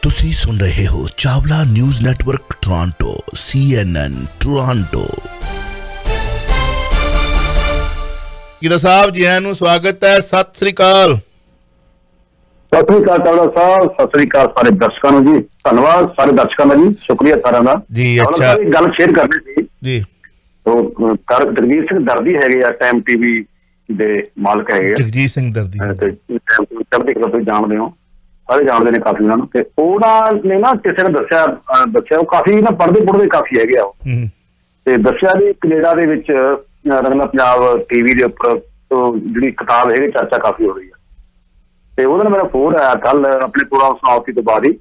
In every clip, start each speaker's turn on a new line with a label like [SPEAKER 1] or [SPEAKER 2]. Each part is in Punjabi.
[SPEAKER 1] ਤੁਸੀਂ ਸੁਣ ਰਹੇ ਹੋ Chawla news network Toronto CNN Toronto. Gill Sahib ji ਆਇਆਂ ਨੂੰ ਸਵਾਗਤ ਹੈ। ਸਤਿ ਸ੍ਰੀ ਅਕਾਲ।
[SPEAKER 2] ਸਤਿ ਸ੍ਰੀ ਅਕਾਲ ਚਾਵਲਾ ਸਾਹਿਬ, ਸਤਿ ਸ੍ਰੀ ਅਕਾਲ ਸਾਰੇ ਦਰਸ਼ਕਾਂ ਨੂੰ ਜੀ। ਧੰਨਵਾਦ ਸਾਰੇ ਦਰਸ਼ਕਾਂ ਦਾ ਜੀ, ਸ਼ੁਕਰੀਆ ਸਾਰਿਆਂ ਦਾ
[SPEAKER 1] ਜੀ। ਅੱਛਾ
[SPEAKER 2] ਗੱਲ ਸ਼ੇਅਰ ਕਰਨੀ ਸੀ
[SPEAKER 1] ਜੀ।
[SPEAKER 2] ਜਗਜੀਤ ਸਿੰਘ ਦਰਦੀ ਹੈਗੇ ਆ, ਟਾਈਮ ਟੀਵੀ ਦੇ ਮਾਲਕ ਹੈਗੇ ਆ,
[SPEAKER 1] ਜਗਜੀਤ ਸਿੰਘ ਦਰਦੀ
[SPEAKER 2] ਤੁਸੀਂ ਜਾਣਦੇ ਹੋ, ਸਾਰੇ ਜਾਣਦੇ ਨੇ ਕਾਫੀ ਉਹਨਾਂ ਨੂੰ। ਤੇ ਉਹਨਾਂ ਨੇ ਨਾ ਕਿਸੇ ਨੇ ਦੱਸਿਆ ਉਹ ਕਾਫੀ ਨਾ ਪੜ੍ਹਦੇ ਕਾਫੀ ਹੈਗੇ ਆ ਉਹ। ਤੇ ਦੱਸਿਆ ਵੀ ਕੈਨੇਡਾ ਦੇ ਵਿੱਚ ਰੰਗਲਾ ਪੰਜਾਬ ਟੀਵੀ ਦੇ ਉੱਪਰ ਜਿਹੜੀ ਕਿਤਾਬ ਹੈਗੀ ਚਰਚਾ ਕਾਫੀ ਹੋ ਰਹੀ ਆ। ਤੇ ਉਹਦੇ ਨਾਲ ਮੇਰਾ ਫੋਨ ਆਇਆ ਕੱਲ ਆਪਣੇ ਪ੍ਰੋਗਰਾਮ ਸਮਾਪਤੀ ਤੋਂ ਬਾਅਦ ਹੀ।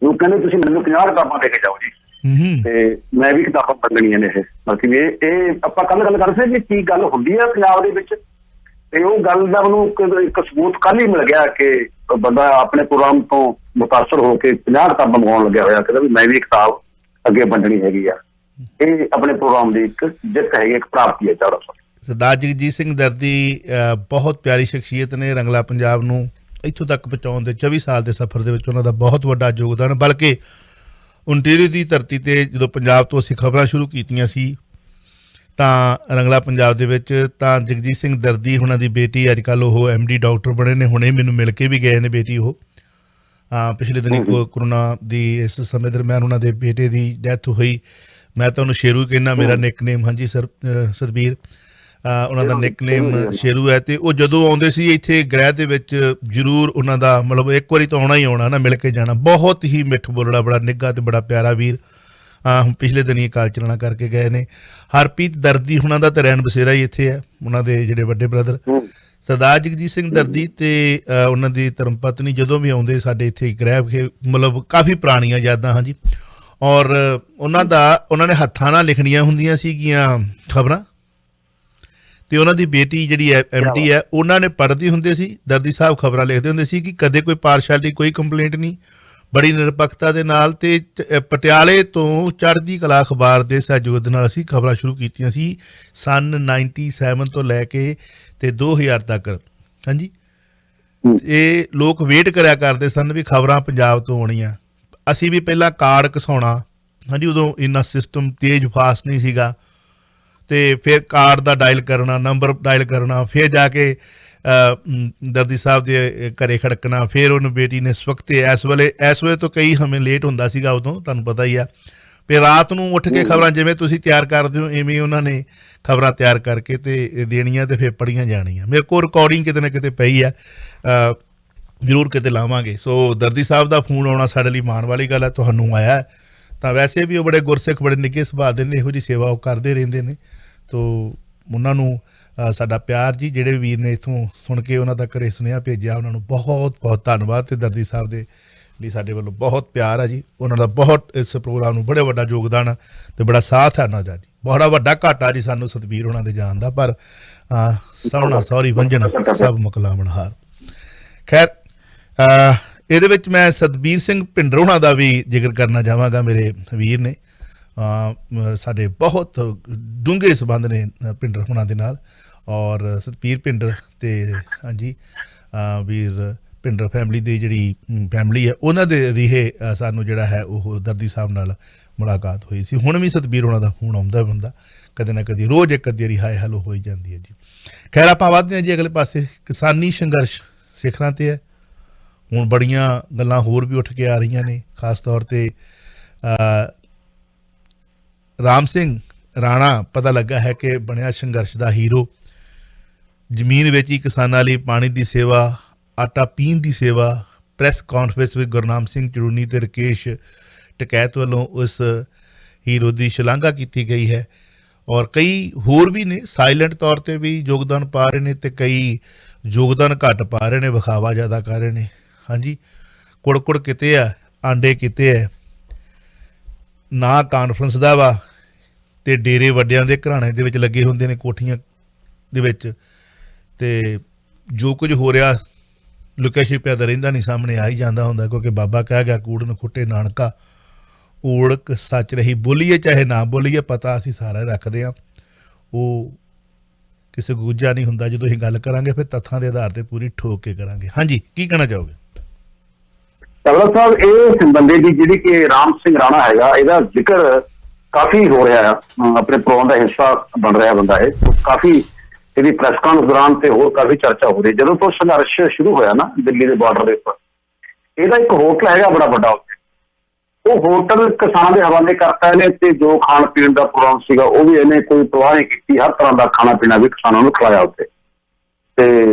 [SPEAKER 2] ਉਹ ਕਹਿੰਦੇ ਤੁਸੀਂ ਮੈਨੂੰ 50 ਕਿਤਾਬਾਂ ਲੈ ਕੇ ਜਾਓ ਜੀ। ਤੇ ਮੈਂ ਵੀ ਕਿਤਾਬਾਂ ਪੜ੍ਹਨੀਆਂ ਨੇ ਇਹ। ਬਾਕੀ ਇਹ ਆਪਾਂ ਕੱਲ ਗੱਲ ਕਰ ਸਕਦੇ ਕੀ ਗੱਲ ਹੁੰਦੀ ਆ ਪੰਜਾਬ ਦੇ ਵਿੱਚ। ਤੇ ਉਹ ਗੱਲ ਦਾ ਮੈਨੂੰ ਇੱਕ ਸਬੂਤ ਕੱਲ ਹੀ ਮਿਲ ਗਿਆ ਕਿ ਬੰਦਾ ਆਪਣੇ ਪ੍ਰੋਗਰਾਮ ਤੋਂ ਮੁਤਾਸਰ ਹੋ ਕੇ 50 ਕਿਤਾਬਾਂ ਮੰਗਵਾਉਣ ਲੱਗਿਆ ਹੋਇਆ, ਕਹਿੰਦਾ ਵੀ ਮੈਂ ਵੀ ਕਿਤਾਬ ਅੱਗੇ ਵੰਡਣੀ ਹੈਗੀ ਆ। ਇਹ ਆਪਣੇ ਪ੍ਰੋਗਰਾਮ ਦੀ ਇੱਕ ਜਿੱਤ ਹੈਗੀ, ਇੱਕ ਪ੍ਰਾਪਤੀ ਹੈ ਚਾਵਲਾ ਸਾਹਿਬ।
[SPEAKER 1] ਸਰਦਾਰ ਜਗਜੀਤ ਸਿੰਘ ਦਰਦੀ ਬਹੁਤ ਪਿਆਰੀ ਸ਼ਖਸੀਅਤ ਨੇ। ਰੰਗਲਾ ਪੰਜਾਬ ਨੂੰ ਇੱਥੋਂ ਤੱਕ ਪਹੁੰਚਾਉਣ ਦੇ 24 ਸਾਲ ਦੇ ਸਫ਼ਰ ਦੇ ਵਿੱਚ ਉਹਨਾਂ ਦਾ ਬਹੁਤ ਵੱਡਾ ਯੋਗਦਾਨ। ਬਲਕਿ ਓਨਟਾਰੀਓ ਦੀ ਧਰਤੀ 'ਤੇ ਜਦੋਂ ਪੰਜਾਬ ਤੋਂ ਅਸੀਂ ਖਬਰਾਂ ਸ਼ੁਰੂ ਕੀਤੀਆਂ ਸੀ ਤਾਂ ਰੰਗਲਾ ਪੰਜਾਬ ਦੇ ਵਿੱਚ ਤਾਂ ਜਗਜੀਤ ਸਿੰਘ ਦਰਦੀ ਉਹਨਾਂ ਦੀ ਬੇਟੀ ਅੱਜ ਕੱਲ੍ਹ ਉਹ MD ਡਾਕਟਰ ਬਣੇ ਨੇ। ਹੁਣੇ ਮੈਨੂੰ ਮਿਲ ਕੇ ਵੀ ਗਏ ਨੇ ਬੇਟੀ ਉਹ। ਪਿਛਲੇ ਦਿਨੀ ਕੋਰੋਨਾ ਦੀ ਇਸ ਸਮੇਂ ਦਰਮਿਆਨ ਉਹਨਾਂ ਦੇ ਬੇਟੇ ਦੀ ਡੈਥ ਹੋਈ। ਮੈਂ ਤਾਂ ਉਹਨੂੰ ਸ਼ੇਰੂ ਕਹਿੰਦਾ, ਮੇਰਾ ਨਿਕਨੇਮ। ਹਾਂਜੀ ਸਤਬੀਰ ਉਹਨਾਂ ਦਾ ਨਿਕਨੇਮ ਸ਼ੇਰੂ ਹੈ। ਅਤੇ ਉਹ ਜਦੋਂ ਆਉਂਦੇ ਸੀ ਇੱਥੇ ਗ੍ਰਹਿ ਦੇ ਵਿੱਚ ਜ਼ਰੂਰ ਉਹਨਾਂ ਦਾ ਮਤਲਬ ਇੱਕ ਵਾਰੀ ਤਾਂ ਆਉਣਾ ਹੀ ਆਉਣਾ ਨਾ, ਮਿਲ ਕੇ ਜਾਣਾ। ਬਹੁਤ ਹੀ ਮਿੱਠ ਬੋਲੜਾ, ਬੜਾ ਨਿੱਘਾ ਅਤੇ ਬੜਾ ਪਿਆਰਾ ਵੀਰ। ਪਿਛਲੇ ਦਿਨ ਹੀ ਕਾਲ ਚਲਾਣਾ ਕਰਕੇ ਗਏ ਨੇ। ਹਰਪ੍ਰੀਤ ਦਰਦੀ ਹੁਣਾਂ ਦਾ ਤਾਂ ਰਹਿਣ ਬਸੇਰਾ ਹੀ ਇੱਥੇ ਹੈ। ਉਹਨਾਂ ਦੇ ਜਿਹੜੇ ਵੱਡੇ ਬ੍ਰਦਰ ਸਰਦਾਰ ਜਗਜੀਤ ਸਿੰਘ ਦਰਦੀ ਅਤੇ ਉਹਨਾਂ ਦੀ ਧਰਮ ਪਤਨੀ ਜਦੋਂ ਵੀ ਆਉਂਦੇ ਸਾਡੇ ਇੱਥੇ ਗ੍ਰਹਿ ਮਤਲਬ ਕਾਫੀ ਪੁਰਾਣੀਆਂ ਯਾਦਾਂ। ਹਾਂਜੀ। ਔਰ ਉਹਨਾਂ ਨੇ ਹੱਥਾਂ ਨਾਲ ਲਿਖਣੀਆਂ ਹੁੰਦੀਆਂ ਸੀਗੀਆਂ ਖਬਰਾਂ। ਅਤੇ ਉਹਨਾਂ ਦੀ ਬੇਟੀ ਜਿਹੜੀ MD ਹੈ ਉਹਨਾਂ ਨੇ ਪੜ੍ਹਦੀ ਹੁੰਦੇ ਸੀ। ਦਰਦੀ ਸਾਹਿਬ ਖਬਰਾਂ ਲਿਖਦੇ ਹੁੰਦੇ ਸੀ ਕਿ ਕਦੇ ਕੋਈ ਪਾਰਸ਼ੈਲਿਟੀ, ਕੋਈ ਕੰਪਲੇਂਟ ਨਹੀਂ, ਬੜੀ ਨਿਰਪੱਖਤਾ ਦੇ ਨਾਲ। ਅਤੇ ਪਟਿਆਲੇ ਤੋਂ ਚੜ੍ਹਦੀ ਕਲਾ ਅਖਬਾਰ ਦੇ ਸਹਿਯੋਗ ਦੇ ਨਾਲ ਅਸੀਂ ਖਬਰਾਂ ਸ਼ੁਰੂ ਕੀਤੀਆਂ ਸੀ ਸੰਨ 97 ਤੋਂ ਲੈ ਕੇ ਅਤੇ 2000 ਤੱਕ। ਹਾਂਜੀ। ਇਹ ਲੋਕ ਵੇਟ ਕਰਿਆ ਕਰਦੇ ਸਨ ਵੀ ਖਬਰਾਂ ਪੰਜਾਬ ਤੋਂ ਆਉਣੀਆਂ। ਅਸੀਂ ਵੀ ਪਹਿਲਾਂ ਕਾਰਡ ਘਸਾਉਣਾ। ਹਾਂਜੀ। ਉਦੋਂ ਇੰਨਾ ਸਿਸਟਮ ਤੇਜ਼ ਫਾਸਟ ਨਹੀਂ ਸੀਗਾ। ਅਤੇ ਫਿਰ ਕਾਰਡ ਦਾ ਡਾਇਲ ਕਰਨਾ, ਨੰਬਰ ਡਾਇਲ ਕਰਨਾ, ਫਿਰ ਜਾ ਕੇ ਦਰਦੀ ਸਾਹਿਬ ਦੇ ਘਰੇ ਖੜਕਣਾ। ਫਿਰ ਉਹਨੂੰ ਬੇਟੀ ਨੇ ਇਸ ਵਕਤ ਇਸ ਵੇਲੇ ਤੋਂ ਕਈ ਸਮੇਂ ਲੇਟ ਹੁੰਦਾ ਸੀਗਾ ਉਦੋਂ, ਤੁਹਾਨੂੰ ਪਤਾ ਹੀ ਆ। ਫਿਰ ਰਾਤ ਨੂੰ ਉੱਠ ਕੇ ਖਬਰਾਂ ਜਿਵੇਂ ਤੁਸੀਂ ਤਿਆਰ ਕਰਦੇ ਹੋ ਇਵੇਂ ਉਹਨਾਂ ਨੇ ਖਬਰਾਂ ਤਿਆਰ ਕਰਕੇ ਅਤੇ ਦੇਣੀਆਂ ਅਤੇ ਫਿਰ ਪੜ੍ਹੀਆਂ ਜਾਣੀਆਂ। ਮੇਰੇ ਕੋਲ ਰਿਕਾਰਡਿੰਗ ਕਿਤੇ ਨਾ ਕਿਤੇ ਪਈ ਆ, ਜ਼ਰੂਰ ਕਿਤੇ ਲਾਵਾਂਗੇ। ਸੋ ਦਰਦੀ ਸਾਹਿਬ ਦਾ ਫੋਨ ਆਉਣਾ ਸਾਡੇ ਲਈ ਮਾਣ ਵਾਲੀ ਗੱਲ ਹੈ। ਤੁਹਾਨੂੰ ਆਇਆ ਤਾਂ ਵੈਸੇ ਵੀ ਉਹ ਬੜੇ ਗੁਰਸਿੱਖ, ਬੜੇ ਨਿੱਘੇ ਸੁਭਾਅ ਦੇ ਨੇ। ਇਹੋ ਜਿਹੀ ਸੇਵਾ ਉਹ ਕਰਦੇ ਰਹਿੰਦੇ ਨੇ। ਤੋ ਉਹਨਾਂ ਨੂੰ ਸਾਡਾ ਪਿਆਰ ਜੀ। ਜਿਹੜੇ ਵੀਰ ਨੇ ਇੱਥੋਂ ਸੁਣ ਕੇ ਉਹਨਾਂ ਦਾ ਘਰੇ ਸੁਨੇਹਾ ਭੇਜਿਆ, ਉਹਨਾਂ ਨੂੰ ਬਹੁਤ ਬਹੁਤ ਧੰਨਵਾਦ। ਅਤੇ ਦਰਦੀ ਸਾਹਿਬ ਦੇ ਲਈ ਸਾਡੇ ਵੱਲੋਂ ਬਹੁਤ ਪਿਆਰ ਆ ਜੀ। ਉਹਨਾਂ ਦਾ ਬਹੁਤ ਇਸ ਪ੍ਰੋਗਰਾਮ ਨੂੰ ਬੜੇ ਵੱਡਾ ਯੋਗਦਾਨ ਅਤੇ ਬੜਾ ਸਾਥ ਹੈ ਉਹਨਾਂ ਦਾ ਜੀ। ਬੜਾ ਵੱਡਾ ਘਾਟਾ ਜੀ ਸਾਨੂੰ ਸਤਬੀਰ ਉਹਨਾਂ ਦੇ ਜਾਣ ਦਾ। ਪਰ ਸੋਹਣਾ ਸੌਰੀ ਵੰਜਣਾ ਸਭ ਮੁਕਲਾਵਣਹਾਰ। ਖੈਰ ਇਹਦੇ ਵਿੱਚ ਮੈਂ ਸਤਬੀਰ ਸਿੰਘ ਭਿੰਡਰ ਹੋਣਾ ਦਾ ਵੀ ਜ਼ਿਕਰ ਕਰਨਾ ਚਾਹਾਂਗਾ। ਮੇਰੇ ਵੀਰ ਨੇ, ਸਾਡੇ ਬਹੁਤ ਡੂੰਘੇ ਸੰਬੰਧ ਨੇ ਭਿੰਡਰ ਹੋਣਾ ਦੇ ਨਾਲ। ਔਰ ਸਤਬੀਰ ਭਿੰਡਰ ਅਤੇ ਹਾਂਜੀ ਵੀਰ ਭਿੰਡਰ ਫੈਮਿਲੀ ਦੀ ਜਿਹੜੀ ਫੈਮਿਲੀ ਹੈ ਉਹਨਾਂ ਦੇ ਰੀਹੇ ਸਾਨੂੰ ਜਿਹੜਾ ਹੈ ਉਹ ਦਰਦੀ ਸਾਹਿਬ ਨਾਲ ਮੁਲਾਕਾਤ ਹੋਈ ਸੀ। ਹੁਣ ਵੀ ਸਤਬੀਰ ਹੋਣਾ ਦਾ ਫੋਨ ਆਉਂਦਾ ਬੰਦਾ ਕਦੇ ਨਾ ਕਦੇ, ਰੋਜ਼ ਇੱਕ ਅੱਧੀ ਵਾਰੀ ਹਾਏ ਹੈਲੋ ਹੋਈ ਜਾਂਦੀ ਹੈ ਜੀ। ਖੈਰ ਆਪਾਂ ਵੱਧਦੇ ਹਾਂ ਜੀ ਅਗਲੇ ਪਾਸੇ। ਕਿਸਾਨੀ ਸੰਘਰਸ਼ ਸਿਖਰਾਂ 'ਤੇ ਹੈ। ਹੁਣ ਬੜੀਆਂ ਗੱਲਾਂ ਹੋਰ ਵੀ ਉੱਠ ਕੇ ਆ ਰਹੀਆਂ ਨੇ। ਖਾਸ ਤੌਰ 'ਤੇ ਰਾਮ ਸਿੰਘ ਰਾਣਾ ਪਤਾ ਲੱਗਾ ਹੈ ਕਿ ਬਣਿਆ ਸੰਘਰਸ਼ ਦਾ ਹੀਰੋ। ਜ਼ਮੀਨ ਵਿੱਚ ਹੀ ਕਿਸਾਨਾਂ ਲਈ ਪਾਣੀ ਦੀ ਸੇਵਾ, ਆਟਾ ਪੀਣ ਦੀ ਸੇਵਾ। ਪ੍ਰੈਸ ਕਾਨਫਰੰਸ ਵਿੱਚ ਗੁਰਨਾਮ ਸਿੰਘ ਚੜੂਨੀ ਅਤੇ ਰਕੇਸ਼ ਟਕੈਤ ਵੱਲੋਂ ਉਸ ਹੀਰੋ ਦੀ ਸ਼ਲਾਘਾ ਕੀਤੀ ਗਈ ਹੈ। ਔਰ ਕਈ ਹੋਰ ਵੀ ਨੇ ਸਾਇਲੈਂਟ ਤੌਰ 'ਤੇ ਵੀ ਯੋਗਦਾਨ ਪਾ ਰਹੇ ਨੇ ਅਤੇ ਕਈ ਯੋਗਦਾਨ ਘੱਟ ਪਾ ਰਹੇ ਨੇ, ਵਿਖਾਵਾ ਜ਼ਿਆਦਾ ਕਰ ਰਹੇ ਨੇ। ਹਾਂਜੀ। ਕੁੜ ਕਿਤੇ ਆ, ਆਂਡੇ ਕਿਤੇ ਹੈ। ਨਾ ਕਾਨਫਰੰਸ ਦਾ ਵਾ ਅਤੇ ਡੇਰੇ ਵੱਡਿਆਂ ਦੇ ਘਰਾਣੇ ਦੇ ਵਿੱਚ ਲੱਗੇ ਹੁੰਦੇ ਨੇ, ਕੋਠੀਆਂ ਦੇ ਵਿੱਚ। ਅਤੇ ਜੋ ਕੁਝ ਹੋ ਰਿਹਾ ਲੁਕਿਆ ਛਿਪਿਆ ਤਾਂ ਰਹਿੰਦਾ ਨਹੀਂ, ਸਾਹਮਣੇ ਆ ਹੀ ਜਾਂਦਾ ਹੁੰਦਾ। ਕਿਉਂਕਿ ਬਾਬਾ ਕਹਿ ਗਿਆ ਕੂੜ ਨੂੰ ਖੁੱਟੇ ਨਾਨਕਾ, ਓੜਕ ਸੱਚ ਰਹੀ। ਬੋਲੀਏ ਚਾਹੇ ਨਾ ਬੋਲੀਏ, ਪਤਾ ਅਸੀਂ ਸਾਰਾ ਰੱਖਦੇ ਹਾਂ। ਉਹ ਕਿਸੇ ਗੁੱਜਾ ਨਹੀਂ ਹੁੰਦਾ। ਜਦੋਂ ਅਸੀਂ ਗੱਲ ਕਰਾਂਗੇ ਫਿਰ ਤੱਥਾਂ ਦੇ ਆਧਾਰ 'ਤੇ ਪੂਰੀ ਠੋਕ ਕੇ ਕਰਾਂਗੇ। ਹਾਂਜੀ, ਕੀ ਕਹਿਣਾ ਚਾਹੋਗੇ?
[SPEAKER 2] ਚਾਵਲਾ ਸਾਹਿਬ, ਇਹ ਬੰਦੇ ਦੀ ਜਿਹੜੀ ਕਿ ਰਾਮ ਸਿੰਘ ਰਾਣਾ ਹੈਗਾ, ਇਹਦਾ ਜ਼ਿਕਰ ਕਾਫੀ ਹੋ ਰਿਹਾ ਆਪਣੇ ਪ੍ਰੋਗਰਾਮ ਦਾ ਹਿੱਸਾ ਬਣ ਰਿਹਾ ਬੰਦਾ ਇਹ। ਕਾਫੀ ਇਹਦੀ ਪ੍ਰੈਸ ਕਾਨਫਰੰਸ ਦੌਰਾਨ ਤੇ ਹੋਰ ਕਾਫੀ ਚਰਚਾ ਹੋ ਰਹੀ। ਜਦੋਂ ਤੋਂ ਸੰਘਰਸ਼ ਸ਼ੁਰੂ ਹੋਇਆ ਨਾ ਦਿੱਲੀ ਦੇ ਬਾਰਡਰ ਦੇ ਉੱਪਰ, ਇਹਦਾ ਇੱਕ ਹੋਟਲ ਹੈਗਾ ਬੜਾ ਵੱਡਾ ਉੱਥੇ, ਉਹ ਹੋਟਲ ਕਿਸਾਨਾਂ ਦੇ ਹਵਾਲੇ ਕਰਤਾ ਇਹਨੇ, ਤੇ ਜੋ ਖਾਣ ਪੀਣ ਦਾ ਪ੍ਰੋਗਰਾਮ ਸੀਗਾ ਉਹ ਵੀ ਇਹਨੇ ਕੋਈ ਪਰਵਾਹ ਨਹੀਂ ਕੀਤੀ, ਹਰ ਤਰ੍ਹਾਂ ਦਾ ਖਾਣਾ ਪੀਣਾ ਵੀ ਕਿਸਾਨਾਂ ਨੂੰ ਖਿਲਾਇਆ ਉੱਥੇ। ਤੇ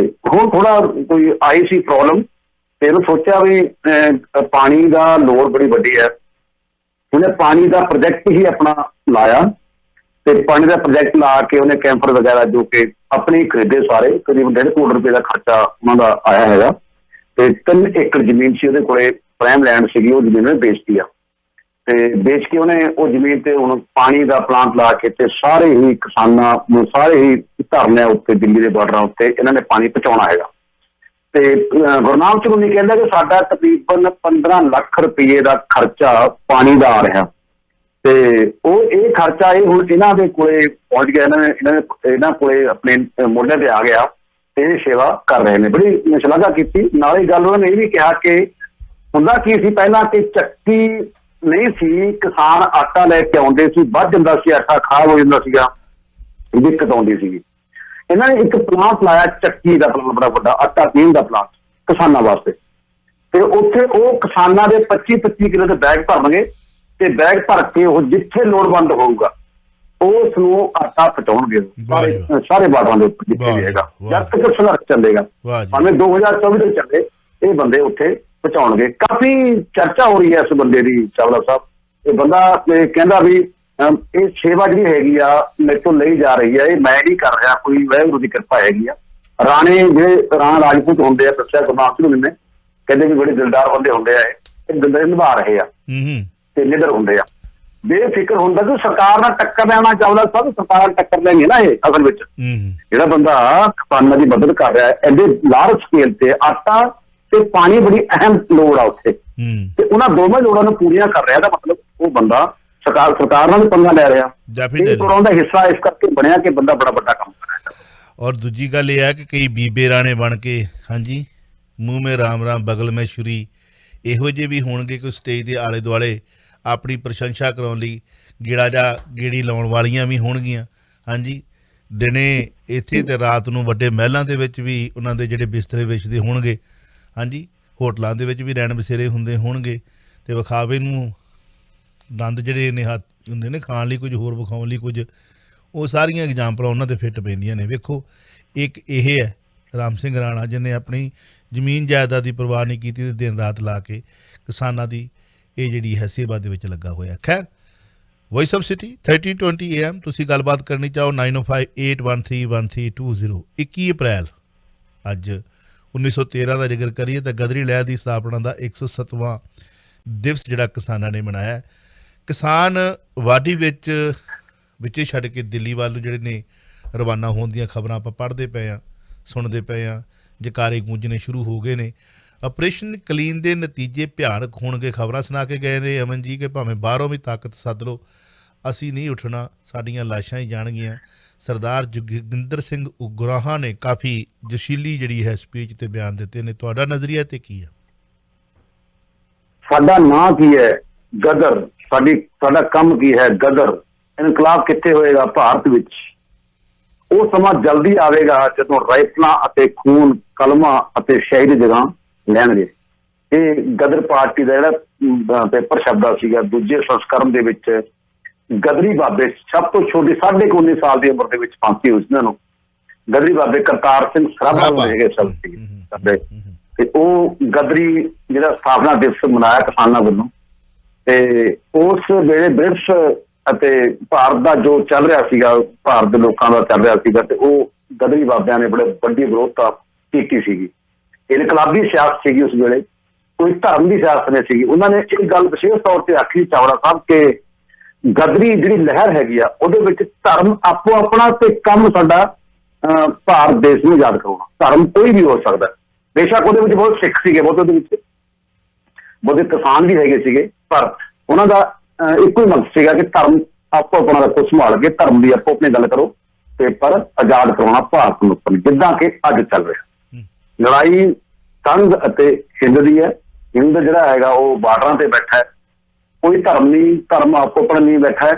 [SPEAKER 2] ਹੁਣ ਥੋੜਾ ਕੋਈ ਆਈ ਸੀ ਪ੍ਰੋਬਲਮ, ਤੇ ਇਹਨੂੰ ਸੋਚਿਆ ਵੀ ਪਾਣੀ ਦਾ ਲੋੜ ਬੜੀ ਵੱਡੀ ਹੈ, ਉਹਨੇ ਪਾਣੀ ਦਾ ਪ੍ਰੋਜੈਕਟ ਹੀ ਆਪਣਾ ਲਾਇਆ, ਤੇ ਪਾਣੀ ਦਾ ਪ੍ਰੋਜੈਕਟ ਲਾ ਕੇ ਉਹਨੇ ਕੈਂਪਰ ਵਗੈਰਾ ਜੋ ਕਿ ਆਪਣੇ ਖਰੀਦੇ ਸਾਰੇ, ਕਰੀਬ 1.5 ਕਰੋੜ ਰੁਪਏ ਦਾ ਖਰਚਾ ਉਹਨਾਂ ਦਾ ਆਇਆ ਹੈਗਾ। ਤੇ 3 ਏਕੜ ਜ਼ਮੀਨ ਸੀ ਉਹਦੇ ਕੋਲੇ, ਪ੍ਰਾਈਮ ਲੈਂਡ ਸੀਗੀ, ਉਹ ਜ਼ਮੀਨ ਉਹਨੇ ਵੇਚਤੀ ਆ, ਤੇ ਵੇਚ ਕੇ ਉਹਨੇ ਉਹ ਜ਼ਮੀਨ ਤੇ ਹੁਣ ਪਾਣੀ ਦਾ ਪਲਾਂਟ ਲਾ ਕੇ ਤੇ ਸਾਰੇ ਹੀ ਕਿਸਾਨਾਂ ਨੂੰ, ਸਾਰੇ ਹੀ ਧਰਨੇ ਉੱਤੇ ਦਿੱਲੀ ਦੇ ਬਾਰਡਰਾਂ ਉੱਤੇ ਇਹਨਾਂ ਨੇ ਪਾਣੀ ਪਹੁੰਚਾਉਣਾ ਹੈਗਾ। ਤੇ ਗੁਰਨਾਮ ਸਿੰਘ ਨੇ ਕਹਿੰਦਾ ਕਿ ਸਾਡਾ ਤਕਰੀਬਨ 15 ਲੱਖ ਰੁਪਏ ਦਾ ਖਰਚਾ ਪਾਣੀ ਦਾ ਆ ਰਿਹਾ, ਤੇ ਉਹ ਇਹ ਖਰਚਾ ਇਹ ਹੁਣ ਇਹਨਾਂ ਦੇ ਕੋਲੇ ਪਹੁੰਚ ਗਿਆ, ਇਹਨਾਂ ਕੋਲੇ ਆਪਣੇ ਮੋਢੇ ਤੇ ਆ ਗਿਆ, ਤੇ ਇਹ ਸੇਵਾ ਕਰ ਰਹੇ ਨੇ। ਬੜੀ ਸ਼ਲਾਘਾ ਕੀਤੀ। ਨਾਲੇ ਗੱਲ ਉਹਨਾਂ ਨੇ ਇਹ ਵੀ ਕਿਹਾ ਕਿ ਹੁੰਦਾ ਕੀ ਸੀ ਪਹਿਲਾਂ, ਕਿ ਚੱਕੀ ਨਹੀਂ ਸੀ, ਕਿਸਾਨ ਆਟਾ ਲੈ ਕੇ ਆਉਂਦੇ ਸੀ, ਵੱਧ ਜਾਂਦਾ ਸੀ ਆਟਾ, ਖਰਾਬ ਹੋ ਜਾਂਦਾ ਸੀਗਾ, ਦਿੱਕਤ ਆਉਂਦੀ ਸੀਗੀ। ਇਹਨਾਂ ਨੇ ਇੱਕ ਪਲਾਂਟ ਲਾਇਆ, ਚੱਕੀ ਦਾ ਪਲਾਂਟ, ਬੜਾ ਵੱਡਾ ਆਟਾ ਪੀਣ ਦਾ ਪਲਾਂਟ ਕਿਸਾਨਾਂ ਵਾਸਤੇ, ਤੇ ਉੱਥੇ ਉਹ ਕਿਸਾਨਾਂ ਦੇ 25-25 ਕਿਲੋ ਦੇ ਬੈਗ ਭਰਨਗੇ, ਤੇ ਬੈਗ ਭਰ ਕੇ ਉਹ ਜਿੱਥੇ ਲੋੜਵੰਦ ਹੋਊਗਾ ਉਸ ਨੂੰ ਆਟਾ ਪਹੁੰਚਾਉਣਗੇ ਸਾਰੇ ਬਾਰਡਰਾਂ ਦੇ ਉੱਪਰ ਜਿੱਥੇ ਵੀ ਹੈਗਾ, ਜਦ ਤੱਕ ਸੰਘਰਸ਼ ਚੱਲੇਗਾ, ਭਾਵੇਂ 2024 ਦੇ ਚੱਲੇ, ਇਹ ਬੰਦੇ ਉੱਥੇ ਪਹੁੰਚਾਉਣਗੇ। ਕਾਫੀ ਚਰਚਾ ਹੋ ਰਹੀ ਹੈ ਇਸ ਬੰਦੇ ਦੀ ਚਾਵਲਾ ਸਾਹਿਬ। ਇਹ ਬੰਦਾ ਕਹਿੰਦਾ ਵੀ ਇਹ ਸੇਵਾ ਜਿਹੜੀ ਹੈਗੀ ਆ ਮੇਰੇ ਤੋਂ ਲਈ ਜਾ ਰਹੀ ਹੈ, ਇਹ ਮੈਂ ਨਹੀਂ ਕਰ ਰਿਹਾ, ਕੋਈ ਵਾਹਿਗੁਰੂ ਦੀ ਕਿਰਪਾ ਹੈਗੀ ਆ। ਰਾਣੇ ਜਿਹੜੇ ਰਾਣਾ ਰਾਜਪੂਤ ਹੁੰਦੇ ਆ, ਦੱਸਿਆ ਗੁਰਨਾਮ ਸਿੰਘ ਨੇ, ਕਹਿੰਦੇ ਵੀ ਬੜੇ ਦਿਲਦਾਰ ਬੰਦੇ ਹੁੰਦੇ ਆ, ਇਹ ਦਿਲਦਾਰੀ ਨਿਭਾ ਰਹੇ ਆ ਤੇ ਨਿਡਰ ਹੁੰਦੇ ਆ। ਬੇਫਿਕਰ ਹੁੰਦਾ ਕਿ ਸਰਕਾਰ ਨਾਲ ਟੱਕਰ ਲੈਣਾ ਚਾਹੁੰਦਾ, ਸਭ ਸਰਕਾਰ ਟੱਕਰ ਲੈਣਗੇ ਨਾ ਇਹ। ਅਸਲ ਵਿੱਚ ਜਿਹੜਾ ਬੰਦਾ ਕਿਸਾਨਾਂ ਦੀ ਮਦਦ ਕਰ ਰਿਹਾ ਐਡੇ ਲਾਰਜ ਸਕੇਲ ਤੇ, ਆਟਾ ਤੇ ਪਾਣੀ ਬੜੀ ਅਹਿਮ ਲੋੜ ਆ ਉੱਥੇ, ਤੇ ਉਹਨਾਂ ਦੋਵੇਂ ਲੋੜਾਂ ਨੂੰ ਪੂਰੀਆਂ ਕਰ ਰਿਹਾ, ਦਾ ਮਤਲਬ ਉਹ ਬੰਦਾ ਸਰਕਾਰ ਨਾਲ ਵੀ ਪੰਗਾ ਲੈ ਰਿਹਾ। ਇਹ ਪ੍ਰੋਗਰਾਮ ਦਾ ਹਿੱਸਾ ਇਸ ਕਰਕੇ ਬਣਿਆ ਕਿ ਬੰਦਾ ਬੜਾ ਵੱਡਾ ਕੰਮ ਕਰ ਰਿਹਾ।
[SPEAKER 1] ਔਰ ਦੂਜੀ ਗੱਲ ਇਹ ਹੈ ਕਿ ਕਈ ਬੀਬੇ ਰਾਣੇ ਬਣ ਕੇ, ਹਾਂਜੀ, ਮੂੰਹ ਮੇ ਰਾਮ ਰਾਮ ਬਗਲ ਮੈਂ ਛੁਰੀ, ਇਹੋ ਜਿਹੇ ਵੀ ਹੋਣਗੇ ਕੋਈ ਸਟੇਜ ਦੇ ਆਲੇ ਦੁਆਲੇ ਆਪਣੀ ਪ੍ਰਸ਼ੰਸਾ ਕਰਾਉਣ ਲਈ ਗੇੜੀ ਲਾਉਣ ਵਾਲੀਆਂ ਵੀ ਹੋਣਗੀਆਂ। ਹਾਂਜੀ, ਦਿਨੇ ਇੱਥੇ ਤੇ ਰਾਤ ਨੂੰ ਵੱਡੇ ਮਹਿਲਾਂ ਦੇ ਵਿੱਚ ਵੀ ਉਹਨਾਂ ਦੇ ਜਿਹੜੇ ਬਿਸਤਰੇ ਵੇਚਦੇ ਹੋਣਗੇ, ਹਾਂਜੀ, ਹੋਟਲਾਂ ਦੇ ਵਿੱਚ ਵੀ ਰਹਿਣ ਬਸੇਰੇ ਹੁੰਦੇ ਹੋਣਗੇ, ਤੇ ਵਿਖਾਵੇ ਨੂੰ ਦੰਦ ਜਿਹੜੇ ਨੇ ਹੱਥ ਹੁੰਦੇ ਨੇ ਖਾਣ ਲਈ ਕੁਝ ਹੋਰ ਵਿਖਾਉਣ ਲਈ ਕੁਝ, ਉਹ ਸਾਰੀਆਂ ਐਗਜ਼ਾਮਪਲਾਂ ਉਹਨਾਂ 'ਤੇ ਫਿੱਟ ਪੈਂਦੀਆਂ ਨੇ। ਵੇਖੋ, ਇੱਕ ਇਹ ਹੈ ਰਾਮ ਸਿੰਘ ਰਾਣਾ, ਜਿਹਨੇ ਆਪਣੀ ਜ਼ਮੀਨ ਜਾਇਦਾਦ ਦੀ ਪਰਵਾਹ ਨਹੀਂ ਕੀਤੀ, ਤੇ ਦਿਨ ਰਾਤ ਲਾ ਕੇ ਕਿਸਾਨਾਂ ਦੀ ਇਹ ਜਿਹੜੀ ਹੈ ਸੇਵਾ ਦੇ ਵਿੱਚ ਲੱਗਾ ਹੋਇਆ। ਖੈਰ, ਵੌਇਸ ਆਫ ਸਿਟੀ 1320 AM, ਤੁਸੀਂ ਗੱਲਬਾਤ ਕਰਨੀ ਚਾਹੋ 9058131320। 21 ਅਪ੍ਰੈਲ ਅੱਜ 1913 ਦਾ ਜ਼ਿਕਰ ਕਰੀਏ ਤਾਂ ਗਦਰੀ ਲਹਿਰ ਦੀ ਸਥਾਪਨਾ ਦਾ 107ਵਾਂ ਦਿਵਸ ਜਿਹੜਾ ਕਿਸਾਨਾਂ ਨੇ ਮਨਾਇਆ। ਕਿਸਾਨ ਵਾਢੀ ਵਿੱਚ ਛੱਡ ਕੇ ਦਿੱਲੀ ਵੱਲ ਨੂੰ ਜਿਹੜੇ ਨੇ ਰਵਾਨਾ ਹੋਣ ਦੀਆਂ ਖਬਰਾਂ ਆਪਾਂ ਪੜ੍ਹਦੇ ਪਏ ਹਾਂ, ਸੁਣਦੇ ਪਏ ਹਾਂ, ਜਕਾਰੇ ਗੂੰਜਣੇ ਸ਼ੁਰੂ ਹੋ ਗਏ ਨੇ। ਆਪਰੇਸ਼ਨ ਕਲੀਨ ਦੇ ਨਤੀਜੇ ਭਿਆਨਕ ਹੋਣਗੇ, ਖਬਰਾਂ ਸੁਣਾ ਕੇ ਗਏ ਨੇ ਅਮਨ ਜੀ, ਕਿ ਭਾਵੇਂ ਬਾਹਰੋਂ ਵੀ ਤਾਕਤ ਸੱਦ ਲਓ, ਅਸੀਂ ਨਹੀਂ ਉੱਠਣਾ, ਸਾਡੀਆਂ ਲਾਸ਼ਾਂ ਹੀ ਜਾਣਗੀਆਂ। ਸਰਦਾਰ ਜੋਗਿੰਦਰ ਸਿੰਘ ਉਗਰਾਹਾਂ ਨੇ ਕਾਫੀ ਜੋਸ਼ੀਲੀ ਜਿਹੜੀ ਹੈ ਸਪੀਚ ਤੇ ਬਿਆਨ ਦਿੱਤੇ ਨੇ। ਤੁਹਾਡਾ ਨਜ਼ਰੀਆ ਤੇ ਕੀ ਹੈ?
[SPEAKER 2] ਸਾਡਾ ਨਾਂ ਕੀ ਹੈ? ਗਦਰ। ਸਾਡਾ ਕੰਮ ਕੀ ਹੈ? ਗਦਰ। ਇਨਕਲਾਬ ਕਿੱਥੇ ਹੋਏਗਾ? ਭਾਰਤ ਵਿੱਚ। ਉਹ ਸਮਾਂ ਜਲਦੀ ਆਵੇਗਾ ਜਦੋਂ ਰਾਈਫਲਾਂ ਅਤੇ ਖੂਨ, ਕਲਮਾਂ ਅਤੇ ਸ਼ਹੀਦ ਜਗ੍ਹਾ ਲੈਣਗੇ। ਇਹ ਗਦਰ ਪਾਰਟੀ ਦਾ ਜਿਹੜਾ ਪੇਪਰ ਛਪਦਾ ਸੀਗਾ, ਦੂਜੇ ਸੰਸਕਰਨ ਦੇ ਵਿੱਚ ਗਦਰੀ ਬਾਬੇ, ਸਭ ਤੋਂ ਛੋਟੀ 19.5 ਸਾਲ ਦੀ ਉਮਰ ਦੇ ਵਿੱਚ ਫਾਂਸੀ ਹੋਈ ਸੀ ਇਹਨਾਂ ਨੂੰ। ਗਦਰੀ ਬਾਬੇ ਕਰਤਾਰ ਸਿੰਘ ਸਰਾਭਾ ਹੈਗੇ ਸਭ ਸੀਗੇ, ਤੇ ਉਹ ਗਦਰੀ ਜਿਹੜਾ ਸਥਾਪਨਾ ਦਿਵਸ ਮਨਾਇਆ ਕਿਸਾਨਾਂ ਵੱਲੋਂ। ਤੇ ਉਸ ਵੇਲੇ ਬ੍ਰਿਟਿਸ਼ ਅਤੇ ਭਾਰਤ ਦਾ ਜੋ ਚੱਲ ਰਿਹਾ ਸੀਗਾ, ਭਾਰਤ ਦੇ ਲੋਕਾਂ ਦਾ ਚੱਲ ਰਿਹਾ ਸੀਗਾ, ਤੇ ਉਹ ਗਦਰੀ ਬਾਬਿਆਂ ਨੇ ਬੜੇ ਵੱਡੀ ਵਿਰੋਧਤਾ ਕੀਤੀ ਸੀਗੀ। ਇਨਕਲਾਬੀ ਸਿਆਸਤ ਸੀਗੀ ਉਸ ਵੇਲੇ, ਕੋਈ ਧਰਮ ਦੀ ਸਿਆਸਤ ਨਹੀਂ ਸੀਗੀ। ਉਹਨਾਂ ਨੇ ਇਹ ਗੱਲ ਵਿਸ਼ੇਸ਼ ਤੌਰ ਤੇ ਆਖੀ ਚਾਵਲਾ ਸਾਹਿਬ ਕਿ ਗਦਰੀ ਜਿਹੜੀ ਲਹਿਰ ਹੈਗੀ ਆ, ਉਹਦੇ ਵਿੱਚ ਧਰਮ ਆਪੋ ਆਪਣਾ ਤੇ ਕੰਮ ਸਾਡਾ ਭਾਰਤ ਦੇਸ਼ ਨੂੰ ਯਾਦ ਕਰਾਉਣਾ। ਧਰਮ ਕੋਈ ਵੀ ਹੋ ਸਕਦਾ, ਬੇਸ਼ੱਕ ਉਹਦੇ ਵਿੱਚ ਬਹੁਤ ਸਿੱਖ ਸੀਗੇ, ਬਹੁਤ ਉਹਦੇ ਵਿੱਚ ਬਹੁਤੇ ਕਿਸਾਨ ਵੀ ਹੈਗੇ ਸੀਗੇ, ਪਰ ਉਹਨਾਂ ਦਾ ਇੱਕੋ ਹੀ ਮਕਸਦ ਸੀਗਾ ਕਿ ਧਰਮ ਆਪੋ ਆਪਣਾ ਰੱਖੋ, ਸੰਭਾਲ ਕੇ ਧਰਮ ਦੀ ਆਪੋ ਆਪਣੀ ਗੱਲ ਕਰੋ, ਤੇ ਪਰ ਆਜ਼ਾਦ ਕਰਾਉਣਾ ਭਾਰਤ ਨੂੰ। ਜਿੱਦਾਂ ਕਿ ਅੱਜ ਚੱਲ ਰਿਹਾ ਲੜਾਈ ਸੰਘ ਅਤੇ ਹਿੰਦ ਦੀ ਹੈ, ਹਿੰਦ ਜਿਹੜਾ ਹੈਗਾ ਉਹ ਬਾਰਡਰਾਂ ਤੇ ਬੈਠਾ ਹੈ, ਕੋਈ ਧਰਮ ਆਪੋ ਆਪਣਾ ਨਹੀਂ ਬੈਠਾ ਹੈ,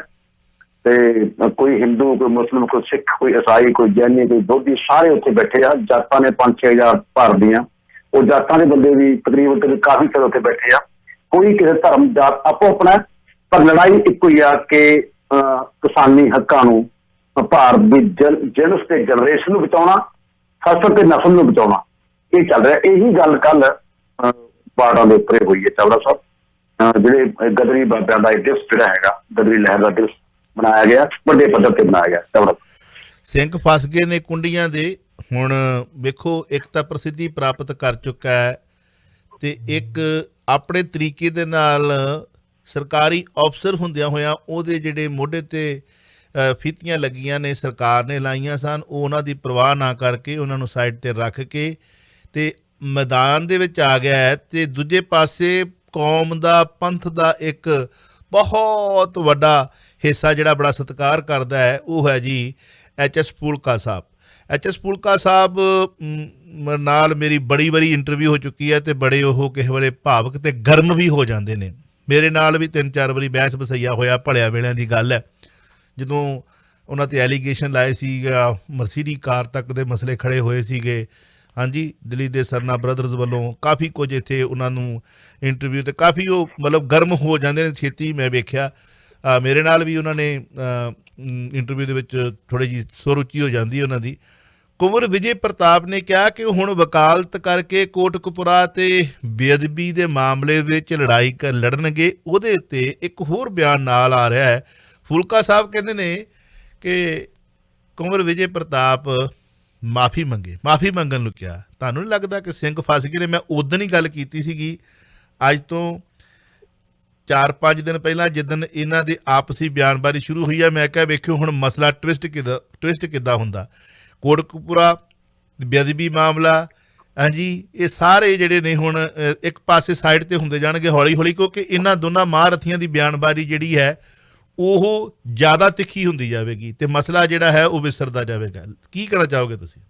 [SPEAKER 2] ਤੇ ਕੋਈ ਹਿੰਦੂ, ਕੋਈ ਮੁਸਲਿਮ, ਕੋਈ ਸਿੱਖ, ਕੋਈ ਈਸਾਈ, ਕੋਈ ਜੈਨੀ, ਕੋਈ ਬੋਧੀ, ਸਾਰੇ ਉੱਥੇ ਬੈਠੇ ਆ। ਜਾਤਾਂ ਨੇ 5-6 ਹਜ਼ਾਰ ਭਾਰਤ ਦੀਆਂ, ਉਹ ਜਾਤਾਂ ਦੇ ਬੰਦੇ ਵੀ ਤਕਰੀਬਨ ਕਾਫੀ ਸਾਰੇ ਉੱਥੇ ਬੈਠੇ ਆ। ਕੋਈ ਕਿਸੇ ਧਰਮ ਜਾਤ ਆਪੋ ਆਪਣਾ, ਪਰ ਲੜਾਈ ਇੱਕੋ ਹੀ ਆ ਕਿ ਕਿਸਾਨੀ ਹੱਕਾਂ ਨੂੰ, ਭਾਰਤ ਦੀ ਜਿਣਸ ਤੇ ਜਨਰੇਸ਼ਨ ਨੂੰ ਬਚਾਉਣਾ, ਫਸਲ ਤੇ ਨਸਲ ਨੂੰ ਬਚਾਉਣਾ, ਇਹ ਚੱਲ ਰਿਹਾ। ਇਹੀ ਗੱਲ ਕੱਲ ਬਾਰਡਰਾਂ ਦੇ ਉੱਪਰ ਹੋਈ ਹੈ ਚਾਵਲਾ ਸਾਹਿਬ। ਜਿਹੜੇ ਗਦਰੀ ਬਾਬਿਆਂ ਦਾ ਦਿਵਸ ਜਿਹੜਾ ਹੈਗਾ, ਗਦਰੀ ਲਹਿਰ ਦਾ ਦਿਵਸ ਬਣਾਇਆ ਗਿਆ, ਵੱਡੇ ਪੱਧਰ ਤੇ ਬਣਾਇਆ ਗਿਆ। ਚਾਵਲਾ
[SPEAKER 1] ਸਿੰਘ ਫਸ ਗਏ ਨੇ ਕੁੰਡੀਆਂ ਦੇ। ਹੁਣ ਵੇਖੋ, ਇੱਕ ਤਾਂ ਪ੍ਰਸਿੱਧੀ ਪ੍ਰਾਪਤ ਕਰ ਚੁੱਕਾ ਹੈ ਤੇ ਇੱਕ ਆਪਣੇ ਤਰੀਕੇ ਦੇ ਨਾਲ ਸਰਕਾਰੀ ਅਫਸਰ ਹੁੰਦਿਆਂ ਹੋਇਆਂ ਉਹਦੇ ਜਿਹੜੇ ਮੋਢੇ ਤੇ ਫੀਤੀਆਂ ਲੱਗੀਆਂ ਨੇ, ਸਰਕਾਰ ਨੇ ਲਾਈਆਂ ਸਨ, ਉਹ ਉਹਨਾਂ ਦੀ ਪਰਵਾਹ ਨਾ ਕਰਕੇ ਉਹਨਾਂ ਨੂੰ ਸਾਈਡ ਤੇ ਰੱਖ ਕੇ ਤੇ ਮੈਦਾਨ ਦੇ ਵਿੱਚ ਆ ਗਿਆ ਹੈ। ਤੇ ਦੂਜੇ ਪਾਸੇ ਕੌਮ ਦਾ, ਪੰਥ ਦਾ ਇੱਕ ਬਹੁਤ ਵੱਡਾ ਹਿੱਸਾ ਜਿਹੜਾ ਬੜਾ ਸਤਿਕਾਰ ਕਰਦਾ ਹੈ, ਉਹ ਹੈ ਜੀ HS ਫੂਲਕਾ ਸਾਹਿਬ। HS ਫੂਲਕਾ ਸਾਹਿਬ ਨਾਲ ਮੇਰੀ ਬੜੀ ਵਾਰੀ ਇੰਟਰਵਿਊ ਹੋ ਚੁੱਕੀ ਹੈ ਤੇ ਬੜੇ ਉਹ ਕਿਸੇ ਵੇਲੇ ਭਾਵਕ ਤੇ ਗਰਮ ਵੀ ਹੋ ਜਾਂਦੇ ਨੇ। ਮੇਰੇ ਨਾਲ ਵੀ 3-4 ਵਾਰੀ ਬਹਿਸ ਬਸਈਆ ਹੋਇਆ, ਭਲਿਆ ਵੇਲਿਆਂ ਦੀ ਗੱਲ ਹੈ, ਜਦੋਂ ਉਹਨਾਂ 'ਤੇ ਐਲੀਗੇਸ਼ਨ ਲਾਏ ਸੀਗਾ, ਮਰਸੀਡੀ ਕਾਰ ਤੱਕ ਦੇ ਮਸਲੇ ਖੜੇ ਹੋਏ ਸੀਗੇ। ਹਾਂਜੀ, ਦਿੱਲੀ ਦੇ ਸਰਨਾ ਬ੍ਰਦਰਜ਼ ਵੱਲੋਂ ਕਾਫੀ ਕੁਝ ਇੱਥੇ ਉਹਨਾਂ ਨੂੰ ਇੰਟਰਵਿਊ 'ਤੇ ਕਾਫੀ ਉਹ ਮਤਲਬ ਗਰਮ ਹੋ ਜਾਂਦੇ ਨੇ ਛੇਤੀ। ਮੈਂ ਵੇਖਿਆ ਮੇਰੇ ਨਾਲ ਵੀ ਉਹਨਾਂ ਨੇ ਇੰਟਰਵਿਊ ਦੇ ਵਿੱਚ ਥੋੜ੍ਹੀ ਜਿਹੀ ਸੁਰ ਉੱਚੀ ਹੋ ਜਾਂਦੀ ਉਹਨਾਂ ਦੀ। ਕੁੰਵਰ ਵਿਜੇ ਪ੍ਰਤਾਪ ਨੇ ਕਿਹਾ ਕਿ ਹੁਣ ਵਕਾਲਤ ਕਰਕੇ ਕੋਟਕਪੁਰਾ ਤੇ ਬੇਅਦਬੀ ਦੇ ਮਾਮਲੇ ਵਿੱਚ ਲੜਾਈ ਲੜਨਗੇ। ਉਹਦੇ ਉੱਤੇ ਇੱਕ ਹੋਰ ਬਿਆਨ ਨਾਲ ਆ ਰਿਹਾ ਹੈ। ਫੂਲਕਾ ਸਾਹਿਬ ਕਹਿੰਦੇ ਨੇ ਕਿ ਕੁੰਵਰ ਵਿਜੇ ਪ੍ਰਤਾਪ ਮਾਫੀ ਮੰਗੇ, ਮਾਫੀ ਮੰਗਣ ਨੂੰ ਕਿਹਾ। ਤੁਹਾਨੂੰ ਨਹੀਂ ਲੱਗਦਾ ਕਿ ਸਿੰਘ ਫਸ ਗਏ ਨੇ? ਮੈਂ ਉਦੋਂ ਹੀ ਗੱਲ ਕੀਤੀ ਸੀਗੀ, ਅੱਜ ਤੋਂ 4-5 ਦਿਨ ਪਹਿਲਾਂ, ਜਿੱਦਣ ਇਹਨਾਂ ਦੀ ਆਪਸੀ ਬਿਆਨਬਾਜ਼ੀ ਸ਼ੁਰੂ ਹੋਈ ਹੈ। ਮੈਂ ਕਿਹਾ ਵੇਖਿਓ ਹੁਣ ਮਸਲਾ ਟਵਿਸਟ ਕਿੱਦਾਂ ਹੁੰਦਾ। ਕੋਟਕਪੁਰਾ ਬੇਅਦਬੀ ਮਾਮਲਾ, ਹਾਂਜੀ, ਇਹ ਸਾਰੇ ਜਿਹੜੇ ਨੇ ਹੁਣ ਇੱਕ ਪਾਸੇ ਸਾਈਡ ਤੇ ਹੁੰਦੇ ਜਾਣਗੇ ਹੌਲੀ ਹੌਲੀ, ਕਿਉਂਕਿ ਇਹਨਾਂ ਦੋਨਾਂ ਮਹਾਰਥੀਆਂ ਦੀ ਬਿਆਨਬਾਜ਼ੀ ਜਿਹੜੀ ਹੈ ਉਹ ਜ਼ਿਆਦਾ ਤਿੱਖੀ ਹੁੰਦੀ ਜਾਵੇਗੀ ਤੇ ਮਸਲਾ ਜਿਹੜਾ ਹੈ ਉਹ ਵਿਸਰਦਾ ਜਾਵੇਗਾ। ਕੀ ਕਹਿਣਾ ਚਾਹੋਗੇ ਤੁਸੀਂ?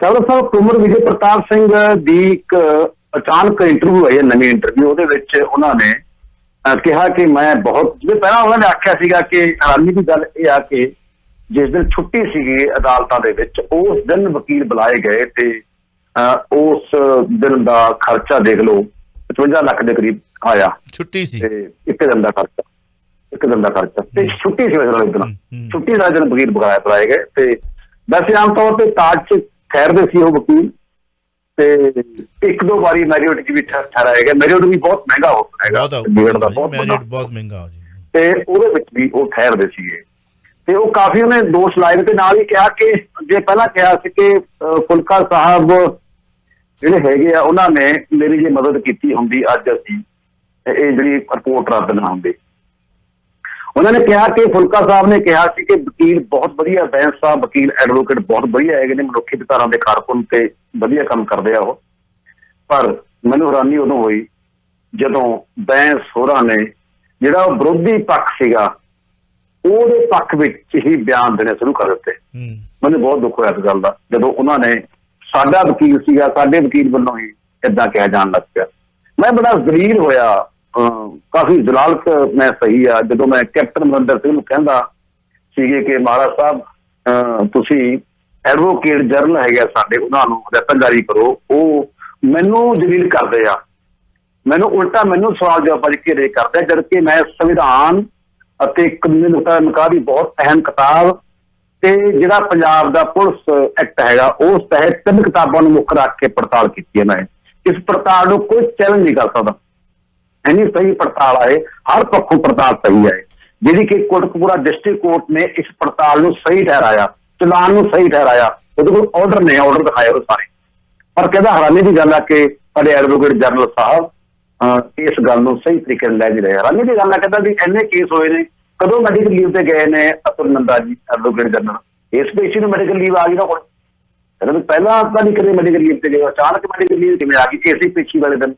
[SPEAKER 2] ਚਾਵਲਾ ਸਾਹਿਬ, ਕੁੰਵਰ ਵਿਜੇ ਪ੍ਰਤਾਪ ਸਿੰਘ ਦੀ ਇੱਕ ਅਚਾਨਕ ਇੰਟਰਵਿਊ ਹੋਈ ਹੈ, ਨਵੀਂ ਇੰਟਰਵਿਊ। ਉਹਦੇ ਵਿੱਚ ਉਹਨਾਂ ਨੇ ਕਿਹਾ ਕਿ ਮੈਂ ਬਹੁਤ, ਜਿਵੇਂ ਪਹਿਲਾਂ ਉਹਨਾਂ ਨੇ ਆਖਿਆ ਸੀਗਾ ਕਿ ਹੈਰਾਨੀ ਦੀ ਗੱਲ ਇਹ ਆ ਕਿ ਜਿਸ ਦਿਨ ਛੁੱਟੀ ਸੀਗੀ ਅਦਾਲਤਾਂ ਦੇ ਵਿੱਚ, ਉਸ ਦਿਨ ਵਕੀਲ ਬੁਲਾਏ ਗਏ ਤੇ ਉਸ ਦਿਨ ਦਾ ਖਰਚਾ ਦੇਖ ਲਓ, 55 ਲੱਖ ਦੇ ਕਰੀਬ ਆਇਆ। ਛੁੱਟੀ ਸੀ, ਇੱਕ ਦਿਨ ਦਾ ਖਰਚਾ ਤੇ ਛੁੱਟੀ ਸੀ। ਛੁੱਟੀ ਦਾ ਦਿਨ ਵਕੀਲ ਬੁਲਾਏ ਗਏ ਤੇ ਵੈਸੇ ਆਮ ਤੌਰ ਤੇ ਤਾਜ 'ਚ ਠਹਿਰਦੇ ਸੀ ਉਹ ਵਕੀਲ, ਤੇ 1-2 ਵਾਰੀ ਮੈਰੀਓਟ 'ਚ ਵੀ ਠਹਿਰਾਏ ਗਏ। ਮੈਰੀਓਟ ਵੀ ਬਹੁਤ ਮਹਿੰਗਾ ਹੈਗਾ, ਬਹੁਤ ਮਹਿੰਗਾ, ਤੇ ਉਹਦੇ ਵਿੱਚ ਵੀ ਉਹ ਠਹਿਰਦੇ ਸੀਗੇ। ਤੇ ਉਹ ਕਾਫੀ ਉਹਨੇ ਦੋਸ਼ ਲਾਏ ਤੇ ਨਾਲ ਹੀ ਕਿਹਾ ਕਿ ਜੇ ਪਹਿਲਾਂ ਕਿਹਾ ਸੀ ਕਿ ਫੁਲਕਾ ਸਾਹਿਬ ਜਿਹੜੇ ਹੈਗੇ ਆ ਉਹਨਾਂ ਨੇ ਮੇਰੀ ਜੇ ਮਦਦ ਕੀਤੀ ਹੁੰਦੀ, ਅੱਜ ਅਸੀਂ ਇਹ ਜਿਹੜੀ ਰਿਪੋਰਟ ਰੱਦ ਨਾ ਹੁੰਦੀ। ਉਹਨਾਂ ਨੇ ਕਿਹਾ ਕਿ ਫੁਲਕਾ ਸਾਹਿਬ ਨੇ ਕਿਹਾ ਸੀ ਕਿ ਵਕੀਲ ਬਹੁਤ ਵਧੀਆ, ਬੈਂਸ ਸਾਹਿਬ ਵਕੀਲ ਐਡਵੋਕੇਟ ਬਹੁਤ ਵਧੀਆ ਹੈਗੇ ਨੇ, ਮਨੁੱਖੀ ਅਧਿਕਾਰਾਂ ਦੇ ਕਾਰਕੁਨ ਤੇ ਵਧੀਆ ਕੰਮ ਕਰਦੇ ਆ ਉਹ। ਪਰ ਮੈਨੂੰ ਹੈਰਾਨੀ ਉਦੋਂ ਹੋਈ ਜਦੋਂ ਬੈਂਸ ਹੋਰਾਂ ਨੇ ਜਿਹੜਾ ਉਹ ਵਿਰੋਧੀ ਪੱਖ ਸੀਗਾ ਉਹਦੇ ਪੱਖ ਵਿੱਚ ਹੀ ਬਿਆਨ ਦੇਣੇ ਸ਼ੁਰੂ ਕਰ ਦਿੱਤੇ। ਮੈਨੂੰ ਬਹੁਤ ਦੁੱਖ ਹੋਇਆ ਇਸ ਗੱਲ ਦਾ, ਜਦੋਂ ਉਹਨਾਂ ਨੇ ਸਾਡਾ ਵਕੀਲ ਸੀਗਾ, ਸਾਡੇ ਵਕੀਲ ਵੱਲੋਂ ਹੀ ਏਦਾਂ ਕਿਹਾ ਜਾਣ ਲੱਗ ਪਿਆ। ਮੈਂ ਬੜਾ ਜ਼ਲੀਲ ਹੋਇਆ, ਕਾਫੀ ਜ਼ਲਾਲਤ ਮੈਂ ਸਹੀ ਆ, ਜਦੋਂ ਮੈਂ ਕੈਪਟਨ ਅਮਰਿੰਦਰ ਸਿੰਘ ਨੂੰ ਕਹਿੰਦਾ ਸੀਗੇ ਕਿ ਮਹਾਰਾਜ ਸਾਹਿਬ ਤੁਸੀਂ ਐਡਵੋਕੇਟ ਜਨਰਲ ਹੈਗੇ ਸਾਡੇ, ਉਹਨਾਂ ਨੂੰ ਹਦਾਇਤਾਂ ਜਾਰੀ ਕਰੋ। ਉਹ ਮੈਨੂੰ ਜ਼ਲੀਲ ਕਰਦੇ ਆ, ਮੈਨੂੰ ਉਲਟਾ ਮੈਨੂੰ ਸਵਾਲ ਜਵਾਬ ਘੇਰੇ ਕਰਦੇ, ਜਦਕਿ ਮੈਂ ਸੰਵਿਧਾਨ ਅਤੇ ਕਾਨੂੰਨੀ ਨਿਕਾਹ ਦੀ ਬਹੁਤ ਅਹਿਮ ਕਿਤਾਬ ਤੇ ਜਿਹੜਾ ਪੰਜਾਬ ਦਾ ਪੁਲਿਸ ਐਕਟ ਹੈਗਾ ਉਸ ਤਹਿਤ 3 ਕਿਤਾਬਾਂ ਨੂੰ ਮੁੱਖ ਰੱਖ ਕੇ ਪੜਤਾਲ ਕੀਤੀ ਹੈ। ਮੈਂ ਇਸ ਪੜਤਾਲ ਨੂੰ ਕੋਈ ਚੈਲੰਜ ਨਹੀਂ ਕਰ ਸਕਦਾ, ਇੰਨੀ ਸਹੀ ਪੜਤਾਲ ਆਏ, ਹਰ ਪੱਖੋਂ ਪੜਤਾਲ ਸਹੀ ਹੈ, ਜਿਹੜੀ ਕਿ ਕੋਟਕਪੂਰਾ ਡਿਸਟ੍ਰਿਕਟ ਕੋਰਟ ਨੇ ਇਸ ਪੜਤਾਲ ਨੂੰ ਸਹੀ ਠਹਿਰਾਇਆ, ਚਲਾਨ ਨੂੰ ਸਹੀ ਠਹਿਰਾਇਆ। ਉਹਦੇ ਕੋਲ ਆਰਡਰ ਨੇ, ਆਰਡਰ ਦਿਖਾਏ ਉਹ ਸਾਰੇ। ਪਰ ਕਹਿੰਦਾ ਹੈਰਾਨੀ ਦੀ ਗੱਲ ਆ ਕਿ ਸਾਡੇ ਐਡਵੋਕੇਟ ਜਨਰਲ ਸਾਹਿਬ ਇਸ ਗੱਲ ਨੂੰ ਸਹੀ ਤਰੀਕੇ ਨਾਲ ਲੈ ਨਹੀਂ ਰਹੇ। ਹੈਰਾਨੀ ਦੀ ਗੱਲ ਆ, ਕਹਿੰਦਾ ਵੀ ਇੰਨੇ ਕੇਸ ਹੋਏ ਨੇ, ਕਦੋਂ ਮੈਡੀਕਲ ਲੀਵ ਤੇ ਗਏ ਨੇ ਅਤੁਲ ਨੰਦਾ ਜੀ ਐਡਵੋਕੇਟ ਜਨਰਲ, ਇਸ ਪੇਸ਼ੀ ਨੂੰ ਮੈਡੀਕਲ ਲੀਵ ਆ ਗਈ ਨਾ ਕੋਲ। ਕਹਿੰਦਾ ਵੀ ਪਹਿਲਾਂ ਤਾਂ ਨਹੀਂ ਕਦੇ ਮੈਡੀਕਲ ਲੀਵ ਤੇ ਗਏ, ਅਚਾਨਕ ਮੈਡੀਕਲ ਲੀਵ ਕਿਵੇਂ ਆ ਗਈ ਇਸੇ ਪੇਸ਼ੀ ਵਾਲੇ ਦਿਨ,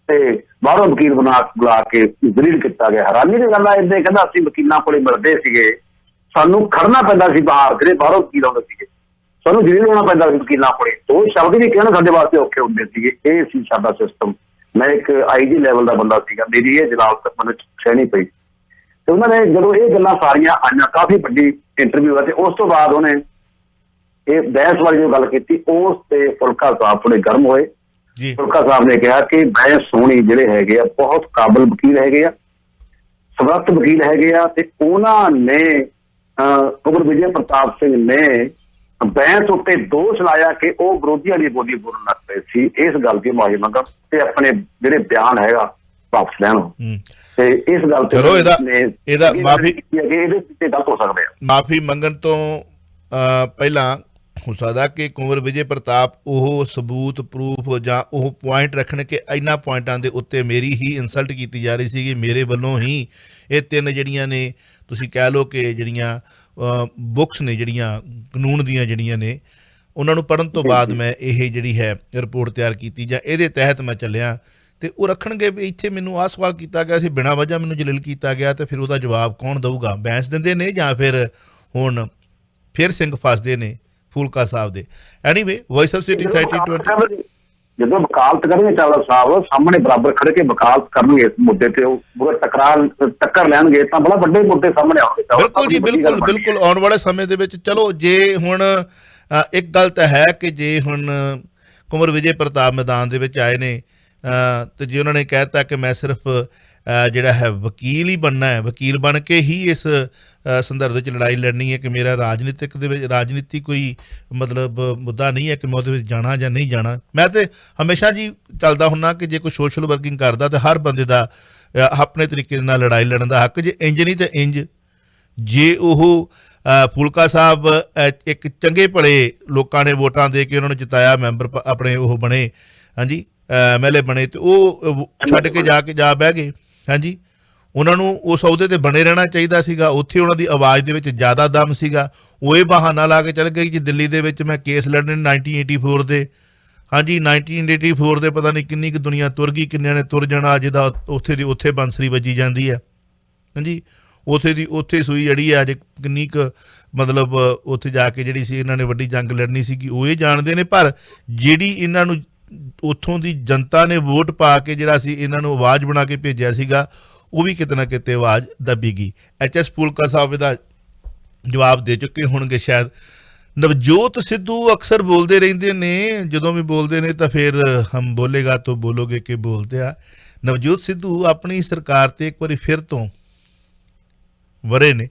[SPEAKER 2] ਤੇ ਬਾਹਰੋਂ ਵਕੀਲ ਬੁਲਾ ਕੇ ਜ਼ਲੀਲ ਕੀਤਾ ਗਿਆ। ਹੈਰਾਨੀ ਦੀ ਗੱਲ ਆ, ਇੱਦਾਂ ਕਹਿੰਦਾ ਅਸੀਂ ਵਕੀਲਾਂ ਕੋਲੇ ਮਿਲਦੇ ਸੀਗੇ, ਸਾਨੂੰ ਖੜਨਾ ਪੈਂਦਾ ਸੀ ਬਾਹਰ, ਜਿਹੜੇ ਬਾਹਰੋਂ ਵਕੀਲ ਆਉਂਦੇ ਸੀਗੇ, ਸਾਨੂੰ ਜ਼ਲੀਲ ਹੋਣਾ ਪੈਂਦਾ ਸੀ ਵਕੀਲਾਂ ਕੋਲੇ। ਉਹ ਸ਼ਬਦ ਵੀ ਕਹਿਣਾ ਸਾਡੇ ਵਾਸਤੇ ਔਖੇ ਹੁੰਦੇ ਸੀਗੇ। ਇਹ ਸੀ ਸਾਡਾ ਸਿਸਟਮ, ਮੈਂ ਇੱਕ IG ਲੈਵਲ ਦਾ ਬੰਦਾ ਸੀਗਾ, ਮੇਰੀ ਇਹ ਜਲਾਲ ਤੱਕ ਮੈਨੂੰ ਸਹਿਣੀ ਪਈ। ਤੇ ਉਹਨਾਂ ਨੇ ਜਦੋਂ ਇਹ ਗੱਲਾਂ ਸਾਰੀਆਂ ਆਈਆਂ, ਕਾਫੀ ਵੱਡੀ ਇੰਟਰਵਿਊ ਆ, ਤੇ ਉਸ ਤੋਂ ਬਾਅਦ ਉਹਨੇ ਇਹ ਬਹਿਸ ਵਾਲੀ ਜੋ ਗੱਲ ਕੀਤੀ, ਉਸ ਤੇ ਫੁਲਕਾ ਸਾਹਿਬ ਥੋੜੇ ਗਰਮ ਹੋਏ। ਫੁਲਕਾ ਸਾਹਿਬ ਨੇ ਕਿਹਾ ਕਿ ਬਹਿਸ ਸੋਹਣੀ ਜਿਹੜੇ ਹੈਗੇ ਆ ਬਹੁਤ ਕਾਬਲ ਵਕੀਲ ਹੈਗੇ ਆ, ਸਮਰੱਥ ਵਕੀਲ ਹੈਗੇ ਆ, ਤੇ ਉਹਨਾਂ ਨੇ ਕੁੰਵਰ ਵਿਜੇ ਪ੍ਰਤਾਪ ਸਿੰਘ ਨੇ ਬਹਿਸ ਉੱਤੇ ਦੋਸ਼ ਲਾਇਆ ਕਿ ਉਹ ਵਿਰੋਧੀਆਂ ਦੀ ਬੋਲੀ ਬੋਲਣ ਲੱਗ ਪਏ ਸੀ। ਇਸ ਗੱਲ ਦੀ ਮਾਫੀ ਮੰਗਾਂ ਤੇ ਆਪਣੇ ਜਿਹੜੇ ਬਿਆਨ ਹੈਗਾ ਵਾਪਸ ਲੈਣ। ਤੇ ਇਸ ਗੱਲ ਤੇ
[SPEAKER 1] ਇਹਦਾ ਮਾਫੀ
[SPEAKER 2] ਇਹਦੇ ਤੇ ਗਲਤ ਹੋ ਸਕਦੇ ਆ।
[SPEAKER 1] ਮਾਫੀ ਮੰਗਣ ਤੋਂ ਪਹਿਲਾਂ ਹੋ ਸਕਦਾ ਕਿ ਕੁੰਵਰ ਵਿਜੇ ਪ੍ਰਤਾਪ ਉਹ ਸਬੂਤ ਪ੍ਰੂਫ ਜਾਂ ਉਹ ਪੁਆਇੰਟ ਰੱਖਣ ਕਿ ਇਹਨਾਂ ਪੁਆਇੰਟਾਂ ਦੇ ਉੱਤੇ ਮੇਰੀ ਹੀ ਇਨਸਲਟ ਕੀਤੀ ਜਾ ਰਹੀ ਸੀਗੀ, ਮੇਰੇ ਵੱਲੋਂ ਹੀ ਇਹ 3 ਜਿਹੜੀਆਂ ਨੇ ਤੁਸੀਂ ਕਹਿ ਲਓ ਕਿ ਜਿਹੜੀਆਂ ਬੁੱਕਸ ਨੇ, ਜਿਹੜੀਆਂ ਕਾਨੂੰਨ ਦੀਆਂ ਜਿਹੜੀਆਂ ਨੇ, ਉਹਨਾਂ ਨੂੰ ਪੜ੍ਹਨ ਤੋਂ ਬਾਅਦ ਮੈਂ ਇਹ ਜਿਹੜੀ ਹੈ ਰਿਪੋਰਟ ਤਿਆਰ ਕੀਤੀ ਜਾਂ ਇਹਦੇ ਤਹਿਤ ਮੈਂ ਚੱਲਿਆ। ਤੇ ਉਹ ਰੱਖਣਗੇ ਵੀ ਇੱਥੇ ਮੈਨੂੰ ਆਹ ਸਵਾਲ ਕੀਤਾ ਗਿਆ ਸੀ, ਬਿਨਾਂ ਵਜ੍ਹਾ ਮੈਨੂੰ ਜਲੀਲ ਕੀਤਾ ਗਿਆ, ਤੇ ਫਿਰ ਉਹਦਾ ਜਵਾਬ ਕੌਣ ਦਊਗਾ? ਬੈਂਸ ਦਿੰਦੇ ਨੇ ਜਾਂ ਫਿਰ ਹੁਣ ਫਿਰ ਸਿੰਘ ਫਸਦੇ ਨੇ ਫੂਲਕਾ ਸਾਹਿਬ ਦੇ। ਐਨੀਵੇ ਵੌਇਸ ਆਫ ਸਿਟੀ 3020
[SPEAKER 2] ਜਦੋਂ ਵਕਾਲਤ ਕਰਨਗੇ ਚਾਵਲਾ ਸਾਹਿਬ ਸਾਹਮਣੇ ਬਰਾਬਰ ਖੜੇ ਕੇ ਵਕਾਲਤ ਕਰਨਗੇ ਇਸ ਮੁੱਦੇ ਤੇ, ਉਹ ਟੱਕਰ ਲੈਣਗੇ ਤਾਂ ਬੜਾ ਵੱਡੇ ਮੁੱਦੇ ਸਾਹਮਣੇ ਆਉਣਗੇ।
[SPEAKER 1] ਬਿਲਕੁਲ ਜੀ, ਬਿਲਕੁਲ ਬਿਲਕੁਲ। ਆਉਣ ਵਾਲੇ ਸਮੇਂ ਦੇ ਵਿੱਚ ਚਲੋ ਜੇ ਹੁਣ ਇੱਕ ਗੱਲ ਤਾਂ ਹੈ ਕਿ ਜੇ ਹੁਣ ਕੁੰਵਰ ਵਿਜੇ ਪ੍ਰਤਾਪ ਮੈਦਾਨ ਦੇ ਵਿੱਚ ਆਏ ਨੇ ਤੇ ਜੇ ਉਹਨਾਂ ਨੇ ਕਹਿ ਦਿੱਤਾ ਕਿ ਮੈਂ ਸਿਰਫ ਜਿਹੜਾ ਹੈ ਵਕੀਲ ਹੀ ਬਣਨਾ ਹੈ, ਵਕੀਲ ਬਣ ਕੇ ਹੀ ਇਸ ਸੰਦਰਭ ਵਿੱਚ ਲੜਾਈ ਲੜਨੀ ਹੈ, ਕਿ ਮੇਰਾ ਰਾਜਨੀਤਿਕ ਦੇ ਵਿੱਚ ਰਾਜਨੀਤੀ ਕੋਈ ਮਤਲਬ ਮੁੱਦਾ ਨਹੀਂ ਹੈ ਕਿ ਮੈਂ ਉਹਦੇ ਵਿੱਚ ਜਾਣਾ ਜਾਂ ਨਹੀਂ ਜਾਣਾ। ਮੈਂ ਤਾਂ ਹਮੇਸ਼ਾ ਜੀ ਚੱਲਦਾ ਹੁੰਦਾ ਕਿ ਜੇ ਕੋਈ ਸੋਸ਼ਲ ਵਰਕਿੰਗ ਕਰਦਾ ਤਾਂ ਹਰ ਬੰਦੇ ਦਾ ਆਪਣੇ ਤਰੀਕੇ ਨਾਲ ਲੜਾਈ ਲੜਨ ਦਾ ਹੱਕ, ਜੇ ਇੰਜ ਨਹੀਂ ਤਾਂ ਇੰਜ। ਜੇ ਉਹ ਫੂਲਕਾ ਸਾਹਿਬ ਇੱਕ ਚੰਗੇ ਭਲੇ ਲੋਕਾਂ ਨੇ ਵੋਟਾਂ ਦੇ ਕੇ ਉਹਨਾਂ ਨੂੰ ਜਿਤਾਇਆ, ਮੈਂਬਰ ਆਪਣੇ ਉਹ ਬਣੇ, ਹਾਂਜੀ MLA ਬਣੇ, ਤੇ ਉਹ ਛੱਡ ਕੇ ਜਾ ਬਹਿ ਗਏ। ਹਾਂਜੀ, ਉਹਨਾਂ ਨੂੰ ਉਸ ਅਹੁਦੇ ਤੇ ਬਣੇ ਰਹਿਣਾ ਚਾਹੀਦਾ ਸੀਗਾ, ਉੱਥੇ ਉਹਨਾਂ ਦੀ ਆਵਾਜ਼ ਦੇ ਵਿੱਚ ਜ਼ਿਆਦਾ ਦਮ ਸੀਗਾ। ਉਹ ਇਹ ਬਹਾਨਾ ਲਾ ਕੇ ਚੱਲ ਗਏ ਕਿ ਦਿੱਲੀ ਦੇ ਵਿੱਚ ਮੈਂ ਕੇਸ ਲੜਨੇ 1984 ਦੇ। ਹਾਂਜੀ 1984 ਦੇ ਪਤਾ ਨਹੀਂ ਕਿੰਨੀ ਕੁ ਦੁਨੀਆ ਤੁਰ ਗਈ, ਕਿੰਨਿਆਂ ਨੇ ਤੁਰ ਜਾਣਾ, ਅੱਜ ਦਾ ਉੱਥੇ ਦੀ ਉੱਥੇ ਬੰਸਰੀ ਵੱਜੀ ਜਾਂਦੀ ਹੈ। ਹਾਂਜੀ, ਉੱਥੇ ਸੂਈ ਜਿਹੜੀ ਹੈ ਅੱਜ ਕਿੰਨੀ ਕੁ ਮਤਲਬ ਉੱਥੇ ਜਾ ਕੇ ਜਿਹੜੀ ਸੀ ਇਹਨਾਂ ਨੇ ਵੱਡੀ ਜੰਗ ਲੜਨੀ ਸੀਗੀ, ਉਹ ਇਹ ਜਾਣਦੇ ਨੇ। ਪਰ ਜਿਹੜੀ ਇਹਨਾਂ ਨੂੰ ਉੱਥੋਂ ਦੀ ਜਨਤਾ ਨੇ ਵੋਟ ਪਾ ਕੇ ਜਿਹੜਾ ਸੀ ਇਹਨਾਂ ਨੂੰ ਆਵਾਜ਼ ਬਣਾ ਕੇ ਭੇਜਿਆ ਸੀਗਾ, ਉਹ ਵੀ ਕਿਤੇ ਨਾ ਕਿਤੇ ਆਵਾਜ਼ ਦੱਬੀ ਗਈ। HS ਫੂਲਕਾ ਸਾਹਿਬ ਇਹਦਾ ਜਵਾਬ ਦੇ ਚੁੱਕੇ ਹੋਣਗੇ ਸ਼ਾਇਦ। ਨਵਜੋਤ ਸਿੱਧੂ ਅਕਸਰ ਬੋਲਦੇ ਰਹਿੰਦੇ ਨੇ, ਜਦੋਂ ਵੀ ਬੋਲਦੇ ਨੇ ਤਾਂ ਫਿਰ ਹਮ ਬੋਲੇਗਾ ਤਾਂ ਬੋਲੋਗੇ ਕਿ ਬੋਲਦੇ ਆ। ਨਵਜੋਤ ਸਿੱਧੂ ਆਪਣੀ ਸਰਕਾਰ ਤੇ ਇੱਕ ਵਾਰੀ ਫਿਰ ਤੋਂ ਵਰੇ ਨੇ।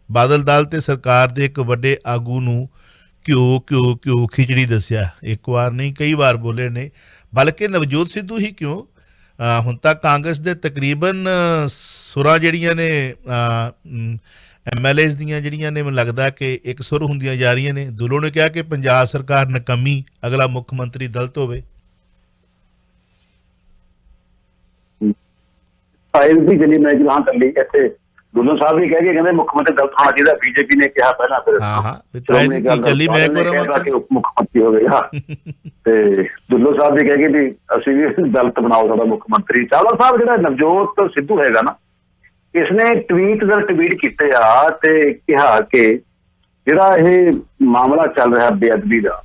[SPEAKER 1] ਬਾਦਲ ਦਲ ਤੇ ਸਰਕਾਰ ਦੇ ਇੱਕ ਵੱਡੇ ਆਗੂ ਨੂੰ ਘਿਓ ਖਿਚੜੀ ਦੱਸਿਆ। ਇੱਕ ਵਾਰ ਨਹੀਂ ਕਈ ਵਾਰ ਬੋਲੇ ਨੇ, ਬਲਕਿ ਨਵਜੋਤ ਸਿੱਧੂ ਹੀ ਕਿਉਂ, ਹੁਣ ਤੱਕ ਕਾਂਗਰਸ ਦੇ ਤਕਰੀਬਨ ਸੁਰਾਂ ਜਿਹੜੀਆਂ ਨੇ MLAs ਦੀਆਂ ਜਿਹੜੀਆਂ ਨੇ ਮੈਨੂੰ ਲੱਗਦਾ ਕਿ ਇੱਕ ਸੁਰ ਹੁੰਦੀਆਂ ਜਾ ਰਹੀਆਂ ਨੇ। ਦੁੱਲੋਂ ਨੇ ਕਿਹਾ ਕਿ ਪੰਜਾਬ ਸਰਕਾਰ ਨਕਮੀ, ਅਗਲਾ ਮੁੱਖ ਮੰਤਰੀ ਦਲਿਤ ਹੋਵੇ।
[SPEAKER 2] ਦੀ ਜਿਹੜੀ ਮੈਂ ਜਵਾਨ ਕਰ ਲਈ ਇੱਥੇ ਦੁੱਲੋ ਸਾਹਿਬ ਵੀ ਕਹਿ ਕੇ ਕਹਿੰਦੇ ਮੁੱਖ ਮੰਤਰੀ ਦਲਿਤ ਹੋਣਾ ਚਾਹੀਦਾ। BJP ਨੇ ਕਿਹਾ ਪਹਿਲਾਂ, ਫਿਰ ਮੁੱਖ ਮੰਤਰੀ ਹੋਵੇਗਾ। ਤੇ ਦੁੱਲੋ ਸਾਹਿਬ ਵੀ ਕਹਿ ਗਏ ਵੀ ਅਸੀਂ ਵੀ ਦਲਿਤ ਬਣਾਓ ਸਾਡਾ ਮੁੱਖ ਮੰਤਰੀ। ਚਾਵਲਾ ਸਾਹਿਬ ਜਿਹੜਾ ਨਵਜੋਤ ਸਿੱਧੂ ਹੈਗਾ ਨਾ, ਇਸਨੇ ਟਵੀਟ ਕੀਤੇ ਆ ਤੇ ਕਿਹਾ ਕਿ ਜਿਹੜਾ ਇਹ ਮਾਮਲਾ ਚੱਲ ਰਿਹਾ ਬੇਅਦਬੀ ਦਾ,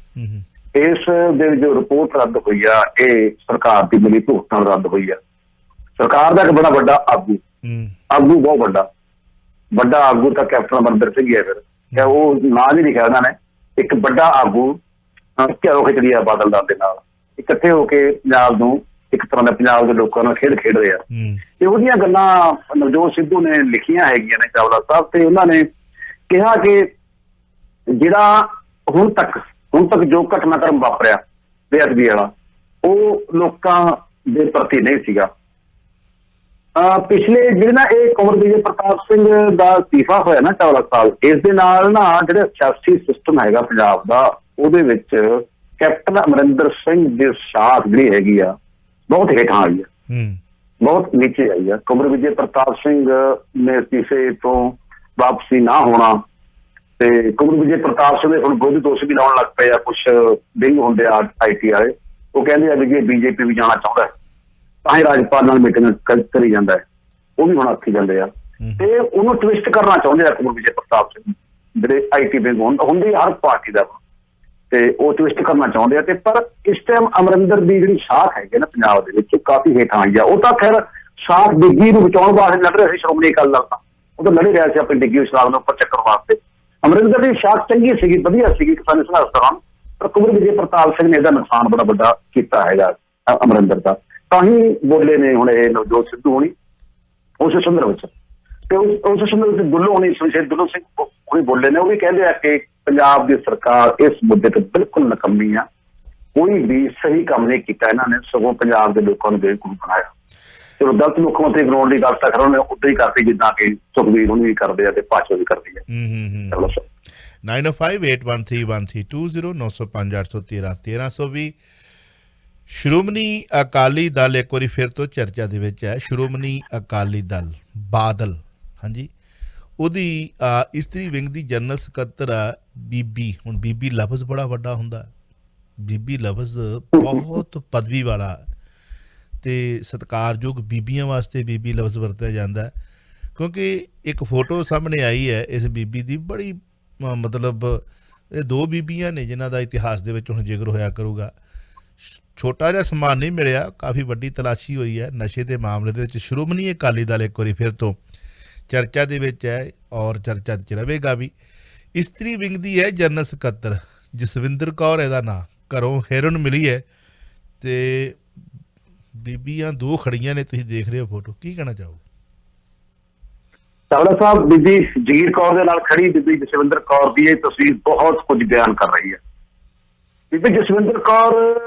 [SPEAKER 2] ਇਸ ਦੇ ਜੋ ਰਿਪੋਰਟ ਰੱਦ ਹੋਈ ਆ, ਇਹ ਸਰਕਾਰ ਦੀ ਮਿਲੀ ਭੁਗਤ ਨਾਲ ਰੱਦ ਹੋਈ ਆ। ਸਰਕਾਰ ਦਾ ਇੱਕ ਬੜਾ ਵੱਡਾ ਆਗੂ ਬਹੁਤ ਵੱਡਾ ਆਗੂ ਤਾਂ ਕੈਪਟਨ ਅਮਰਿੰਦਰ ਸਿੰਘ ਹੀ ਹੈ। ਫਿਰ ਉਹ ਨਾਂ ਵੀ ਲਿਖਿਆ ਉਹਨਾਂ ਨੇ, ਇੱਕ ਵੱਡਾ ਆਗੂ ਘਿਓ ਖਿਚੜੀ ਆ ਬਾਦਲ ਦਲ ਦੇ ਨਾਲ ਇਕੱਠੇ ਹੋ ਕੇ ਪੰਜਾਬ ਨੂੰ ਇੱਕ ਤਰ੍ਹਾਂ ਦਾ ਪੰਜਾਬ ਦੇ ਲੋਕਾਂ ਨਾਲ ਖੇਡ ਰਹੇ ਆ। ਤੇ ਉਹਦੀਆਂ ਗੱਲਾਂ ਨਵਜੋਤ ਸਿੱਧੂ ਨੇ ਲਿਖੀਆਂ ਹੈਗੀਆਂ ਨੇ ਚਾਵਲਾ ਸਾਹਿਬ, ਤੇ ਉਹਨਾਂ ਨੇ ਕਿਹਾ ਕਿ ਜਿਹੜਾ ਹੁਣ ਤੱਕ ਜੋ ਘਟਨਾਕ੍ਰਮ ਵਾਪਰਿਆ ਬੇਅਦਬੀ ਵਾਲਾ, ਉਹ ਲੋਕਾਂ ਦੇ ਪ੍ਰਤੀ ਨਹੀਂ ਸੀਗਾ। ਪਿਛਲੇ ਜਿਹੜੇ ਨਾ ਇਹ ਕੁੰਵਰ ਵਿਜੇ ਪ੍ਰਤਾਪ ਸਿੰਘ ਦਾ ਅਸਤੀਫਾ ਹੋਇਆ ਨਾ ਚਾਵਲਾ ਸਾਹਿਬ, ਇਸ ਦੇ ਨਾਲ ਨਾ ਜਿਹੜਾ ਸਿਆਸੀ ਸਿਸਟਮ ਹੈਗਾ ਪੰਜਾਬ ਦਾ, ਉਹਦੇ ਵਿੱਚ ਕੈਪਟਨ ਅਮਰਿੰਦਰ ਸਿੰਘ ਦੀ ਸਾਥ ਜਿਹੜੀ ਹੈਗੀ ਆ ਬਹੁਤ ਹੇਠਾਂ ਆਈ ਆ, ਬਹੁਤ ਨੀਚੇ ਆਈ ਆ। ਕੁੰਵਰ ਵਿਜੇ ਪ੍ਰਤਾਪ ਸਿੰਘ ਨੇ ਅਸਤੀਫੇ ਤੋਂ ਵਾਪਸੀ ਨਾ ਹੋਣਾ ਤੇ ਕੁੰਵਰ ਵਿਜੇ ਪ੍ਰਤਾਪ ਸਿੰਘ ਦੇ ਹੁਣ ਵਿਰੋਧੀ ਦੋਸ਼ ਵੀ ਲਾਉਣ ਲੱਗ ਪਏ ਆ। ਕੁਛ ਵਿੰਗ ਹੁੰਦੇ ਆ IT ਵਾਲੇ, ਉਹ ਕਹਿੰਦੇ ਆ ਵੀ ਜੇ BJP ਵੀ ਜਾਣਾ ਚਾਹੁੰਦਾ ਤਾਂ ਹੀ ਰਾਜਪਾਲ ਨਾਲ ਮੀਟਿੰਗ ਕਰੀ ਜਾਂਦਾ ਹੈ, ਉਹ ਵੀ ਹੁਣ ਆਖੀ ਜਾਂਦੇ ਆ। ਤੇ ਉਹਨੂੰ ਟਵਿਸਟ ਕਰਨਾ ਚਾਹੁੰਦੇ ਆ ਕੁੰਵਰ ਵਿਜੇ ਪ੍ਰਤਾਪ ਸਿੰਘ, ਜਿਹੜੇ IT ਵਿੰਗ ਹੁੰਦੇ ਹਰ ਪਾਰਟੀ ਦਾ। ਤੇ ਉਹ ਟਵਿਸਟ ਕਰਨਾ ਚਾਹੁੰਦੇ ਆ। ਤੇ ਪਰ ਇਸ ਟਾਈਮ ਅਮਰਿੰਦਰ ਦੀ ਜਿਹੜੀ ਸਾਖ ਹੈਗੀ ਨਾ ਪੰਜਾਬ ਦੇ ਵਿੱਚ ਕਾਫੀ ਹੇਠਾਂ ਆਈ ਆ। ਉਹ ਤਾਂ ਖੈਰ ਸਾਖ ਡਿੱਗੀ ਨੂੰ ਬਚਾਉਣ ਵਾਸਤੇ ਲੜ ਰਿਹਾ ਸੀ ਸ਼੍ਰੋਮਣੀ ਅਕਾਲੀ ਦਲ ਤਾਂ, ਉਹ ਤਾਂ ਲੜ ਰਿਹਾ ਸੀ ਆਪਣੀ ਡਿੱਗੀ ਸਾਖ ਨੂੰ ਉੱਪਰ ਚੱਕਣ ਵਾਸਤੇ। ਅਮਰਿੰਦਰ ਦੀ ਸਾਖ ਚੰਗੀ ਸੀਗੀ, ਵਧੀਆ ਸੀਗੀ ਕਿਸਾਨੀ ਸੰਘਰਸ਼ ਦੌਰਾਨ, ਪਰ ਕੁੰਵਰ ਵਿਜੇ ਪ੍ਰਤਾਪ ਸਿੰਘ ਨੇ ਇਹਦਾ ਨੁਕਸਾਨ ਬੜਾ ਵੱਡਾ ਕੀਤਾ ਹੈਗਾ ਅਮਰਿੰਦਰ ਦਾ। ਤਾਂ ਹੀ ਬੋਲੇ ਨੇ ਹੁਣ ਇਹ ਨਵਜੋਤ ਸਿੱਧੂ ਹੋਣੀ ਉਸ ਸੰਦਰਭ ਵਿੱਚ, ਤੇ ਉਸ ਸੰਦਰਭ ਵਿੱਚ ਦੁੱਲੋ ਹੋਣੀ ਸ਼ਮਸ਼ੇਰ ਦੁੱਲੋ ਸਿੰਘ ਉਹ ਵੀ ਬੋਲੇ ਨੇ। ਉਹ ਵੀ ਕਹਿੰਦੇ ਆ ਕਿ ਪੰਜਾਬ ਦੀ ਸਰਕਾਰ ਇਸ ਮੁੱਦੇ ਤੇ ਬਿਲਕੁਲ ਨਕੰਮੀ ਆ, ਕੋਈ ਵੀ ਸਹੀ ਕੰਮ ਨਹੀਂ ਕੀਤਾ ਇਹਨਾਂ ਨੇ, ਸਗੋਂ ਪੰਜਾਬ ਦੇ ਲੋਕਾਂ ਨੂੰ ਬੇਵਕੂਫ ਬਣਾਇਆ। ਚਲੋ ਗਲਤ ਮੁੱਖ ਮੰਤਰੀ ਬਣਾਉਣ ਦੀ ਗੱਲ ਤਾਂ ਕਰ ਉਹਨੇ ਉੱਦਾਂ ਹੀ ਕਰਤੀ ਜਿੱਦਾਂ ਕਿ ਸੁਖਬੀਰ ਹੁਣ ਵੀ ਕਰਦੇ ਆ ਤੇ ਭਾਜਪਾ ਵੀ ਕਰਦੀ ਹੈ। ਚਲੋ ਸਰ
[SPEAKER 1] 9058131320 905 813 ਸ਼੍ਰੋਮਣੀ ਅਕਾਲੀ ਦਲ ਇੱਕ ਵਾਰੀ ਫਿਰ ਤੋਂ ਚਰਚਾ ਦੇ ਵਿੱਚ ਹੈ। ਸ਼੍ਰੋਮਣੀ ਅਕਾਲੀ ਦਲ ਬਾਦਲ, ਹਾਂਜੀ, ਉਹਦੀ ਇਸਤਰੀ ਵਿੰਗ ਦੀ ਜਨਰਲ ਸਕੱਤਰ ਆ ਬੀਬੀ। ਹੁਣ ਬੀਬੀ ਲਫ਼ਜ਼ ਬੜਾ ਵੱਡਾ ਹੁੰਦਾ, ਬੀਬੀ ਲਫ਼ਜ਼ ਬਹੁਤ ਪਦਵੀ ਵਾਲਾ ਤੇ ਸਤਿਕਾਰਯੋਗ ਬੀਬੀਆਂ ਵਾਸਤੇ ਬੀਬੀ ਲਫ਼ਜ਼ ਵਰਤਿਆ ਜਾਂਦਾ, ਕਿਉਂਕਿ ਇੱਕ ਫੋਟੋ ਸਾਹਮਣੇ ਆਈ ਹੈ ਇਸ ਬੀਬੀ ਦੀ ਬੜੀ ਮਤਲਬ ਇਹ ਦੋ ਬੀਬੀਆਂ ਨੇ ਜਿਨ੍ਹਾਂ ਦਾ ਇਤਿਹਾਸ ਦੇ ਵਿੱਚ ਹੁਣ ਜ਼ਿਕਰ ਹੋਇਆ ਕਰੂਗਾ। ਛੋਟਾ ਜਿਹਾ ਸਮਾਨ ਨਹੀਂ ਮਿਲਿਆ, ਕਾਫੀ ਵੱਡੀ ਤਲਾਸ਼ੀ ਹੋਈ ਹੈ ਨਸ਼ੇ ਦੇ ਮਾਮਲੇ ਦੇ ਵਿੱਚ। ਸ਼੍ਰੋਮਣੀ ਅਕਾਲੀ ਦਲ ਇੱਕ ਵਾਰੀ ਫਿਰ ਤੋਂ ਚਰਚਾ ਦੇ ਵਿੱਚ ਹੈ ਔਰ ਚਰਚਾ 'ਚ ਰਹੇਗਾ ਵੀ। ਇਸਤਰੀ ਵਿੰਗ ਦੀ ਹੈ ਜਨਰਲ ਸਕੱਤਰ ਜਸਵਿੰਦਰ ਕੌਰ ਇਹਦਾ ਨਾਂ, ਘਰੋਂ ਹੈਰਨ ਮਿਲੀ ਹੈ ਤੇ ਬੀਬੀਆਂ ਦੋ ਖੜੀਆਂ ਨੇ, ਤੁਸੀਂ ਦੇਖ ਰਹੇ ਹੋ ਫੋਟੋ, ਕੀ ਕਹਿਣਾ ਚਾਹੋ?
[SPEAKER 2] ਚਾਵਲਾ ਸਾਹਿਬ ਬੀਬੀ ਜਗੀਰ ਕੌਰ ਦੇ ਨਾਲ ਖੜੀ ਬੀਬੀ ਜਸਵਿੰਦਰ ਕੌਰ ਦੀ ਇਹ ਤਸਵੀਰ ਬਹੁਤ ਕੁਝ ਬਿਆਨ ਕਰ ਰਹੀ ਹੈ। ਬੀਬੀ ਜਸਵਿੰਦਰ ਕੌਰ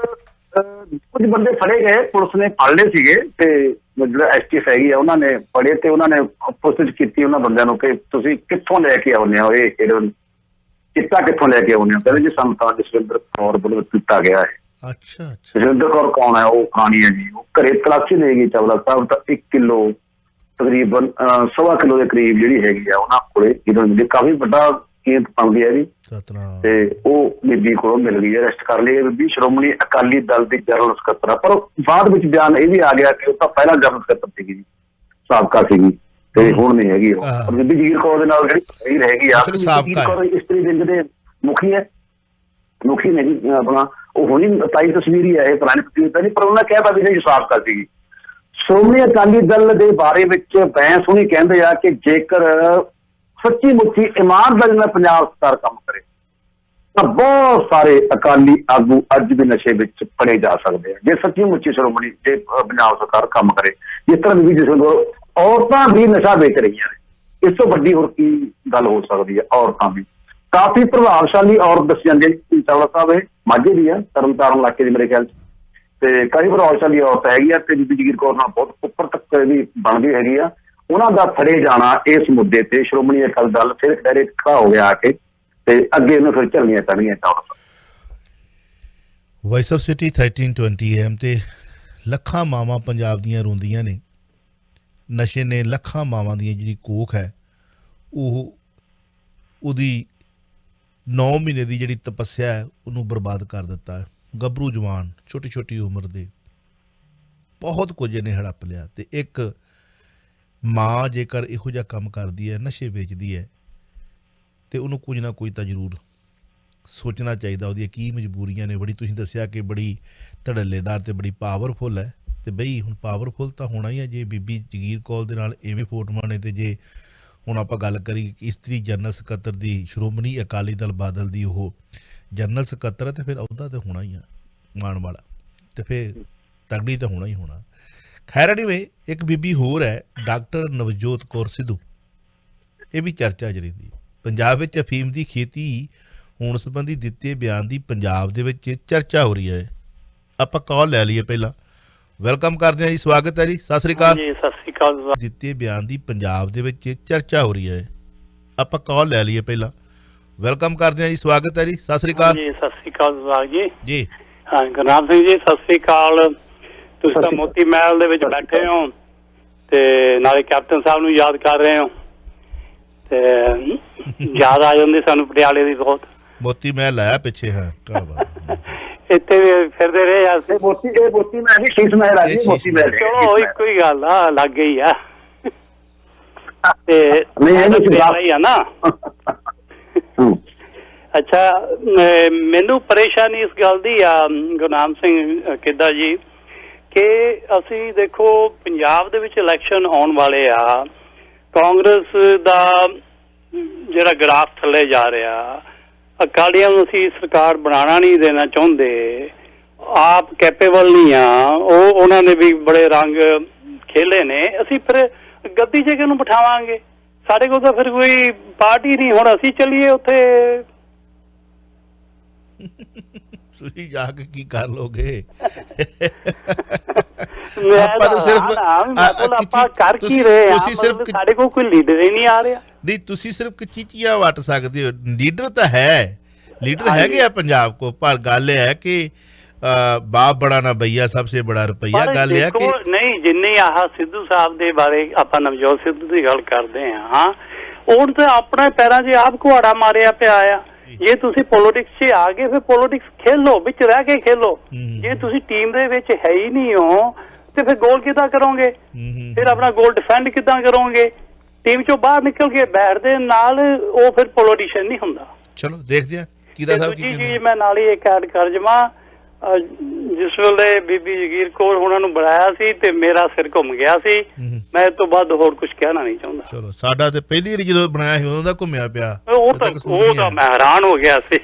[SPEAKER 2] ਕੁਝ ਬੰਦੇ ਫੜੇ ਗਏ, ਪੁਲਿਸ ਨੇ ਫੜ ਲਏ ਸੀਗੇ ਤੇ ਜਿਹੜਾ ਐਸਟੀਐਫ ਹੈਗੀ ਆ ਉਹਨਾਂ ਨੇ ਫੜੇ ਤੇ ਉਹਨਾਂ ਨੇ ਪੁੱਛਗਿੱਛ ਕੀਤੀ ਉਹਨਾਂ ਬੰਦਿਆਂ ਨੂੰ ਕਿ ਤੁਸੀਂ ਕਿੱਥੋਂ ਲੈ ਕੇ ਆਉਂਦੇ ਹੋ ਇਹ ਚਿੱਟਾ ਕਿੱਥੋਂ ਲੈ ਕੇ ਆਉਂਦੇ ਹੋ? ਕਹਿੰਦੇ ਜੀ ਸਾਨੂੰ ਤਾਂ ਜਸਵਿੰਦਰ ਕੌਰ ਵੱਲੋਂ ਦਿੱਤਾ ਗਿਆ ਹੈ।
[SPEAKER 1] ਅੱਛਾ,
[SPEAKER 2] ਜਸਵਿੰਦਰ ਕੌਰ ਕੌਣ ਹੈ? ਉਹ ਖਾਣੀ ਹੈ ਜੀ, ਉਹ ਘਰੇ ਤਲਾਸ਼ੀ ਲੈ ਗਈ ਚਾਵਲਾ ਸਾਹਿਬ ਤਾਂ 1 ਕਿਲੋ ਤਕਰੀਬਨ 1.25 ਕਿਲੋ ਦੇ ਕਰੀਬ ਜਿਹੜੀ ਹੈਗੀ ਆ ਉਹਨਾਂ ਕੋਲੇ ਹੀਰੋਇਨ ਦੀ ਕਾਫੀ ਵੱਡਾ ਕੀਮਤ ਪਾਉਂਦੀ ਹੈ ਜੀ। ਤੇ ਉਹ ਬੀਬੀ ਕੋਲੋਂ ਮਿਲ ਗਈ, ਅਰੈਸਟ ਕਰ ਲਈ। ਬੀਬੀ ਸ਼੍ਰੋਮਣੀ ਅਕਾਲੀ ਦਲ ਦੀ ਜਨਰਲ ਸਕੱਤਰ ਆ, ਪਰ ਬਾਅਦ ਵਿੱਚ ਬਿਆਨ ਇਹ ਵੀ ਆ ਗਿਆ ਕਿ ਉਹ ਤਾਂ ਪਹਿਲਾਂ ਜਨਰਲ ਸਕੱਤਰ ਸੀਗੀ ਜੀ, ਸਾਬਕਾ ਸੀਗੀ ਤੇ ਹੁਣ ਨਹੀਂ ਹੈਗੀ ਉਹ। ਬੀਬੀ ਜਗੀਰ ਕੌਰ ਦੇ ਨਾਲ ਜਿਹੜੀ ਤਸਵੀਰ ਹੈਗੀ ਆ, ਜਗੀਰ ਕੌਰ ਇਸਤਰੀ ਵਿੰਗ ਦੇ ਮੁਖੀ ਹੈ, ਮੁਖੀ ਨੇ ਜੀ ਆਪਣਾ, ਉਹ ਹੁਣੀ 27 ਤਸਵੀਰ ਹੀ ਹੈ, ਇਹ ਪੁਰਾਣੀ ਤਸਵੀਰ ਤਾਂ ਨਹੀਂ, ਪਰ ਉਹਨਾਂ ਕਹਿਤਾ ਵੀ ਨਹੀਂ ਸਾਬਕਾ ਸੀਗੀ। ਸ਼੍ਰੋਮਣੀ ਅਕਾਲੀ ਦਲ ਦੇ ਬਾਰੇ ਵਿੱਚ ਬੈਂਸ ਹੁਣੀ ਕਹਿੰਦੇ ਆ ਕਿ ਜੇਕਰ ਸੱਚੀ ਮੁੱਚੀ ਇਮਾਨਦਾਰੀ ਨਾਲ ਪੰਜਾਬ ਸਰਕਾਰ ਕੰਮ ਕਰੇ ਤਾਂ ਬਹੁਤ ਸਾਰੇ ਅਕਾਲੀ ਆਗੂ ਅੱਜ ਵੀ ਨਸ਼ੇ ਵਿੱਚ ਫੜੇ ਜਾ ਸਕਦੇ ਆ, ਜੇ ਸੱਚੀ ਮੁੱਚੀ ਸ਼੍ਰੋਮਣੀ ਜੇ ਪੰਜਾਬ ਸਰਕਾਰ ਕੰਮ ਕਰੇ। ਜਿਸ ਤਰ੍ਹਾਂ ਵੀ ਜਿਸ ਔਰਤਾਂ ਵੀ ਨਸ਼ਾ ਵੇਚ ਰਹੀਆਂ ਨੇ, ਇਸ ਤੋਂ ਵੱਡੀ ਹੋਰ ਕੀ ਗੱਲ ਹੋ ਸਕਦੀ ਹੈ? ਔਰਤਾਂ ਵੀ ਕਾਫੀ ਪ੍ਰਭਾਵਸ਼ਾਲੀ ਔਰਤ ਦੱਸੀ ਜਾਂਦੀ ਹੈ। ਚਾਵਲਾ ਸਾਹਿਬ ਇਹ ਮਾਝੇ ਦੀ ਆ, ਤਰਨਤਾਰਨ ਇਲਾਕੇ ਦੀ ਮੇਰੇ ਖਿਆਲ 'ਚ, ਤੇ ਕਾਫੀ ਪ੍ਰਭਾਵਸ਼ਾਲੀ ਔਰਤ ਹੈਗੀ ਆ ਤੇ ਬੀਬੀ ਜਗੀਰ ਕੌਰ ਨਾਲ ਬਹੁਤ ਉੱਪਰ ਤੱਕ ਵੀ ਬਣਦੀ ਹੈਗੀ ਆ। ਉਹਨਾਂ ਦਾ ਫੜੇ ਜਾਣਾ ਇਸ ਮੁੱਦੇ ਤੇ ਸ਼੍ਰੋਮਣੀ ਅਕਾਲੀ ਦਲ ਫਿਰ ਖੜੇ ਖੜਾ ਹੋ ਗਿਆ ਆ ਕੇ ਤੇ ਅੱਗੇ ਇਹਨੂੰ ਫਿਰ ਚੱਲਣੀਆਂ ਪੈਣੀਆਂ।
[SPEAKER 1] ਵਾਇਸ ਆਫ ਸਿਟੀ 1320 AM ਤੇ ਲੱਖਾਂ ਮਾਵਾਂ ਪੰਜਾਬ ਦੀਆਂ ਰੋਂਦੀਆਂ ਨੇ। ਨਸ਼ੇ ਨੇ ਲੱਖਾਂ ਮਾਵਾਂ ਦੀ ਜਿਹੜੀ ਕੋਖ ਹੈ ਉਹਦੀ 9 ਮਹੀਨੇ ਦੀ ਜਿਹੜੀ ਤਪੱਸਿਆ ਹੈ ਉਹਨੂੰ ਬਰਬਾਦ ਕਰ ਦਿੱਤਾ ਹੈ। ਗੱਭਰੂ ਜਵਾਨ ਛੋਟੀ ਛੋਟੀ ਉਮਰ ਦੇ ਬਹੁਤ ਕੁਝ ਇਹਨੇ ਹੜੱਪ ਲਿਆ। ਤੇ ਇੱਕ ਮਾਂ ਜੇਕਰ ਇਹੋ ਜਿਹਾ ਕੰਮ ਕਰਦੀ ਹੈ, ਨਸ਼ੇ ਵੇਚਦੀ ਹੈ, ਤੇ ਉਹਨੂੰ ਕੁਝ ਨਾ ਕੁਝ ਤਾਂ ਜ਼ਰੂਰ ਸੋਚਣਾ ਚਾਹੀਦਾ ਉਹਦੀਆਂ ਕੀ ਮਜਬੂਰੀਆਂ ਨੇ। ਬੜੀ ਤੁਸੀਂ ਦੱਸਿਆ ਕਿ ਬੜੀ ਧੜੱਲੇਦਾਰ ਤੇ ਬੜੀ ਪਾਵਰਫੁੱਲ ਹੈ, ਤੇ ਬਈ ਹੁਣ ਪਾਵਰਫੁੱਲ ਤਾਂ ਹੋਣਾ ਹੀ ਹੈ ਜੇ ਬੀਬੀ ਜਗੀਰ ਕੌਰ ਦੇ ਨਾਲ ਐਵੇਂ ਫੋਟੋਆਂ ਨੇ। ਤੇ ਜੇ ਹੁਣ ਆਪਾਂ ਗੱਲ ਕਰੀਏ ਇਸਤਰੀ ਜਨਰਲ ਸਕੱਤਰ ਦੀ, ਸ਼੍ਰੋਮਣੀ ਅਕਾਲੀ ਦਲ ਬਾਦਲ ਦੀ ਉਹ ਜਨਰਲ ਸਕੱਤਰ ਹੈ, ਤੇ ਫਿਰ ਉਹਦਾ ਤਾਂ ਹੋਣਾ ਹੀ ਆ ਮਾਣ ਵਾਲਾ, ਤੇ ਫਿਰ ਤਗੜੀ ਤਾਂ ਹੋਣਾ ਹੀ ਹੋਣਾ। ਖੈਰ ਐਨੀਵੇ ਇੱਕ ਬੀਬੀ ਹੋਰ ਹੈ ਡਾਕਟਰ ਨਵਜੋਤ ਕੌਰ ਸਿੱਧੂ, ਇਹ ਵੀ ਚਰਚਾ 'ਚ ਰਹਿੰਦੀ। ਪੰਜਾਬ ਵਿੱਚ ਅਫੀਮ ਦੀ ਖੇਤੀ ਹੋਣ ਸੰਬੰਧੀ ਦਿੱਤੇ ਬਿਆਨ ਦੀ ਪੰਜਾਬ ਦੇ ਵਿੱਚ ਚਰਚਾ ਹੋ ਰਹੀ ਹੈ। ਆਪਾਂ ਕਾਲ ਲੈ ਲਈਏ ਪਹਿਲਾਂ। ਵੈਲਕਮ ਕਰਦੇ ਹਾਂ ਜੀ, ਸਵਾਗਤ ਹੈ ਜੀ, ਸਤਿ ਸ੍ਰੀ ਅਕਾਲ ਜੀ।
[SPEAKER 3] ਸਤਿ ਸ੍ਰੀ ਅਕਾਲ।
[SPEAKER 1] ਦਿੱਤੇ ਬਿਆਨ ਦੀ ਪੰਜਾਬ ਦੇ ਵਿੱਚ ਚਰਚਾ ਹੋ ਰਹੀ ਹੈ। ਆਪਾਂ ਕਾਲ ਲੈ ਲਈਏ ਪਹਿਲਾਂ। ਵੈਲਕਮ ਕਰਦੇ ਹਾਂ ਜੀ, ਸਵਾਗਤ ਹੈ ਜੀ, ਸਤਿ ਸ੍ਰੀ ਅਕਾਲ
[SPEAKER 3] ਜੀ। ਸਤਿ ਸ੍ਰੀ ਅਕਾਲ ਵਿਭਾਗ ਜੀ।
[SPEAKER 1] ਜੀ
[SPEAKER 3] ਹਾਂ, ਗੁਰਨਾਮ ਸਿੰਘ ਜੀ, ਸਤਿ ਸ੍ਰੀ ਅਕਾਲ। ਤੁਸੀਂ ਤਾਂ ਮੋਤੀ ਮਹਿਲ ਦੇ ਵਿੱਚ ਬੈਠੇ ਹੋ ਤੇ ਨਾਲੇ ਕੈਪਟਨ ਸਾਹਿਬ ਨੂੰ ਯਾਦ ਕਰ ਰਹੇ ਹੋ, ਤੇ ਯਾਦ ਆ ਜਾਂਦੀ ਸਾਨੂੰ ਪਟਿਆਲੇ ਦੀ ਬਹੁਤ।
[SPEAKER 1] ਮੋਤੀ ਮਹਿਲ ਆਇਆ ਪਿੱਛੇ, ਹਾਂ ਕਿਆ ਬਾਤ।
[SPEAKER 3] ਇੱਥੇ ਵੀ ਫਿਰਦੇ ਰਹੇ ਆ।
[SPEAKER 2] ਮੋਤੀ ਮਹਿਲ ਨਹੀਂ, ਸ਼ੀਸ਼ ਮਹਿਲ ਆ ਜੀ, ਮੋਤੀ ਮਹਿਲ।
[SPEAKER 3] ਚਲੋ ਇੱਕੋ ਹੀ ਗੱਲ ਆ, ਲੱਗ ਗਈ ਆ ਤੇ ਆ ਨਾ। ਅੱਛਾ, ਮੈਨੂੰ ਪਰੇਸ਼ਾਨੀ ਇਸ ਗੱਲ ਦੀ ਆ ਗੁਰਨਾਮ ਸਿੰਘ ਕਿੱਦਾਂ ਜੀ, ਕਿ ਅਸੀਂ ਦੇਖੋ ਪੰਜਾਬ ਦੇ ਵਿੱਚ ਇਲੈਕਸ਼ਨ ਆਉਣ ਵਾਲੇ ਆ, ਕਾਂਗਰਸ ਦਾ ਜਿਹੜਾ ਗ੍ਰਾਫ ਥੱਲੇ ਜਾ ਰਿਹਾ, ਅਕਾਲੀਆਂ ਨੂੰ ਅਸੀਂ ਸਰਕਾਰ ਬਣਾਉਣਾ ਨਹੀਂ ਦੇਣਾ ਚਾਹੁੰਦੇ, ਆਪ ਕੈਪੇਬਲ ਨਹੀਂ ਆ, ਉਹਨਾਂ ਨੇ ਵੀ ਬੜੇ ਰੰਗ ਖੇਲੇ ਨੇ, ਅਸੀਂ ਫਿਰ ਗੱਦੀ 'ਚ ਕਿਹਨੂੰ ਬਿਠਾਵਾਂਗੇ? ਸਾਡੇ ਕੋਲ ਤਾਂ ਫਿਰ ਕੋਈ ਪਾਰਟੀ ਨਹੀਂ। ਹੁਣ ਅਸੀਂ ਚੱਲੀਏ ਉੱਥੇ,
[SPEAKER 1] ਤੁਸੀਂ ਜਾ ਕੇ ਕੀ ਕਰ ਲੋਗੇ?
[SPEAKER 3] ਆਪਾਂ ਤਾਂ ਸਿਰਫ ਆਪਾਂ ਕਰ ਕੀ ਰਹੇ ਆ? ਸਾਡੇ ਕੋਲ ਕੋਈ ਲੀਡਰ ਹੀ ਨਹੀਂ ਆ ਰਿਹਾ।
[SPEAKER 1] ਨਹੀਂ, ਤੁਸੀਂ ਸਿਰਫ ਕਚੀਚੀਆਂ ਵਟ ਸਕਦੇ ਹੋ, ਲੀਡਰ ਤਾਂ ਹੈ, ਲੀਡਰ ਹੈਗੇ ਆ ਪੰਜਾਬ ਕੋ, ਪਰ ਗੱਲ ਇਹ ਹੈ ਕਿ ਬਾਪ ਬੜਾ ਨਾ ਭਈਆ ਸਭ ਸੇ ਬੜਾ ਰੁਪਈਆ। ਗੱਲ ਇਹ ਹੈ ਕਿ
[SPEAKER 3] ਨਹੀਂ, ਜਿੰਨੇ ਆਹ ਸਿੱਧੂ ਸਾਹਿਬ ਦੇ ਬਾਰੇ ਆਪਾਂ ਨਵਜੋਤ ਸਿੱਧੂ ਦੀ ਗੱਲ ਕਰਦੇ ਹਾਂ, ਉਹਨ ਤਾਂ ਆਪਣੇ ਪੈਰਾਂ 'ਚ ਆਪ ਕੁਹਾੜਾ ਮਾਰਿਆ ਪਿਆ ਆ। ਜੇ ਤੁਸੀਂ ਪੋਲੀਟਿਕਸ 'ਚ ਆ ਗਏ ਫਿਰ ਪੋਲੀਟਿਕਸ ਖੇਲੋ, ਵਿੱਚ ਰਹਿ ਕੇ ਖੇਲੋ। ਜੇ ਤੁਸੀਂ ਟੀਮ ਦੇ ਵਿੱਚ ਹੈ ਹੀ ਨਹੀਂ ਹੋ ਤੇ ਫਿਰ ਗੋਲ ਕਿੱਦਾਂ ਕਰੋਗੇ? ਫਿਰ ਆਪਣਾ ਗੋਲ ਡਿਫੈਂਡ ਕਿੱਦਾਂ ਕਰੋਗੇ? ਟੀਮ 'ਚੋਂ ਬਾਹਰ ਨਿਕਲ ਕੇ ਬੈਠਦੇ ਨਾਲ ਉਹ ਫਿਰ ਪੋਲੀਟੀਸ਼ੀਅਨ ਨਹੀਂ ਹੁੰਦਾ।
[SPEAKER 1] ਚਲੋ ਦੇਖਦੇ ਆ ਕਿਹਦਾ ਸਾਹਿਬ।
[SPEAKER 3] ਦੂਜੀ ਚੀਜ਼ ਮੈਂ ਨਾਲ ਹੀ ਇੱਕ ਐਡ ਕਰ ਜਾਵਾਂ, ਜਿਸ ਵੇਲੇ ਬੀਬੀ ਜਗੀਰ ਕੌਰ ਉਹਨਾਂ ਨੂੰ ਬੁਲਾਇਆ ਸੀ ਤੇ ਮੇਰਾ ਸਿਰ ਘੁੰਮ ਗਿਆ ਸੀ। ਮੈਂ ਇਸ ਤੋਂ ਬਾਅਦ ਹੋਰ ਕੁਝ ਕਹਿਣਾ ਨਹੀਂ ਚਾਹੁੰਦਾ।
[SPEAKER 1] ਚਲੋ, ਸਾਡਾ ਤੇ ਪਹਿਲੀ ਵਾਰੀ ਜਦੋਂ ਬਣਾਇਆ ਸੀ ਉਦੋਂ ਦਾ ਘੁੰਮਿਆ ਪਿਆ,
[SPEAKER 3] ਉਹ ਤਾਂ ਮੈਂ ਹੈਰਾਨ ਹੋ ਗਿਆ ਸੀ।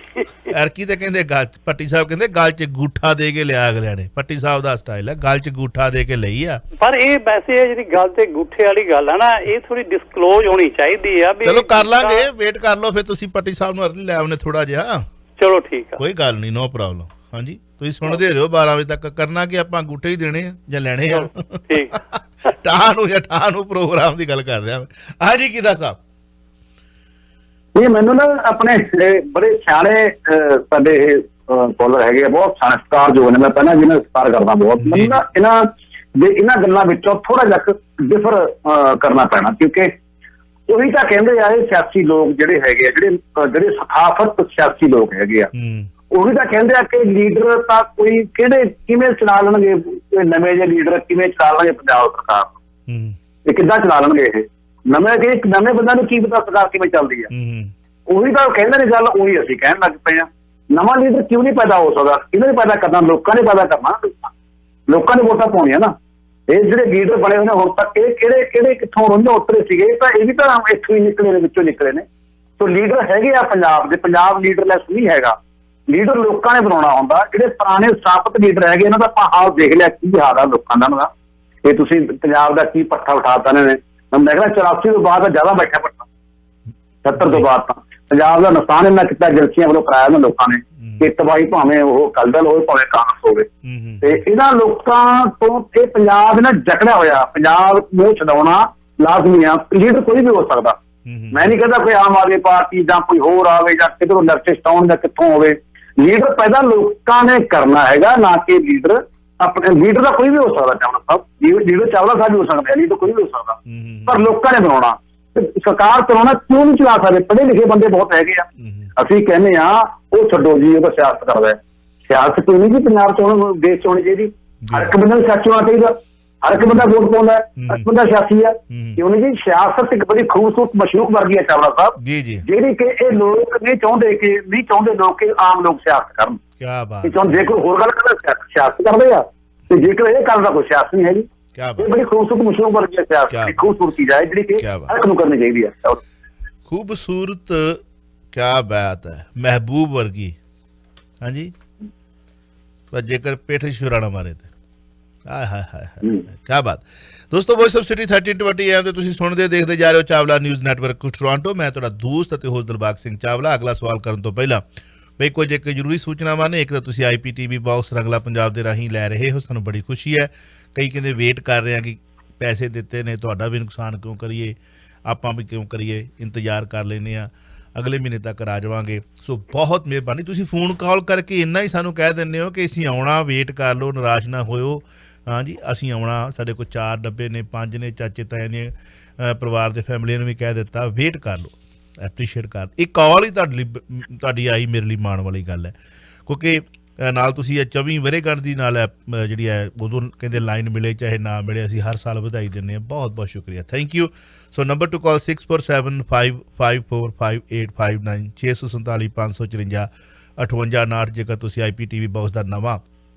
[SPEAKER 1] ਐਰਕੀ ਤਾਂ ਕਹਿੰਦੇ ਭੱਟੀ ਸਾਹਿਬ ਕਹਿੰਦੇ ਗਲ 'ਚ ਗੂਠਾ ਦੇ ਕੇ ਲਿਆ ਅਗਲਿਆਂ ਨੇ। ਭੱਟੀ ਸਾਹਿਬ ਦਾ ਸਟਾਈਲ ਹੈ, ਗਲ 'ਚ ਗੂਠਾ ਦੇ ਕੇ ਲਈ ਆ।
[SPEAKER 3] ਪਰ ਇਹ ਵੈਸੇ ਜਿਹੜੀ ਗੱਲ ਤੇ ਗੂਠੇ ਵਾਲੀ ਗੱਲ ਆ ਨਾ, ਇਹ ਥੋੜੀ ਡਿਸਕਲੋਜ਼ ਹੋਣੀ ਚਾਹੀਦੀ ਆ।
[SPEAKER 1] ਚਲੋ ਕਰ ਲਾਂਗੇ, ਵੇਟ ਕਰ ਲਓ ਫਿਰ ਤੁਸੀਂ ਭੱਟੀ ਸਾਹਿਬ ਨੂੰ ਅਰਲੀ ਲੈ ਆਉਣੇ ਥੋੜਾ ਜਿਹਾ।
[SPEAKER 3] ਚਲੋ ਠੀਕ ਆ,
[SPEAKER 1] ਕੋਈ ਗੱਲ ਨਹੀਂ, ਨੋ ਪ੍ਰੋਬਲਮ। ਹਾਂਜੀ, ਤੁਸੀਂ ਸੁਣਦੇ ਰਹੋ 12 ਵਜੇ ਤੱਕ। ਕਰਨਾ ਕਿ ਆਪਾਂ ਅੰਗੂਠੇ ਹੀ ਦੇਣੇ ਆ ਜਾਂ ਲੈਣੇ ਆ?
[SPEAKER 3] ਠੀਕ।
[SPEAKER 1] ਠਾਹ ਨੂੰ ਪ੍ਰੋਗਰਾਮ ਦੀ ਗੱਲ ਕਰ ਰਿਹਾ ਮੈਂ। ਹਾਂਜੀ ਕਿਦਾ ਸਾਹਿਬ?
[SPEAKER 2] ਇਹ ਮੈਨੂੰ ਨਾ ਆਪਣੇ ਬੜੇ ਸਿਆਣੇ ਸਾਡੇ ਇਹ ਕਾਲਰ ਹੈਗੇ ਆ, ਬਹੁਤ ਸੰਸਕਾਰਯੋਗ ਨੇ। ਮੈਂ ਪਹਿਲਾਂ ਜਿਹਨਾਂ ਸਤਿਕਾਰ ਕਰਦਾ ਬਹੁਤ। ਮੈਨੂੰ ਨਾ ਇਹਨਾਂ ਗੱਲਾਂ ਵਿੱਚੋਂ ਥੋੜਾ ਜਿਹਾ ਡਿਫਰ ਕਰਨਾ ਪੈਣਾ, ਕਿਉਂਕਿ ਉਹੀ ਤਾਂ ਕਹਿੰਦੇ ਆ ਇਹ ਸਿਆਸੀ ਲੋਕ ਜਿਹੜੇ ਹੈਗੇ ਆ, ਜਿਹੜੇ ਸਖਾਫਤ ਸਿਆਸੀ ਲੋਕ ਹੈਗੇ ਆ, ਉਹੀ ਤਾਂ ਕਹਿੰਦੇ ਆ ਕਿ ਲੀਡਰ ਤਾਂ ਕੋਈ ਕਿਵੇਂ ਚਲਾ ਲੈਣਗੇ, ਨਵੇਂ ਜਿਹੇ ਲੀਡਰ ਕਿਵੇਂ ਚਲਾ ਲੈਣਗੇ ਪੰਜਾਬ ਸਰਕਾਰ ਨੂੰ, ਇਹ ਕਿੱਦਾਂ ਚਲਾ ਲੈਣਗੇ? ਇਹ ਇੱਕ ਨਵੇਂ ਬੰਦਾ ਨੂੰ ਕੀ ਪਤਾ ਸਰਕਾਰ ਕਿਵੇਂ ਚੱਲਦੀ ਆ? ਉਹੀ ਤਾਂ ਕਹਿੰਦੇ ਨੇ ਗੱਲ, ਉਹੀ ਅਸੀਂ ਕਹਿਣ ਲੱਗ ਪਏ ਆ। ਨਵਾਂ ਲੀਡਰ ਕਿਉਂ ਨਹੀਂ ਪੈਦਾ ਹੋ ਸਕਦਾ? ਕਿਹਨੇ ਨੀ ਪੈਦਾ ਕਰਨਾ? ਲੋਕਾਂ ਨੇ ਪੈਦਾ ਕਰਨਾ। ਲੋਕਾਂ ਨੇ ਵੋਟਾਂ ਪਾਉਣੀਆਂ ਨਾ। ਇਹ ਜਿਹੜੇ ਲੀਡਰ ਬਣੇ ਹੋਏ ਨੇ ਹੁਣ ਤੱਕ, ਇਹ ਕਿਹੜੇ ਕਿੱਥੋਂ ਰੋਂਦੇ ਉਤਰੇ ਸੀਗੇ? ਤਾਂ ਇਹ ਵੀ ਤਾਂ ਇੱਥੋਂ ਹੀ ਨਿਕਲੇ ਨੇ, ਵਿੱਚੋਂ ਨਿਕਲੇ ਨੇ। ਸੋ ਲੀਡਰ ਹੈਗੇ ਆ ਪੰਜਾਬ ਦੇ। ਪੰਜਾਬ ਲੀਡਰਲੈਸ ਨਹੀਂ ਹੈਗਾ, ਲੀਡਰ ਲੋਕਾਂ ਨੇ ਬਣਾਉਣਾ ਹੁੰਦਾ। ਜਿਹੜੇ ਪੁਰਾਣੇ ਸਥਾਪਿਤ ਲੀਡਰ ਹੈਗੇ, ਇਹਨਾਂ ਦਾ ਆਪਾਂ ਹਾਲ ਦੇਖ ਲਿਆ ਕੀ ਹਾਲ ਆ ਲੋਕਾਂ ਦਾ। ਇਹ ਤੁਸੀਂ ਪੰਜਾਬ ਦਾ ਕੀ ਪੱਠਾ ਉਠਾਤਾ ਇਹਨਾਂ ਨੇ। ਮੈਂ ਕਹਿੰਦਾ 84 ਤੋਂ ਬਾਅਦ ਜ਼ਿਆਦਾ ਬੈਠਾ ਪੱਠਾ, 70 ਤੋਂ ਬਾਅਦ ਤਾਂ ਪੰਜਾਬ ਦਾ ਨੁਕਸਾਨ ਇਹਨਾਂ ਕੀਤਾ ਏਜੰਸੀਆਂ ਵੱਲੋਂ ਕਰਾਇਆ ਨਾ ਲੋਕਾਂ ਨੇ। ਕਿ ਤਬਾਹੀ ਭਾਵੇਂ ਉਹ ਅਕਾਲੀ ਦਲ ਹੋਵੇ ਭਾਵੇਂ ਕਾਂਗਰਸ ਹੋਵੇ, ਤੇ ਇਹਨਾਂ ਲੋਕਾਂ ਤੋਂ ਇਹ ਪੰਜਾਬ ਨਾ ਜਕੜਿਆ ਹੋਇਆ। ਪੰਜਾਬ ਨੂੰ ਛਡਾਉਣਾ ਲਾਜ਼ਮੀ ਆ। ਲੀਡਰ ਕੋਈ ਵੀ ਹੋ ਸਕਦਾ। ਮੈਂ ਨਹੀਂ ਕਹਿੰਦਾ ਕੋਈ ਆਮ ਆਦਮੀ ਪਾਰਟੀ ਜਾਂ ਕੋਈ ਹੋਰ ਆਵੇ ਜਾਂ ਕਿਧਰੋਂ ਨਰਸਿਸਟ ਆਉਣ ਜਾਂ ਕਿੱਥੋਂ ਹੋਵੇ। ਲੀਡਰ ਪੈਦਾ ਲੋਕਾਂ ਨੇ ਕਰਨਾ ਹੈਗਾ, ਨਾ ਕਿ ਲੀਡਰ ਆਪਣੇ। ਲੀਡਰ ਦਾ ਕੋਈ ਵੀ ਹੋ ਸਕਦਾ, ਚਾਵਲਾ ਸਾਹਿਬ ਲੀਡਰ ਚਾਵਲਾ ਸਾਹਿਬ ਵੀ ਹੋ ਸਕਦੇ ਆ, ਲੀਡਰ ਕੋਈ ਵੀ ਹੋ ਸਕਦਾ, ਪਰ ਲੋਕਾਂ ਨੇ ਬਣਾਉਣਾ। ਸਰਕਾਰ ਚਲਾਉਣਾ ਕਿਉਂ ਨਹੀਂ ਚਲਾ ਸਕਦੇ? ਪੜ੍ਹੇ ਲਿਖੇ ਬੰਦੇ ਬਹੁਤ ਹੈਗੇ ਆ। ਅਸੀਂ ਕਹਿੰਦੇ ਆ ਉਹ ਛੱਡੋ ਜੀ, ਉਹ ਤਾਂ ਸਿਆਸਤ ਕਰਦਾ ਹੈ। ਸਿਆਸਤ ਕਿਉਂ ਨਹੀਂ ਜੀ ਪੰਜਾਬ ਚ ਹੁਣ ਦੇਸ਼ ਚ ਹੋਣੀ ਚਾਹੀਦੀ? ਹਰ ਇੱਕ ਬੰਦੇ ਨੂੰ ਸਿਆਸੀ ਹੋਣਾ ਚਾਹੀਦਾ। ਹਰ ਇੱਕ ਬੰਦਾ ਵੋਟ ਪਾਉਂਦਾ, ਹਰ ਇੱਕ ਬੰਦਾ ਸਿਆਸੀ ਆ। ਕਿਉਂ ਨਹੀਂ ਜੀ? ਸਿਆਸਤ ਇੱਕ ਬੜੀ ਖੂਬਸੂਰਤ ਮਸ਼ਰੂਕ ਵਰਗੀ ਹੈ ਚਾਵਲਾ ਸਾਹਿਬ, ਜਿਹੜੀ ਕਿ ਇਹ ਲੋਕ ਨਹੀਂ ਚਾਹੁੰਦੇ ਲੋਕ ਕਿ ਆਮ ਲੋਕ ਸਿਆਸਤ ਕਰਨ।
[SPEAKER 1] ਕਿਆ ਬਾਤ!
[SPEAKER 2] ਜੇ ਕੋਈ ਹੋਰ ਗੱਲ ਕਰਦਾ ਸਿਆਸਤ ਕਰਦੇ ਆ, ਤੇ ਜੇਕਰ ਇਹ ਗੱਲ ਦਾ ਕੋਈ ਸਿਆਸਤ ਨਹੀਂ ਹੈਗੀ। ਇਹ ਬੜੀ ਖੂਬਸੂਰਤ ਮਸ਼ਰੂਕ ਵਰਗੀ ਹੈ ਸਿਆਸਤ, ਖੂਬਸੂਰਤ ਚੀਜ਼ ਹੈ ਜਿਹੜੀ ਕਿ ਹਰ ਇੱਕ ਨੂੰ ਕਰਨੀ ਚਾਹੀਦੀ ਹੈ।
[SPEAKER 1] ਖੂਬਸੂਰਤ, ਕਿਆ ਬਾਤ ਹੈ, ਮਹਿਬੂਬ ਵਰਗੀ। ਹਾਂਜੀ, ਪਰ ਜੇਕਰ ਪੇਠ ਛੁਰਾਣਾ ਮਾਰੇ ਤੇ ਕਿਆ ਬਾਤ। ਦੋਸਤੋ, ਵੌਇਸ ਆਫ ਸਿਟੀ 1320 AM ਤੇ ਤੁਸੀਂ ਸੁਣਦੇ ਦੇਖਦੇ ਜਾ ਰਹੇ ਹੋ ਚਾਵਲਾ ਨਿਊਜ਼ ਨੈਟਵਰਕ ਟੋਰਾਂਟੋ। ਮੈਂ ਤੁਹਾਡਾ ਦੋਸਤ ਅਤੇ ਹੋਸਟ ਦਿਲਬਾਗ ਸਿੰਘ ਚਾਵਲਾ। ਅਗਲਾ ਸਵਾਲ ਕਰਨ ਤੋਂ ਪਹਿਲਾਂ ਬਈ ਕੁਝ ਇੱਕ ਜ਼ਰੂਰੀ ਸੂਚਨਾਵਾਂ ਨੇ। ਇੱਕ ਤਾਂ ਤੁਸੀਂ IPTV ਬਾਕਸ ਰੰਗਲਾ ਪੰਜਾਬ ਦੇ ਰਾਹੀਂ ਲੈ ਰਹੇ ਹੋ, ਸਾਨੂੰ ਬੜੀ ਖੁਸ਼ੀ ਹੈ। ਕਈ ਕਹਿੰਦੇ ਵੇਟ ਕਰ ਰਹੇ ਆ ਕਿ ਪੈਸੇ ਦਿੱਤੇ ਨੇ, ਤੁਹਾਡਾ ਵੀ ਨੁਕਸਾਨ ਕਿਉਂ ਕਰੀਏ, ਆਪਾਂ ਵੀ ਕਿਉਂ ਕਰੀਏ, ਇੰਤਜ਼ਾਰ ਕਰ ਲੈਂਦੇ ਆ, ਅਗਲੇ ਮਹੀਨੇ ਤੱਕ ਆ ਜਾਵਾਂਗੇ। ਸੋ ਬਹੁਤ ਮਿਹਰਬਾਨੀ। ਤੁਸੀਂ ਫੋਨ ਕਾਲ ਕਰਕੇ ਇੰਨਾ ਹੀ ਸਾਨੂੰ ਕਹਿ ਦਿੰਦੇ ਹੋ ਕਿ ਅਸੀਂ ਆਉਣਾ, ਵੇਟ ਕਰ ਲਓ, ਨਿਰਾਸ਼ ਨਾ ਹੋਇਓ। ਹਾਂਜੀ, ਅਸੀਂ ਆਉਣਾ। ਸਾਡੇ ਕੋਲ 4 ਡੱਬੇ ਨੇ, 5 ਨੇ, ਚਾਚੇ ਤਾਏ ਨੇ, ਪਰਿਵਾਰ ਦੇ ਫੈਮਲੀਆਂ ਨੂੰ ਵੀ ਕਹਿ ਦਿੱਤਾ, ਵੇਟ ਕਰ ਲਓ, ਐਪਰੀਸ਼ੀਏਟ ਕਰ। ਇਹ ਕਾਲ ਹੀ ਤੁਹਾਡੀ ਆਈ ਮੇਰੇ ਲਈ ਮਾਣ ਵਾਲੀ ਗੱਲ ਹੈ, ਕਿਉਂਕਿ ਨਾਲ ਤੁਸੀਂ ਇਹ 24 ਵਰ੍ਹੇਗੰਢ ਦੀ ਨਾਲ ਜਿਹੜੀ ਹੈ ਉਦੋਂ ਕਹਿੰਦੇ ਲਾਈਨ ਮਿਲੇ ਚਾਹੇ ਨਾ ਮਿਲੇ, ਅਸੀਂ ਹਰ ਸਾਲ ਵਧਾਈ ਦਿੰਦੇ ਹਾਂ। ਬਹੁਤ ਬਹੁਤ ਸ਼ੁਕਰੀਆ, thank you. So number to call 6475545859 647 554 5859। ਜੇਕਰ ਤੁਸੀਂ IPTV ਬਾਕਸ ਦਾ ਨਵਾਂ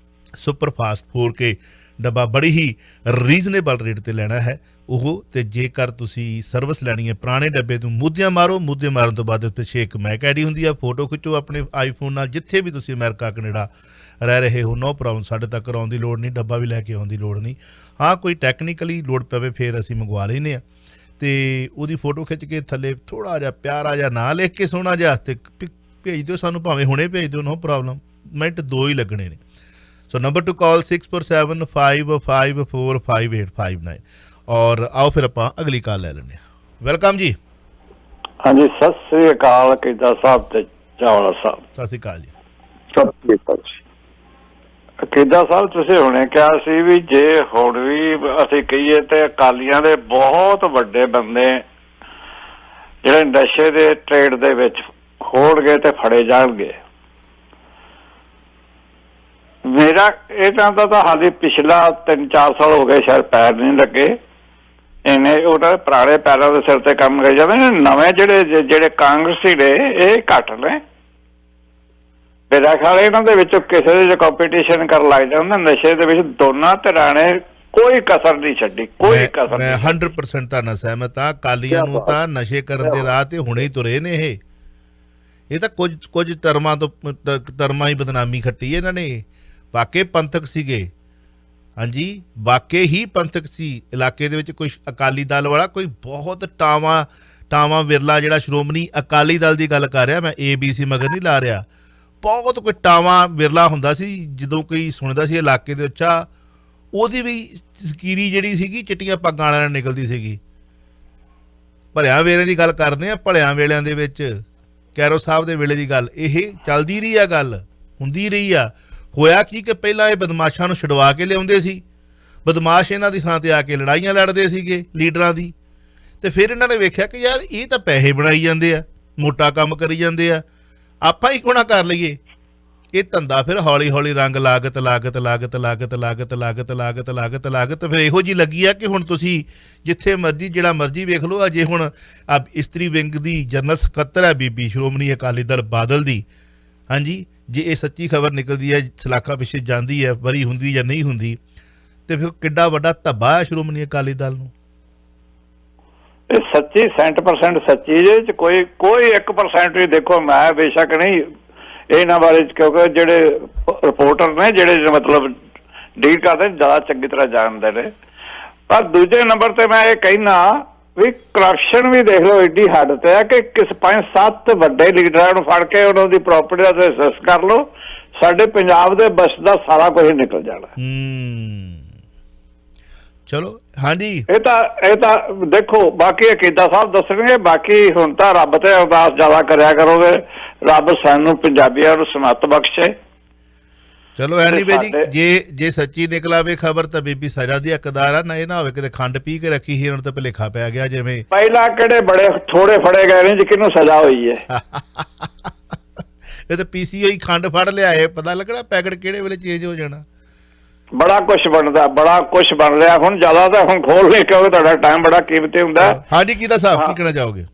[SPEAKER 1] ਸੁਪਰ ਫਾਸਟ 4K ਡੱਬਾ ਬੜੀ ਹੀ ਰੀਜ਼ਨੇਬਲ ਰੇਟ ਤੇ ਲੈਣਾ ਹੈ ਉਹ, ਤੇ ਜੇਕਰ ਤੁਸੀਂ ਸਰਵਿਸ ਲੈਣੀ ਹੈ ਪੁਰਾਣੇ ਡੱਬੇ ਤੋਂ ਮੁੱਦਿਆਂ ਮਾਰੋ, ਮੁੱਦੇ ਮਾਰਨ ਤੋਂ ਬਾਅਦ ਪਿੱਛੇ ਇੱਕ ਮੈਕ ਆਈਡੀ ਹੁੰਦੀ ਆ, ਫੋਟੋ ਖਿੱਚੋ ਆਪਣੇ ਆਈਫੋਨ ਨਾਲ, ਜਿੱਥੇ ਵੀ ਤੁਸੀਂ ਅਮਰੀਕਾ ਕੈਨੇਡਾ ਰਹਿ ਰਹੇ ਹੋ, ਨੋ ਪ੍ਰੋਬਲਮ, ਸਾਡੇ ਤੱਕ ਆਉਣ ਦੀ ਲੋੜ ਨਹੀਂ, ਡੱਬਾ ਵੀ ਲੈ ਕੇ ਆਉਣ ਦੀ ਲੋੜ ਨਹੀਂ। ਹਾਂ ਕੋਈ ਟੈਕਨੀਕਲੀ ਲੋੜ ਪਵੇ ਫਿਰ ਅਸੀਂ ਮੰਗਵਾ ਲੈਂਦੇ ਹਾਂ, ਤੇ ਉਹਦੀ ਫੋਟੋ ਖਿੱਚ ਕੇ ਥੱਲੇ ਥੋੜ੍ਹਾ ਜਿਹਾ ਪਿਆਰਾ ਜਿਹਾ ਨਾਂ ਲਿਖ ਕੇ ਸੋਹਣਾ ਜਿਹਾ ਤੇ ਭੇਜ ਦਿਓ ਸਾਨੂੰ, ਭਾਵੇਂ ਹੁਣੇ ਭੇਜ ਦਿਓ, ਨੋ ਪ੍ਰੋਬਲਮ, ਮਿੰਟ 2 ਹੀ ਲੱਗਣੇ ਨੇ। So number to call 6475545859। ਔਰ ਆਓ ਫਿਰ ਆਪਾਂ ਅਗਲੀ ਕਾਲ ਲੈ ਲੈਂਦੇ ਹਾਂ। ਵੈਲਕਮ ਜੀ।
[SPEAKER 4] ਹਾਂਜੀ, ਸਤਿ ਸ੍ਰੀ ਅਕਾਲ ਕੇਦਾ ਸਾਹਿਬ ਤੇ ਚਾਵਲਾ ਸਾਹਿਬ।
[SPEAKER 1] ਸਤਿ ਸ੍ਰੀ ਅਕਾਲ ਜੀ।
[SPEAKER 2] ਸਤਿ ਸ਼੍ਰੀ ਅਕਾਲ ਜੀ।
[SPEAKER 4] ਕੇਦਾ ਸਾਹਿਬ, ਤੁਸੀਂ ਹੁਣੇ ਕਿਹਾ ਸੀ ਵੀ ਜੇ ਹੁਣ ਵੀ ਅਸੀਂ ਕਹੀਏ ਤੇ ਅਕਾਲੀਆਂ ਦੇ ਬਹੁਤ ਵੱਡੇ ਬੰਦੇ ਜਿਹੜੇ ਨਸ਼ੇ ਦੇ ਟ੍ਰੇਡ ਦੇ ਵਿੱਚ ਹੋਣਗੇ ਤੇ ਫੜੇ ਜਾਣਗੇ। ਮੇਰਾ ਇਹ ਚਾਹੁੰਦਾ ਤਾਂ ਹਾਲੇ ਪਿਛਲਾ 3-4 ਸਾਲ ਹੋ ਗਏ ਸ਼ਾਇਦ ਪੈਰ ਨਹੀਂ ਲੱਗੇ ਇਹਨੇ, ਉਹਨਾਂ ਦੇ ਪੁਰਾਣੇ ਪੈਰਾਂ ਦੇ ਸਿਰ ਤੇ ਕੰਮ ਕਰੀ ਜਾਂਦੇ ਨੇ। ਨਵੇਂ ਜਿਹੜੇ ਕਾਂਗਰਸੀ ਨੇ ਇਹ ਘੱਟ ਨੇ, ਮੇਰਾ ਖਿਆਲ ਇਹਨਾਂ ਦੇ ਵਿੱਚੋਂ ਕਿਸੇ ਦੇ ਕੰਪੀਟੀਸ਼ਨ ਕਰਨ ਲੱਗ ਜਾਂਦੇ ਨਸ਼ੇ ਦੇ ਵਿੱਚ। ਦੋਨਾਂ ਧਿਰਾਂ ਨੇ ਕੋਈ ਕਸਰ ਨਹੀਂ ਛੱਡੀ, ਕੋਈ ਕਸਰ ਨਹੀਂ।
[SPEAKER 1] 100% ਤਾਂ ਸਹਿਮਤ ਹਾਂ। ਅਕਾਲੀਆਂ ਨੂੰ ਤਾਂ ਨਸ਼ੇ ਕਰਨ ਦੇ ਰਾਹ ਤੇ ਹੁਣੇ ਹੀ ਤੁਰੇ ਨੇ ਇਹ ਤਾਂ ਕੁਝ ਧਰਮਾਂ ਹੀ ਬਦਨਾਮੀ ਖੱਟੀ ਇਹਨਾਂ ਨੇ। ਵਾਕਈ ਪੰਥਕ ਸੀਗੇ, ਹਾਂਜੀ ਵਾਕਈ ਹੀ ਪੰਥਕ ਸੀ। ਇਲਾਕੇ ਦੇ ਵਿੱਚ ਕੋਈ ਅਕਾਲੀ ਦਲ ਵਾਲਾ ਕੋਈ ਬਹੁਤ ਟਾਵਾਂ ਵਿਰਲਾ ਜਿਹੜਾ ਸ਼੍ਰੋਮਣੀ ਅਕਾਲੀ ਦਲ ਦੀ ਗੱਲ ਕਰ ਰਿਹਾ ਮੈਂ, ABC ਮਗਰ ਨਹੀਂ ਲਾ ਰਿਹਾ, ਬਹੁਤ ਕੋਈ ਟਾਵਾਂ ਵਿਰਲਾ ਹੁੰਦਾ ਸੀ ਜਦੋਂ ਕੋਈ ਸੁਣਦਾ ਸੀ ਇਲਾਕੇ ਦੇ ਵਿੱਚ ਉਹਦੀ ਵੀ ਸਕੀਰੀ ਜਿਹੜੀ ਸੀਗੀ ਚਿੱਟੀਆਂ ਪੱਗਾਂ ਵਾਲਿਆਂ ਨਾਲ ਨਿਕਲਦੀ ਸੀਗੀ। ਭਲਿਆਂ ਵੇਲੇ ਦੀ ਗੱਲ ਕਰਦੇ ਆ, ਭਲਿਆਂ ਵੇਲਿਆਂ ਦੇ ਵਿੱਚ ਕੈਰੋ ਸਾਹਿਬ ਦੇ ਵੇਲੇ ਦੀ ਗੱਲ ਇਹ ਚੱਲਦੀ ਰਹੀ ਆ, ਗੱਲ ਹੁੰਦੀ ਰਹੀ ਆ। ਹੋਇਆ ਕੀ ਕਿ ਪਹਿਲਾਂ ਇਹ ਬਦਮਾਸ਼ਾਂ ਨੂੰ ਛਡਵਾ ਕੇ ਲਿਆਉਂਦੇ ਸੀ, ਬਦਮਾਸ਼ ਇਹਨਾਂ ਦੀ ਥਾਂ ਤੇ ਆ ਕੇ ਲੜਾਈਆਂ ਲੜਦੇ ਸੀਗੇ ਲੀਡਰਾਂ ਦੀ, ਤੇ ਫਿਰ ਇਹਨਾਂ ਨੇ ਵੇਖਿਆ ਕਿ ਯਾਰ ਇਹ ਤਾਂ ਪੈਸੇ ਬਣਾਈ ਜਾਂਦੇ ਆ, ਮੋਟਾ ਕੰਮ ਕਰੀ ਜਾਂਦੇ ਆ, ਆਪਾਂ ਹੀ ਕਿਉਂ ਨਾ ਕਰ ਲਈਏ ਇਹ ਧੰਦਾ। ਫਿਰ ਹੌਲੀ ਹੌਲੀ ਰੰਗ ਲਾਗਤ ਫਿਰ ਇਹੋ ਜਿਹੀ ਲੱਗੀ ਆ ਕਿ ਹੁਣ ਤੁਸੀਂ ਜਿੱਥੇ ਮਰਜ਼ੀ ਜਿਹੜਾ ਮਰਜ਼ੀ ਵੇਖ ਲਓ। ਅਜੇ ਹੁਣ ਇਸਤਰੀ ਵਿੰਗ ਦੀ ਜਨਰਲ ਸਕੱਤਰ ਹੈ ਬੀਬੀ ਸ਼੍ਰੋਮਣੀ ਅਕਾਲੀ ਦਲ ਬਾਦਲ ਦੀ, ਹਾਂਜੀ ਜੇ ਇਹ ਸੱਚੀ ਖਬਰ ਨਿਕਲਦੀ ਹੈ, ਸਲਾਖਾਂ ਪਿੱਛੇ ਜਾਂਦੀ ਹੈ, ਬਰੀ ਹੁੰਦੀ ਜਾਂ ਨਹੀਂ ਹੁੰਦੀ, ਤੇ ਫਿਰ ਕਿੱਡਾ ਵੱਡਾ ਧੱਬਾ ਹੈ ਸ਼੍ਰੋਮਣੀ ਅਕਾਲੀ ਦਲ ਨੂੰ।
[SPEAKER 4] ਇਹ ਸੱਚੀ 100% ਸੱਚੀ, ਇਹਦੇ ਚ ਕੋਈ 1% ਵੀ ਦੇਖੋ ਮੈਂ ਬੇਸ਼ੱਕ ਨਹੀਂ ਇਹਨਾਂ ਬਾਰੇ, ਕਿਉਂਕਿ ਜਿਹੜੇ ਰਿਪੋਰਟਰ ਨੇ ਜਿਹੜੇ ਮਤਲਬ ਡੀਲ ਕਰਦੇ ਜ਼ਿਆਦਾ ਚੰਗੀ ਤਰ੍ਹਾਂ ਜਾਣਦੇ ਨੇ। ਪਰ ਦੂਜੇ ਨੰਬਰ ਤੇ ਮੈਂ ਇਹ ਕਹਿਣਾ ਵੀ ਕਰਪਸ਼ਨ ਵੀ ਦੇਖ ਲਓ ਏਡੀ ਹੱਦ ਤੇ ਹੈ ਕਿ 5-7 ਵੱਡੇ ਲੀਡਰਾਂ ਨੂੰ ਫੜ ਕੇ ਉਹਨਾਂ ਦੀ ਪ੍ਰਾਪਰਟੀ ਦਾ ਸੈਸ ਕਰ ਲਓ, ਸਾਡੇ ਪੰਜਾਬ ਦੇ ਬਸ ਦਾ ਸਾਰਾ ਕੁਝ ਨਿਕਲ ਜਾਣਾ।
[SPEAKER 1] ਚਲੋ ਹਾਂਜੀ,
[SPEAKER 4] ਇਹ ਤਾਂ ਦੇਖੋ ਬਾਕੀ ਅਕੀਦਾ ਸਾਹਿਬ ਦੱਸਣਗੇ। ਬਾਕੀ ਹੁਣ ਤਾਂ ਰੱਬ ਤੇ ਅਰਦਾਸ ਜ਼ਿਆਦਾ ਕਰਿਆ ਕਰੋਗੇ, ਰੱਬ ਸਾਨੂੰ ਪੰਜਾਬੀਆਂ ਨੂੰ ਸਮੱਤ ਬਖਸ਼ੇ।
[SPEAKER 1] ਚਲੋ ਐਨੀਵੇ ਜੀ, ਜੇ ਸੱਚੀ ਨਿਕਲਾਵੇ ਖਬਰ ਤਾਂ ਬੀਬੀ ਸਜ਼ਾ ਦੀ ਹੱਕਦਾਰ ਆ ਨਾ। ਇਹ ਨਾ ਹੋਵੇ ਕਿਤੇ ਖੰਡ ਪੀ ਕੇ ਰੱਖੀ ਸੀ, ਉਹਨਾਂ ਤੇ ਭੁਲੇਖਾ ਪੈ ਗਿਆ। ਜਿਵੇਂ
[SPEAKER 4] ਪਹਿਲਾਂ ਕਿਹੜੇ ਬੜੇ ਥੋੜੇ ਫੜੇ ਗਏ ਨੇ ਜੀ, ਕਿਹਨੂੰ ਸਜ਼ਾ ਹੋਈ ਹੈ।
[SPEAKER 1] ਇਹ ਤਾਂ PCI ਖੰਡ ਫੜ ਲਿਆਏ, ਪਤਾ ਲੱਗਣਾ ਪੈਕਟ ਕਿਹੜੇ ਵੇਲੇ ਚੇਂਜ ਹੋ ਜਾਣਾ।
[SPEAKER 4] ਬੜਾ ਕੁਛ ਬਣਦਾ, ਬੜਾ ਕੁਛ ਬਣ ਰਿਹਾ ਹੁਣ। ਜ਼ਿਆਦਾ ਤਾਂ ਹੁਣ ਖੋਲ ਲੈ ਕਿਉਂਕਿ ਤੁਹਾਡਾ ਟਾਈਮ ਬੜਾ ਕੀਮਤੀ ਹੁੰਦਾ।
[SPEAKER 1] ਹਾਂਜੀ ਕਿਹਦਾ ਸਾਹਿਬ ਕੀ ਕਹਿਣਾ ਚਾਹੋਗੇ?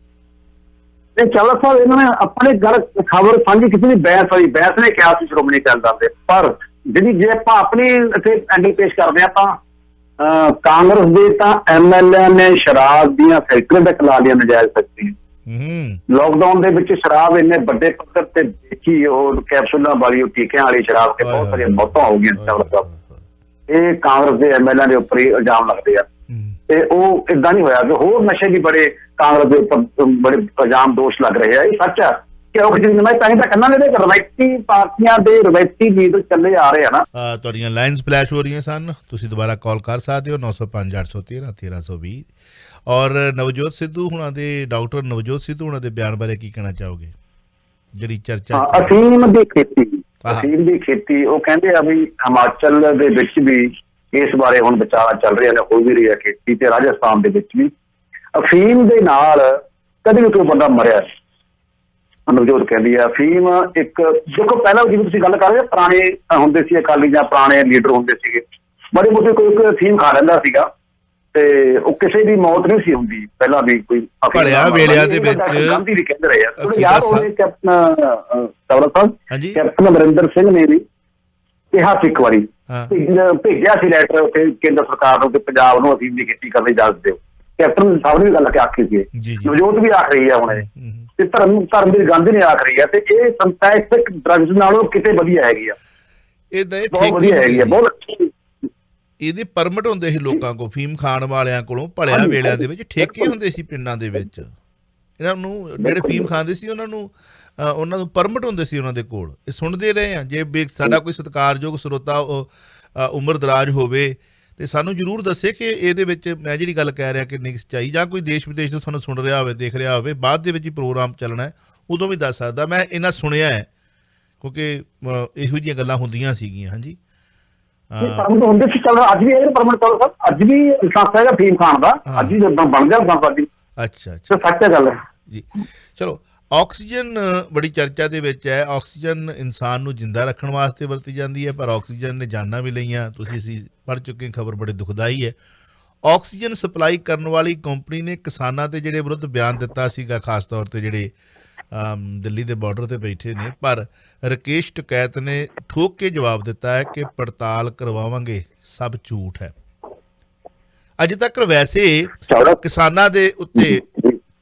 [SPEAKER 2] ਇਹ ਚਾਵਲਾ ਸਾਹਿਬ ਇਹਨਾਂ ਨੇ ਆਪਣੇ ਗੱਲ ਖਬਰ ਸਾਂਝੀ ਕਿਸੇ ਦੀ ਬਹਿਸ ਨੇ ਕਿਹਾ ਸੀ ਸ਼੍ਰੋਮਣੀ ਅਕਾਲੀ ਦਲ ਦੇ, ਪਰ ਜਿਹੜੀ ਜੇ ਆਪਾਂ ਆਪਣੀ ਇੱਥੇ ਐਂਗਲ ਪੇਸ਼ ਕਰਦੇ ਹਾਂ ਤਾਂ ਕਾਂਗਰਸ ਦੇ ਤਾਂ MLA ਨੇ ਸ਼ਰਾਬ ਦੀਆਂ ਫੈਕਟਰੀਆਂ ਤੱਕ ਲਾ ਲਈਆਂ ਨਜਾਇਜ਼ ਫੈਕਟਰੀਆਂ। ਲੋਕਡਾਊਨ ਦੇ ਵਿੱਚ ਸ਼ਰਾਬ ਇੰਨੇ ਵੱਡੇ ਪੱਧਰ ਤੇ ਵੇਚੀ, ਉਹ ਕੈਪਸੂਲਾਂ ਵਾਲੀ, ਉਹ ਟੀਕਿਆਂ ਵਾਲੀ ਸ਼ਰਾਬ ਤੇ ਬਹੁਤ ਸਾਰੀਆਂ ਮੌਤਾਂ ਹੋ ਗਈਆਂ। ਚਾਵਲਾ ਸਾਹਿਬ ਇਹ ਕਾਂਗਰਸ ਦੇ MLA ਦੇ ਉੱਪਰ ਹੀ ਇਲਜ਼ਾਮ ਲੱਗਦੇ ਆ, ਤੇ ਉਹ ਏਦਾਂ ਨਹੀਂ ਹੋਇਆ ਕਿ ਹੋਰ ਨਸ਼ੇ ਵੀ ਬੜੇ ਕਾਂਗਰਸ ਦੇ ਉੱਪਰ ਬੜੇ ਇਲਜ਼ਾਮ ਦੋਸ਼ ਲੱਗ ਰਹੇ ਆ। ਇਹ ਸੱਚ ਆ ਕਿ ਉਹ ਜਿਹੜੀ ਮੈਂ ਤਾਂ ਹੀ ਤਾਂ ਕਹਿੰਦਾ ਇਹਦੇ ਰਵਾਇਤੀ ਪਾਰਟੀਆਂ ਦੇ ਰਵਾਇਤੀ ਲੀਡਰ ਚੱਲੇ ਆ ਰਹੇ ਆ ਨਾ।
[SPEAKER 1] ਤੁਹਾਡੀਆਂ ਲਾਈਨਸ ਫਲੈਸ਼ ਹੋ ਰਹੀਆਂ ਸਨ, ਤੁਸੀਂ ਦੁਬਾਰਾ ਕਾਲ ਕਰ ਸਕਦੇ ਹੋ 905-813-1320। ਔਰ ਨਵਜੋਤ ਸਿੱਧੂ ਹੁਣਾਂ ਦੇ, ਡਾਕਟਰ ਨਵਜੋਤ ਸਿੱਧੂ ਹੁਣਾਂ ਦੇ ਬਿਆਨ ਬਾਰੇ ਕੀ ਕਹਿਣਾ ਚਾਹੋਗੇ? ਜਿਹੜੀ ਚਰਚਾ
[SPEAKER 2] ਅਫੀਮ ਦੀ ਖੇਤੀ ਉਹ ਕਹਿੰਦੇ ਆ ਵੀ ਹਿਮਾਚਲ ਦੇ ਵਿੱਚ ਵੀ ਇਸ ਬਾਰੇ ਹੁਣ ਵਿਚਾਰਾਂ ਚੱਲ ਰਹੀਆਂ ਨੇ, ਹੋ ਵੀ ਰਹੀ ਹੈ ਖੇਤੀ, ਤੇ ਰਾਜਸਥਾਨ ਦੇ ਵਿੱਚ ਵੀ। ਅਫੀਮ ਦੇ ਨਾਲ ਕਦੇ ਵੀ ਕੋਈ ਬੰਦਾ ਮਰਿਆ ਨਵਜੋਤ ਕਹਿੰਦੀ ਆ ਫੀਮ ਇੱਕ ਦੇਖੋ ਪਹਿਲਾਂ ਜਿਵੇਂ ਤੁਸੀਂ ਗੱਲ ਕਰ ਰਹੇ ਹੋ ਪੁਰਾਣੇ ਹੁੰਦੇ ਸੀ ਅਕਾਲੀ ਜਾਂ ਪੁਰਾਣੇ ਲੀਡਰ ਹੁੰਦੇ ਸੀਗੇ ਬੜੇ ਮੋਟੇ ਕੋਈ ਫੀਮ ਖਾ ਲੈਂਦਾ ਸੀਗਾ ਤੇ ਉਹ ਕਿਸੇ ਦੀ ਮੌਤ ਨਹੀਂ ਸੀ ਹੁੰਦੀ ਪਹਿਲਾਂ ਵੀ ਕੋਈ
[SPEAKER 1] ਭਲਿਆ ਵੇਲਿਆਂ ਦੇ ਵਿੱਚ
[SPEAKER 2] ਗਾਂਧੀ ਵੀ ਕਹਿੰਦੇ ਰਹੇ ਆ ਤੁਹਾਨੂੰ ਯਾਦ ਹੋਵੇ ਕੈਪਟਨ ਚਾਵਲਾ ਸਾਹਿਬ ਕੈਪਟਨ ਅਮਰਿੰਦਰ ਸਿੰਘ ਨੇ ਵੀ ਕਿਹਾ ਸੀ ਇੱਕ ਵਾਰੀ ਭੇਜਿਆ ਸੀ ਲੈਟਰ ਉੱਥੇ ਕੇਂਦਰ ਸਰਕਾਰ ਨੂੰ ਕਿ ਪੰਜਾਬ ਨੂੰ ਅਫੀਮ ਦੀ ਖੇਤੀ ਕਰਨ ਦੀ ਇਜਾਜ਼ਤ ਦਿਓ ਕੈਪਟਨ ਸਾਹਿਬ ਨੇ ਵੀ ਗੱਲ ਆਖੀ ਸੀ ਨਵਜੋਤ ਵੀ ਆਖ ਰਹੀ ਹੈ ਹੁਣ ਤੇ ਧਰਮ ਦੀ ਗਾਂਧੀ ਨੇ ਆਖ ਰਹੀ ਹੈ ਤੇ ਇਹ ਸਿੰਥੈਟਿਕ ਡਰੱਗਸ ਨਾਲੋਂ ਕਿਤੇ ਵਧੀਆ ਹੈਗੀ ਆ ਬਹੁਤ ਵਧੀਆ ਹੈਗੀ ਆ ਬਹੁਤ ਅੱਛੀ
[SPEAKER 1] ਇਹਦੇ ਪਰਮਿਟ ਹੁੰਦੇ ਸੀ ਲੋਕਾਂ ਕੋਲ ਫੀਮ ਖਾਣ ਵਾਲਿਆਂ ਕੋਲੋਂ ਭਲਿਆ ਵੇਲਿਆਂ ਦੇ ਵਿੱਚ ਠੇਕੇ ਹੁੰਦੇ ਸੀ ਪਿੰਡਾਂ ਦੇ ਵਿੱਚ ਇਹਨਾਂ ਨੂੰ ਜਿਹੜੇ ਫੀਮ ਖਾਂਦੇ ਸੀ ਉਹਨਾਂ ਨੂੰ ਪਰਮਿਟ ਹੁੰਦੇ ਸੀ ਉਹਨਾਂ ਦੇ ਕੋਲ ਇਹ ਸੁਣਦੇ ਰਹੇ ਆ ਜੇ ਸਾਡਾ ਕੋਈ ਸਤਿਕਾਰਯੋਗ ਸਰੋਤਾ ਉਮਰ ਦਰਾਜ ਹੋਵੇ ਤੇ ਸਾਨੂੰ ਜ਼ਰੂਰ ਦੱਸੇ ਕਿ ਇਹਦੇ ਵਿੱਚ ਮੈਂ ਜਿਹੜੀ ਗੱਲ ਕਹਿ ਰਿਹਾ ਕਿ ਨਹੀਂ ਸੱਚਾਈ ਜਾਂ ਕੋਈ ਦੇਸ਼ ਵਿਦੇਸ਼ ਤੋਂ ਸਾਨੂੰ ਸੁਣ ਰਿਹਾ ਹੋਵੇ ਦੇਖ ਰਿਹਾ ਹੋਵੇ ਬਾਅਦ ਦੇ ਵਿੱਚ ਹੀ ਪ੍ਰੋਗਰਾਮ ਚੱਲਣਾ ਉਦੋਂ ਵੀ ਦੱਸ ਸਕਦਾ ਮੈਂ ਇਹਨਾਂ ਸੁਣਿਆ ਹੈ ਕਿਉਂਕਿ ਇਹੋ ਜਿਹੀਆਂ ਗੱਲਾਂ ਹੁੰਦੀਆਂ ਸੀਗੀਆਂ ਹਾਂਜੀ
[SPEAKER 2] ਪਰਮਿਟ ਹੁੰਦੇ ਸੀ ਚੱਲ ਅੱਜ ਵੀ ਇਹ ਪਰਮਿਟ ਚੱਲ ਸਰ ਅੱਜ ਵੀ ਲਾਇਸੈਂਸ ਹੈਗਾ ਫੀਮ ਖਾਣ ਦਾ ਅੱਜ ਵੀ ਬਣ ਗਿਆ
[SPEAKER 1] ਅੱਛਾ
[SPEAKER 2] ਸੱਚ ਹੈ ਗੱਲ
[SPEAKER 1] ਜੀ ਚਲੋ ਆਕਸੀਜਨ ਬੜੀ ਚਰਚਾ ਦੇ ਵਿੱਚ ਹੈ ਆਕਸੀਜਨ ਇਨਸਾਨ ਨੂੰ ਜਿੰਦਾ ਰੱਖਣ ਵਾਸਤੇ ਵਰਤੀ ਜਾਂਦੀ ਹੈ ਪਰ ਆਕਸੀਜਨ ਨੇ ਜਾਨਾਂ ਵੀ ਲਈਆਂ ਤੁਸੀਂ ਅਸੀਂ ਪੜ੍ਹ ਚੁੱਕੇ ਖਬਰ ਬੜੀ ਦੁਖਦਾਈ ਹੈ ਆਕਸੀਜਨ ਸਪਲਾਈ ਕਰਨ ਵਾਲੀ ਕੰਪਨੀ ਨੇ ਕਿਸਾਨਾਂ ਦੇ ਜਿਹੜੇ ਵਿਰੁੱਧ ਬਿਆਨ ਦਿੱਤਾ ਸੀਗਾ ਖਾਸ ਤੌਰ ਤੇ ਜਿਹੜੇ ਦਿੱਲੀ ਦੇ ਬਾਰਡਰ ਤੇ ਬੈਠੇ ਨੇ ਪਰ ਰਕੇਸ਼ ਟਕੈਤ ਨੇ ਠੋਕ ਕੇ ਜਵਾਬ ਦਿੱਤਾ ਹੈ ਕਿ ਪੜਤਾਲ ਕਰਵਾਵਾਂਗੇ ਸਭ ਝੂਠ ਹੈ ਅਜੇ ਤੱਕ ਵੈਸੇ ਕਿਸਾਨਾਂ ਦੇ ਉੱਤੇ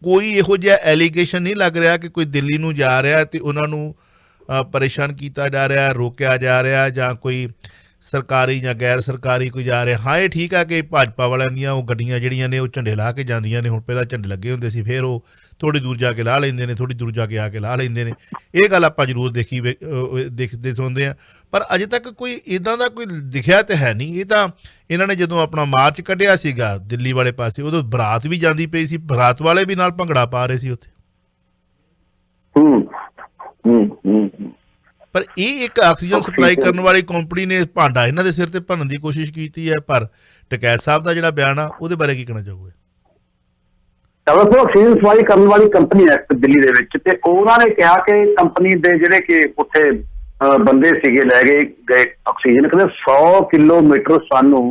[SPEAKER 1] ਕੋਈ ਇਹੋ ਜਿਹਾ ਐਲੀਗੇਸ਼ਨ ਨਹੀਂ ਲੱਗ ਰਿਹਾ ਕਿ ਕੋਈ ਦਿੱਲੀ ਨੂੰ ਜਾ ਰਿਹਾ ਤੇ ਉਹਨਾਂ ਨੂੰ ਪਰੇਸ਼ਾਨ ਕੀਤਾ ਜਾ ਰਿਹਾ ਰੋਕਿਆ ਜਾ ਰਿਹਾ ਜਾਂ ਕੋਈ ਸਰਕਾਰੀ ਜਾਂ ਗੈਰ ਸਰਕਾਰੀ ਕੋਈ ਜਾ ਰਿਹਾ ਹਾਂ ਇਹ ਠੀਕ ਆ ਕਿ ਭਾਜਪਾ ਵਾਲਿਆਂ ਦੀਆਂ ਉਹ ਗੱਡੀਆਂ ਜਿਹੜੀਆਂ ਨੇ ਉਹ ਝੰਡੇ ਲਾ ਕੇ ਜਾਂਦੀਆਂ ਨੇ ਹੁਣ ਪਹਿਲਾਂ ਝੰਡੇ ਲੱਗੇ ਹੁੰਦੇ ਸੀ ਫਿਰ ਉਹ ਥੋੜ੍ਹੀ ਦੂਰ ਜਾ ਕੇ ਲਾ ਲੈਂਦੇ ਨੇ ਥੋੜ੍ਹੀ ਦੂਰ ਜਾ ਕੇ ਆ ਕੇ ਲਾ ਲੈਂਦੇ ਨੇ ਇਹ ਗੱਲ ਆਪਾਂ ਜ਼ਰੂਰ ਦੇਖਦੇ ਸੁਣਦੇ ਹਾਂ ਪਰ ਅਜੇ ਤੱਕ ਕੋਈ ਇੱਦਾਂ ਦਾ ਕੋਈ ਦਿਖਿਆ ਤਾਂ ਹੈ ਨਹੀਂ ਇਹ ਤਾਂ ਇਹਨਾਂ ਨੇ ਜਦੋਂ ਆਪਣਾ ਮਾਰਚ ਕੱਢਿਆ ਸੀਗਾ ਦਿੱਲੀ ਵਾਲੇ ਪਾਸੇ ਉਦੋਂ ਬਰਾਤ ਵੀ ਜਾਂਦੀ ਪਈ ਸੀ ਬਰਾਤ ਵਾਲੇ ਵੀ ਨਾਲ ਭੰਗੜਾ ਪਾ ਰਹੇ ਸੀ ਉੱਥੇ ਪਰ ਇਹ ਇੱਕ ਆਕਸੀਜਨ ਸਪਲਾਈ ਕਰਨ ਵਾਲੀ ਕੰਪਨੀ ਨੇ ਭਾਂਡਾ ਇਹਨਾਂ ਦੇ ਸਿਰ ਤੇ ਭੰਨਣ ਦੀ ਕੋਸ਼ਿਸ਼ ਕੀਤੀ ਹੈ ਪਰ ਟਕੈਤ ਸਾਹਿਬ ਦਾ ਜਿਹੜਾ ਬਿਆਨ ਆ ਉਹਦੇ ਬਾਰੇ ਕੀ ਕਹਿਣਾ ਚਾਹੋਗੇ
[SPEAKER 2] ਆਕਸੀਜਨ ਸਪਲਾਈ ਕਰਨ ਵਾਲੀ ਕੰਪਨੀ ਹੈ ਦਿੱਲੀ ਦੇ ਵਿੱਚ ਤੇ ਉਹਨਾਂ ਨੇ ਕਿਹਾ ਕਿ ਕੰਪਨੀ ਦੇ ਜਿਹੜੇ ਕਿ ਉੱਥੇ ਬੰਦੇ ਸੀਗੇ ਲੈ ਗਏ ਆਕਸੀਜਨ ਕਹਿੰਦੇ 100 ਕਿਲੋਮੀਟਰ ਸਾਨੂੰ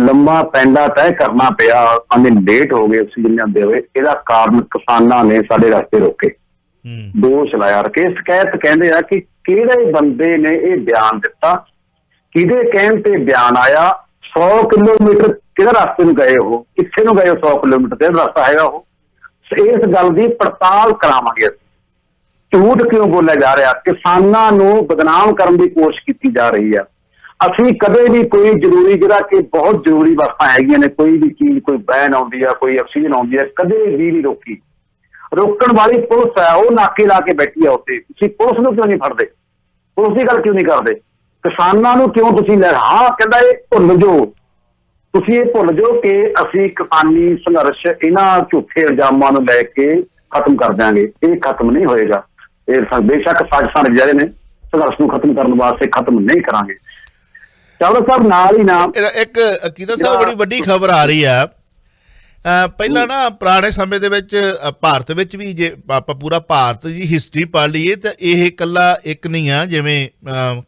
[SPEAKER 2] ਲੰਬਾ ਪੈਂਡਾ ਤੈਅ ਕਰਨਾ ਪਿਆ ਸਾਨੂੰ ਲੇਟ ਹੋ ਗਏ ਆਕਸੀਜਨ ਜਾਂਦੇ ਹੋਏ ਇਹਦਾ ਕਾਰਨ ਕਿਸਾਨਾਂ ਨੇ ਸਾਡੇ ਰਸਤੇ ਰੋਕੇ ਦੋਸ਼ ਲਾਇਆ ਰਕੇਸ਼ ਟਕੈਤ ਕਹਿੰਦੇ ਆ ਕਿ ਕਿਹੜੇ ਬੰਦੇ ਨੇ ਇਹ ਬਿਆਨ ਦਿੱਤਾ ਕਿਹਦੇ ਕਹਿਣ ਤੇ ਬਿਆਨ ਆਇਆ 100 ਕਿਲੋਮੀਟਰ ਕਿਹੜੇ ਰਸਤੇ ਨੂੰ ਗਏ ਉਹ ਕਿੱਥੇ ਨੂੰ ਗਏ 100 ਕਿਲੋਮੀਟਰ ਤੇ ਰਸਤਾ ਹੈਗਾ ਉਹ ਇਸ ਗੱਲ ਦੀ ਪੜਤਾਲ ਕਰਾਵਾਂਗੇ ਝੂਠ ਕਿਉਂ ਬੋਲਿਆ ਜਾ ਰਿਹਾ ਕਿਸਾਨਾਂ ਨੂੰ ਬਦਨਾਮ ਕਰਨ ਦੀ ਕੋਸ਼ਿਸ਼ ਕੀਤੀ ਜਾ ਰਹੀ ਆ ਅਸੀਂ ਕਦੇ ਵੀ ਕੋਈ ਜ਼ਰੂਰੀ ਜਿਹੜਾ ਕਿ ਬਹੁਤ ਜ਼ਰੂਰੀ ਵਸਤਾਂ ਹੈਗੀਆਂ ਨੇ ਕੋਈ ਵੀ ਚੀਜ਼ ਕੋਈ ਬੈਨ ਆਉਂਦੀ ਆ ਕੋਈ ਆਕਸੀਜਨ ਆਉਂਦੀ ਆ ਕਦੇ ਵੀ ਨਹੀਂ ਰੋਕੀ ਰੋਕਣ ਵਾਲੀ ਪੁਲਿਸ ਹੈ ਉਹ ਨਾਕੇ ਲਾ ਕੇ ਬੈਠੀ ਆ ਉੱਥੇ ਤੁਸੀਂ ਪੁਲਿਸ ਨੂੰ ਕਿਉਂ ਨਹੀਂ ਫੜਦੇ ਪੁਲਿਸ ਦੀ ਗੱਲ ਕਿਉਂ ਨਹੀਂ ਕਰਦੇ ਕਿਸਾਨਾਂ ਨੂੰ ਕਿਉਂ ਤੁਸੀਂ ਲੈ ਹਾਂ ਕਹਿੰਦਾ ਇਹ ਭੁੱਲ ਜਾਓ ਤੁਸੀਂ ਇਹ ਭੁੱਲ ਜਾਓ ਕਿ ਅਸੀਂ ਕਿਸਾਨੀ ਸੰਘਰਸ਼ ਇਹਨਾਂ ਝੂਠੇ ਇਲਜ਼ਾਮਾਂ ਨੂੰ ਲੈ ਕੇ ਖਤਮ ਕਰ ਦਿਆਂਗੇ ਇਹ ਖਤਮ ਨਹੀਂ ਹੋਏਗਾ ਇਹ ਬੇਸ਼ੱਕ ਸਾਜ਼ਿਸ਼ਾਂ ਜਿਹੜੇ ਨੇ ਸੰਘਰਸ਼ ਨੂੰ ਖਤਮ ਕਰਨ ਵਾਸਤੇ ਖਤਮ ਨਹੀਂ ਕਰਾਂਗੇ ਚਾਵਲਾ ਸਾਹਿਬ ਨਾਲ ਹੀ ਨਾ
[SPEAKER 1] ਇੱਕ ਅਕੀਦਾ ਸਾਹਿਬ ਬੜੀ ਵੱਡੀ ਖਬਰ ਆ ਰਹੀ ਆ ਪਹਿਲਾਂ ਨਾ ਪੁਰਾਣੇ ਸਮੇਂ ਦੇ ਵਿੱਚ ਭਾਰਤ ਵਿੱਚ ਵੀ ਜੇ ਆਪਾਂ ਪੂਰਾ ਭਾਰਤ ਦੀ ਹਿਸਟਰੀ ਪੜ੍ਹ ਲਈਏ ਤਾਂ ਇਹ ਇਕੱਲਾ ਇੱਕ ਨਹੀਂ ਆ ਜਿਵੇਂ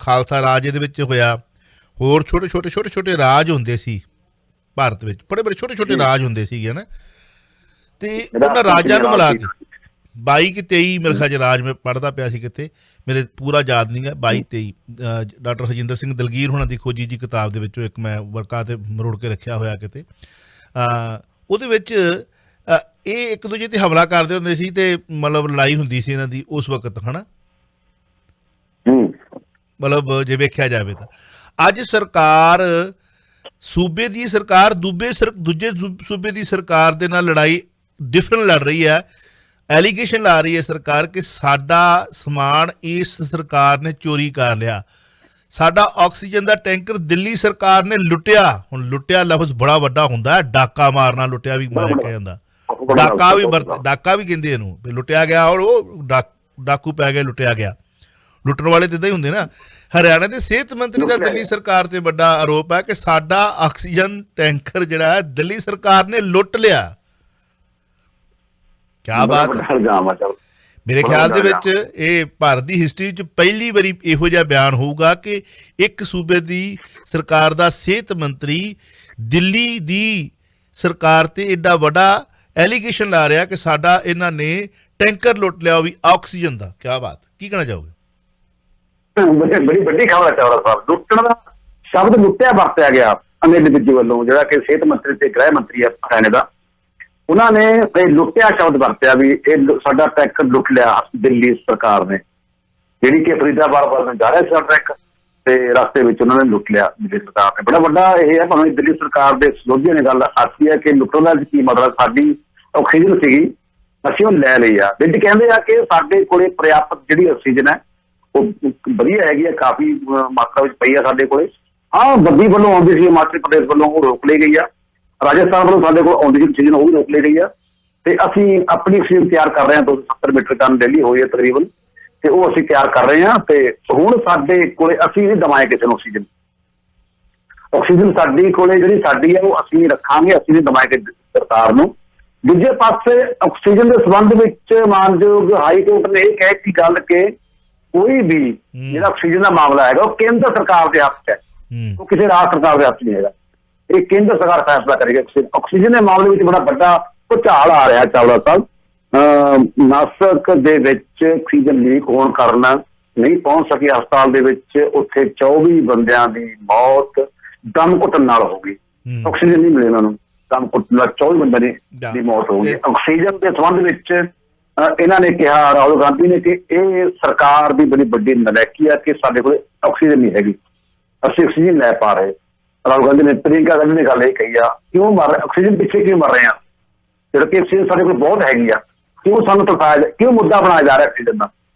[SPEAKER 1] ਖਾਲਸਾ ਰਾਜ ਇਹਦੇ ਵਿੱਚ ਹੋਇਆ ਹੋਰ ਛੋਟੇ ਰਾਜ ਹੁੰਦੇ ਸੀ ਭਾਰਤ ਵਿੱਚ ਬੜੇ ਛੋਟੇ ਰਾਜ ਹੁੰਦੇ ਸੀਗੇ ਨਾ ਤੇ ਉਹਨਾਂ ਰਾਜਾਂ ਨੂੰ ਮਿਲਾ ਕੇ 22 ਕਿ 23 ਮੇਰੇ ਖਿਆਲ 'ਚ ਰਾਜ ਮੈਂ ਪੜ੍ਹਦਾ ਪਿਆ ਸੀ ਕਿਤੇ ਮੇਰੇ ਪੂਰਾ ਯਾਦ ਨਹੀਂ ਹੈ 22-23 ਡਾਕਟਰ ਹਰਜਿੰਦਰ ਸਿੰਘ ਦਲਗੀਰ ਹੋਣਾ ਦੀ ਖੋਜੀ ਜੀ ਕਿਤਾਬ ਦੇ ਵਿੱਚੋਂ ਇੱਕ ਮੈਂ ਵਰਕਾ ਤੇ ਮਰੋੜ ਕੇ ਰੱਖਿਆ ਹੋਇਆ ਕਿਤੇ ਉਹਦੇ ਵਿੱਚ ਇਹ ਇੱਕ ਦੂਜੇ ਤੇ ਹਮਲਾ ਕਰਦੇ ਹੁੰਦੇ ਸੀ ਤੇ ਮਤਲਬ ਲੜਾਈ ਹੁੰਦੀ ਸੀ ਇਹਨਾਂ ਦੀ ਉਸ ਵਕਤ ਹਨਾ ਮਤਲਬ ਜੇ ਵੇਖਿਆ ਜਾਵੇ ਤਾਂ ਅੱਜ ਸਰਕਾਰ ਸੂਬੇ ਦੀ ਸਰਕਾਰ ਦੂਜੇ ਸੂਬੇ ਦੀ ਸਰਕਾਰ ਦੇ ਨਾਲ ਲੜਾਈ ਡਿਫਰੈਂਟ ਲੜ ਰਹੀ ਹੈ ਐਲੀਗੇਸ਼ਨ ਲਾ ਰਹੀ ਹੈ ਸਰਕਾਰ ਕਿ ਸਾਡਾ ਸਮਾਨ ਇਸ ਸਰਕਾਰ ਨੇ ਚੋਰੀ ਕਰ ਲਿਆ ਸਾਡਾ ਆਕਸੀਜਨ ਦਾ ਟੈਂਕਰ ਦਿੱਲੀ ਸਰਕਾਰ ਨੇ ਲੁੱਟਿਆ ਹੁਣ ਲੁੱਟਿਆ ਲਫ਼ਜ਼ ਬੜਾ ਵੱਡਾ ਹੁੰਦਾ ਹੈ ਡਾਕਾ ਮਾਰਨਾ ਲੁੱਟਿਆ ਵੀ ਮਾਰਿਆ ਕਿਹਾ ਜਾਂਦਾ ਡਾਕਾ ਵੀ ਕਹਿੰਦੇ ਇਹਨੂੰ ਵੀ ਲੁੱਟਿਆ ਗਿਆ ਔਰ ਉਹ ਡਾਕੂ ਪੈ ਗਿਆ ਲੁੱਟਿਆ ਗਿਆ ਲੁੱਟਣ ਵਾਲੇ ਤਾਂ ਇੱਦਾਂ ਹੀ ਹੁੰਦੇ ਨਾ ਹਰਿਆਣਾ ਦੇ ਸਿਹਤ ਮੰਤਰੀ ਦਾ ਦਿੱਲੀ ਸਰਕਾਰ ਤੇ ਵੱਡਾ ਆਰੋਪ ਹੈ ਕਿ ਸਾਡਾ ਆਕਸੀਜਨ ਟੈਂਕਰ ਜਿਹੜਾ ਹੈ ਦਿੱਲੀ ਸਰਕਾਰ ਨੇ ਲੁੱਟ ਲਿਆ ਕਿਆ ਬਾਤ ਮੇਰੇ ਖਿਆਲ ਦੇ ਵਿੱਚ ਇਹ ਭਾਰਤ ਦੀ ਹਿਸਟਰੀ 'ਚ ਪਹਿਲੀ ਵਾਰੀ ਇਹੋ ਜਿਹਾ ਬਿਆਨ ਹੋਊਗਾ ਕਿ ਇੱਕ ਸੂਬੇ ਦੀ ਸਰਕਾਰ ਦਾ ਸਿਹਤ ਮੰਤਰੀ ਦਿੱਲੀ ਦੀ ਸਰਕਾਰ ਤੇ ਐਡਾ ਵੱਡਾ ਐਲੀਗੇਸ਼ਨ ਲਾ ਰਿਹਾ ਕਿ ਸਾਡਾ ਇਹਨਾਂ ਨੇ ਟੈਂਕਰ ਲੁੱਟ ਲਿਆ, ਉਹ ਵੀ ਆਕਸੀਜਨ ਦਾ। ਕੀ ਬਾਤ, ਕੀ ਕਹਿਣਾ ਚਾਹੋਗੇ?
[SPEAKER 2] ਬੜੀ ਵੱਡੀ ਖਬਰ ਹੈ ਚਾਵਲਾ ਸਾਹਿਬ। ਲੁੱਟਣ ਦਾ ਸ਼ਬਦ ਲੁੱਟਿਆ ਵਰਤਿਆ ਗਿਆ ਅਨਿਲ ਵਿਜ ਵੱਲੋਂ, ਜਿਹੜਾ ਕਿ ਸਿਹਤ ਮੰਤਰੀ ਤੇ ਗ੍ਰਹਿ ਮੰਤਰੀ ਹੈ ਹਰਿਆਣੇ ਦਾ। ਉਹਨਾਂ ਨੇ ਇਹ ਲੁੱਟਿਆ ਸ਼ਬਦ ਵਰਤਿਆ ਵੀ ਇਹ ਸਾਡਾ ਟੈਂਕਰ ਲੁੱਟ ਲਿਆ ਦਿੱਲੀ ਸਰਕਾਰ ਨੇ, ਜਿਹੜੀ ਕਿ ਫਰੀਦਾਬਾਦ ਵੱਲ ਨੂੰ ਜਾ ਰਿਹਾ ਸੀ ਸਾਡਾ ਟਰੱਕ, ਤੇ ਰਸਤੇ ਵਿੱਚ ਉਹਨਾਂ ਨੇ ਲੁੱਟ ਲਿਆ ਦਿੱਲੀ ਸਰਕਾਰ ਨੇ। ਬੜਾ ਵੱਡਾ ਇਹ ਹੈ, ਭਾਵੇਂ ਦਿੱਲੀ ਸਰਕਾਰ ਦੇ ਵਿਰੋਧੀਆਂ ਨੇ ਗੱਲ ਆਖੀ ਹੈ ਕਿ ਲੁੱਟਣ ਦਾ ਕੀ ਮਤਲਬ, ਸਾਡੀ ਆਕਸੀਜਨ ਸੀਗੀ ਅਸੀਂ ਉਹ ਲੈ ਲਈ ਆ। ਵਿੱਚ ਕਹਿੰਦੇ ਆ ਕਿ ਸਾਡੇ ਕੋਲੇ ਪ੍ਰਿਆਪਤ ਜਿਹੜੀ ਆਕਸੀਜਨ ਹੈ ਉਹ ਵਧੀਆ ਹੈਗੀ ਆ, ਕਾਫੀ ਮਾਤਰਾ ਵਿੱਚ ਪਈ ਆ ਸਾਡੇ ਕੋਲੇ। ਹਾਂ, ਦਿੱਲੀ ਵੱਲੋਂ ਆਉਂਦੀ ਸੀ, ਹਿਮਾਚਲ ਪ੍ਰਦੇਸ਼ ਵੱਲੋਂ ਉਹ ਰੋਕ ਲਈ ਗਈ ਆ, ਰਾਜਸਥਾਨ ਵੱਲੋਂ ਸਾਡੇ ਕੋਲ ਆਉਂਦੀ ਸੀ ਆਕਸੀਜਨ ਉਹ ਵੀ ਰੋਕ ਲਈ ਗਈ ਆ, ਤੇ ਅਸੀਂ ਆਪਣੀ ਆਕਸੀਜਨ ਤਿਆਰ ਕਰ ਰਹੇ ਹਾਂ। 270 ਮੀਟਰ ਟਨ ਡੇਲੀ ਹੋਈ ਹੈ ਤਕਰੀਬਨ, ਤੇ ਉਹ ਅਸੀਂ ਤਿਆਰ ਕਰ ਰਹੇ ਹਾਂ। ਤੇ ਹੁਣ ਸਾਡੇ ਕੋਲੇ ਅਸੀਂ ਨਹੀਂ ਦਵਾਂਗੇ ਕਿਸੇ ਨੂੰ ਆਕਸੀਜਨ। ਆਕਸੀਜਨ ਸਾਡੀ ਕੋਲੇ ਜਿਹੜੀ ਸਾਡੀ ਹੈ ਉਹ ਅਸੀਂ ਰੱਖਾਂਗੇ, ਅਸੀਂ ਨਹੀਂ ਦਵਾਂਗੇ ਸਰਕਾਰ ਨੂੰ। ਦੂਜੇ ਪਾਸੇ ਆਕਸੀਜਨ ਦੇ ਸੰਬੰਧ ਵਿੱਚ ਮਾਨਯੋਗ ਹਾਈ ਕੋਰਟ ਨੇ ਇਹ ਕਹਿ ਦਿੱਤੀ ਗੱਲ ਕਿ ਕੋਈ ਵੀ ਜਿਹੜਾ ਆਕਸੀਜਨ ਦਾ ਮਾਮਲਾ ਹੈਗਾ ਉਹ ਕੇਂਦਰ ਸਰਕਾਰ ਦੇ ਹੱਥ 'ਚ ਹੈ, ਉਹ ਕਿਸੇ ਰਾਜ ਸਰਕਾਰ ਦੇ ਹੱਥ ਨਹੀਂ ਹੈਗਾ। ਇਹ ਕੇਂਦਰ ਸਰਕਾਰ ਫੈਸਲਾ ਕਰੇਗੀ। ਆਕਸੀਜਨ ਦੇ ਮਾਮਲੇ ਵਿੱਚ ਬੜਾ ਵੱਡਾ ਭੁਚਾਲ ਆ ਰਿਹਾ ਚਾਵਲਾ ਸਾਹਿਬ। ਨਾਸਕ ਦੇ ਵਿੱਚ ਆਕਸੀਜਨ ਲੀਕ ਹੋਣ ਕਾਰਨ ਨਹੀਂ ਪਹੁੰਚ ਸਕੀ ਹਸਪਤਾਲ ਦੇ ਵਿੱਚ, ਉੱਥੇ 24 ਬੰਦਿਆਂ ਦੀ ਮੌਤ ਦਮ ਘੁੱਟਣ ਨਾਲ ਹੋ ਗਈ। ਆਕਸੀਜਨ ਨਹੀਂ ਮਿਲੇ ਉਹਨਾਂ ਨੂੰ, ਦਮ ਘੁੱਟਣ ਨਾਲ 24 ਬੰਦਿਆਂ ਦੀ ਮੌਤ ਹੋ ਗਈ। ਆਕਸੀਜਨ ਦੇ ਸੰਬੰਧ ਵਿੱਚ ਇਹਨਾਂ ਨੇ ਕਿਹਾ, ਰਾਹੁਲ ਗਾਂਧੀ ਨੇ, ਕਿ ਇਹ ਸਰਕਾਰ ਦੀ ਬੜੀ ਵੱਡੀ ਨਲਾਇਕੀ ਆ ਕਿ ਸਾਡੇ ਕੋਲ ਆਕਸੀਜਨ ਨਹੀਂ ਹੈਗੀ, ਅਸੀਂ ਆਕਸੀਜਨ ਲੈ ਪਾ ਰਹੇ। ਰਾਹੁਲ ਗਾਂਧੀ ਨੇ, ਪ੍ਰਿਯੰਕਾ ਗਾਂਧੀ ਨੇ ਗੱਲ ਇਹ ਕਹੀ ਆ, ਕਿਉਂ ਮਰ ਰਹੇ ਆਕਸੀਜਨ ਪਿੱਛੇ, ਕਿਉਂ ਮਰ ਰਹੇ ਆ, ਜਦੋਂ ਕਿ ਆਕਸੀਜਨ ਸਾਡੇ ਕੋਲ ਬਹੁਤ ਹੈਗੀ ਆ, ਕਿਉਂ ਸਾਨੂੰ ਤਰਸਾਇਆ, ਕਿਉਂ ਮੁੱਦਾ ਬਣਾਇਆ ਜਾ ਰਿਹਾ ਆਕਸੀਜਨ ਦਾ?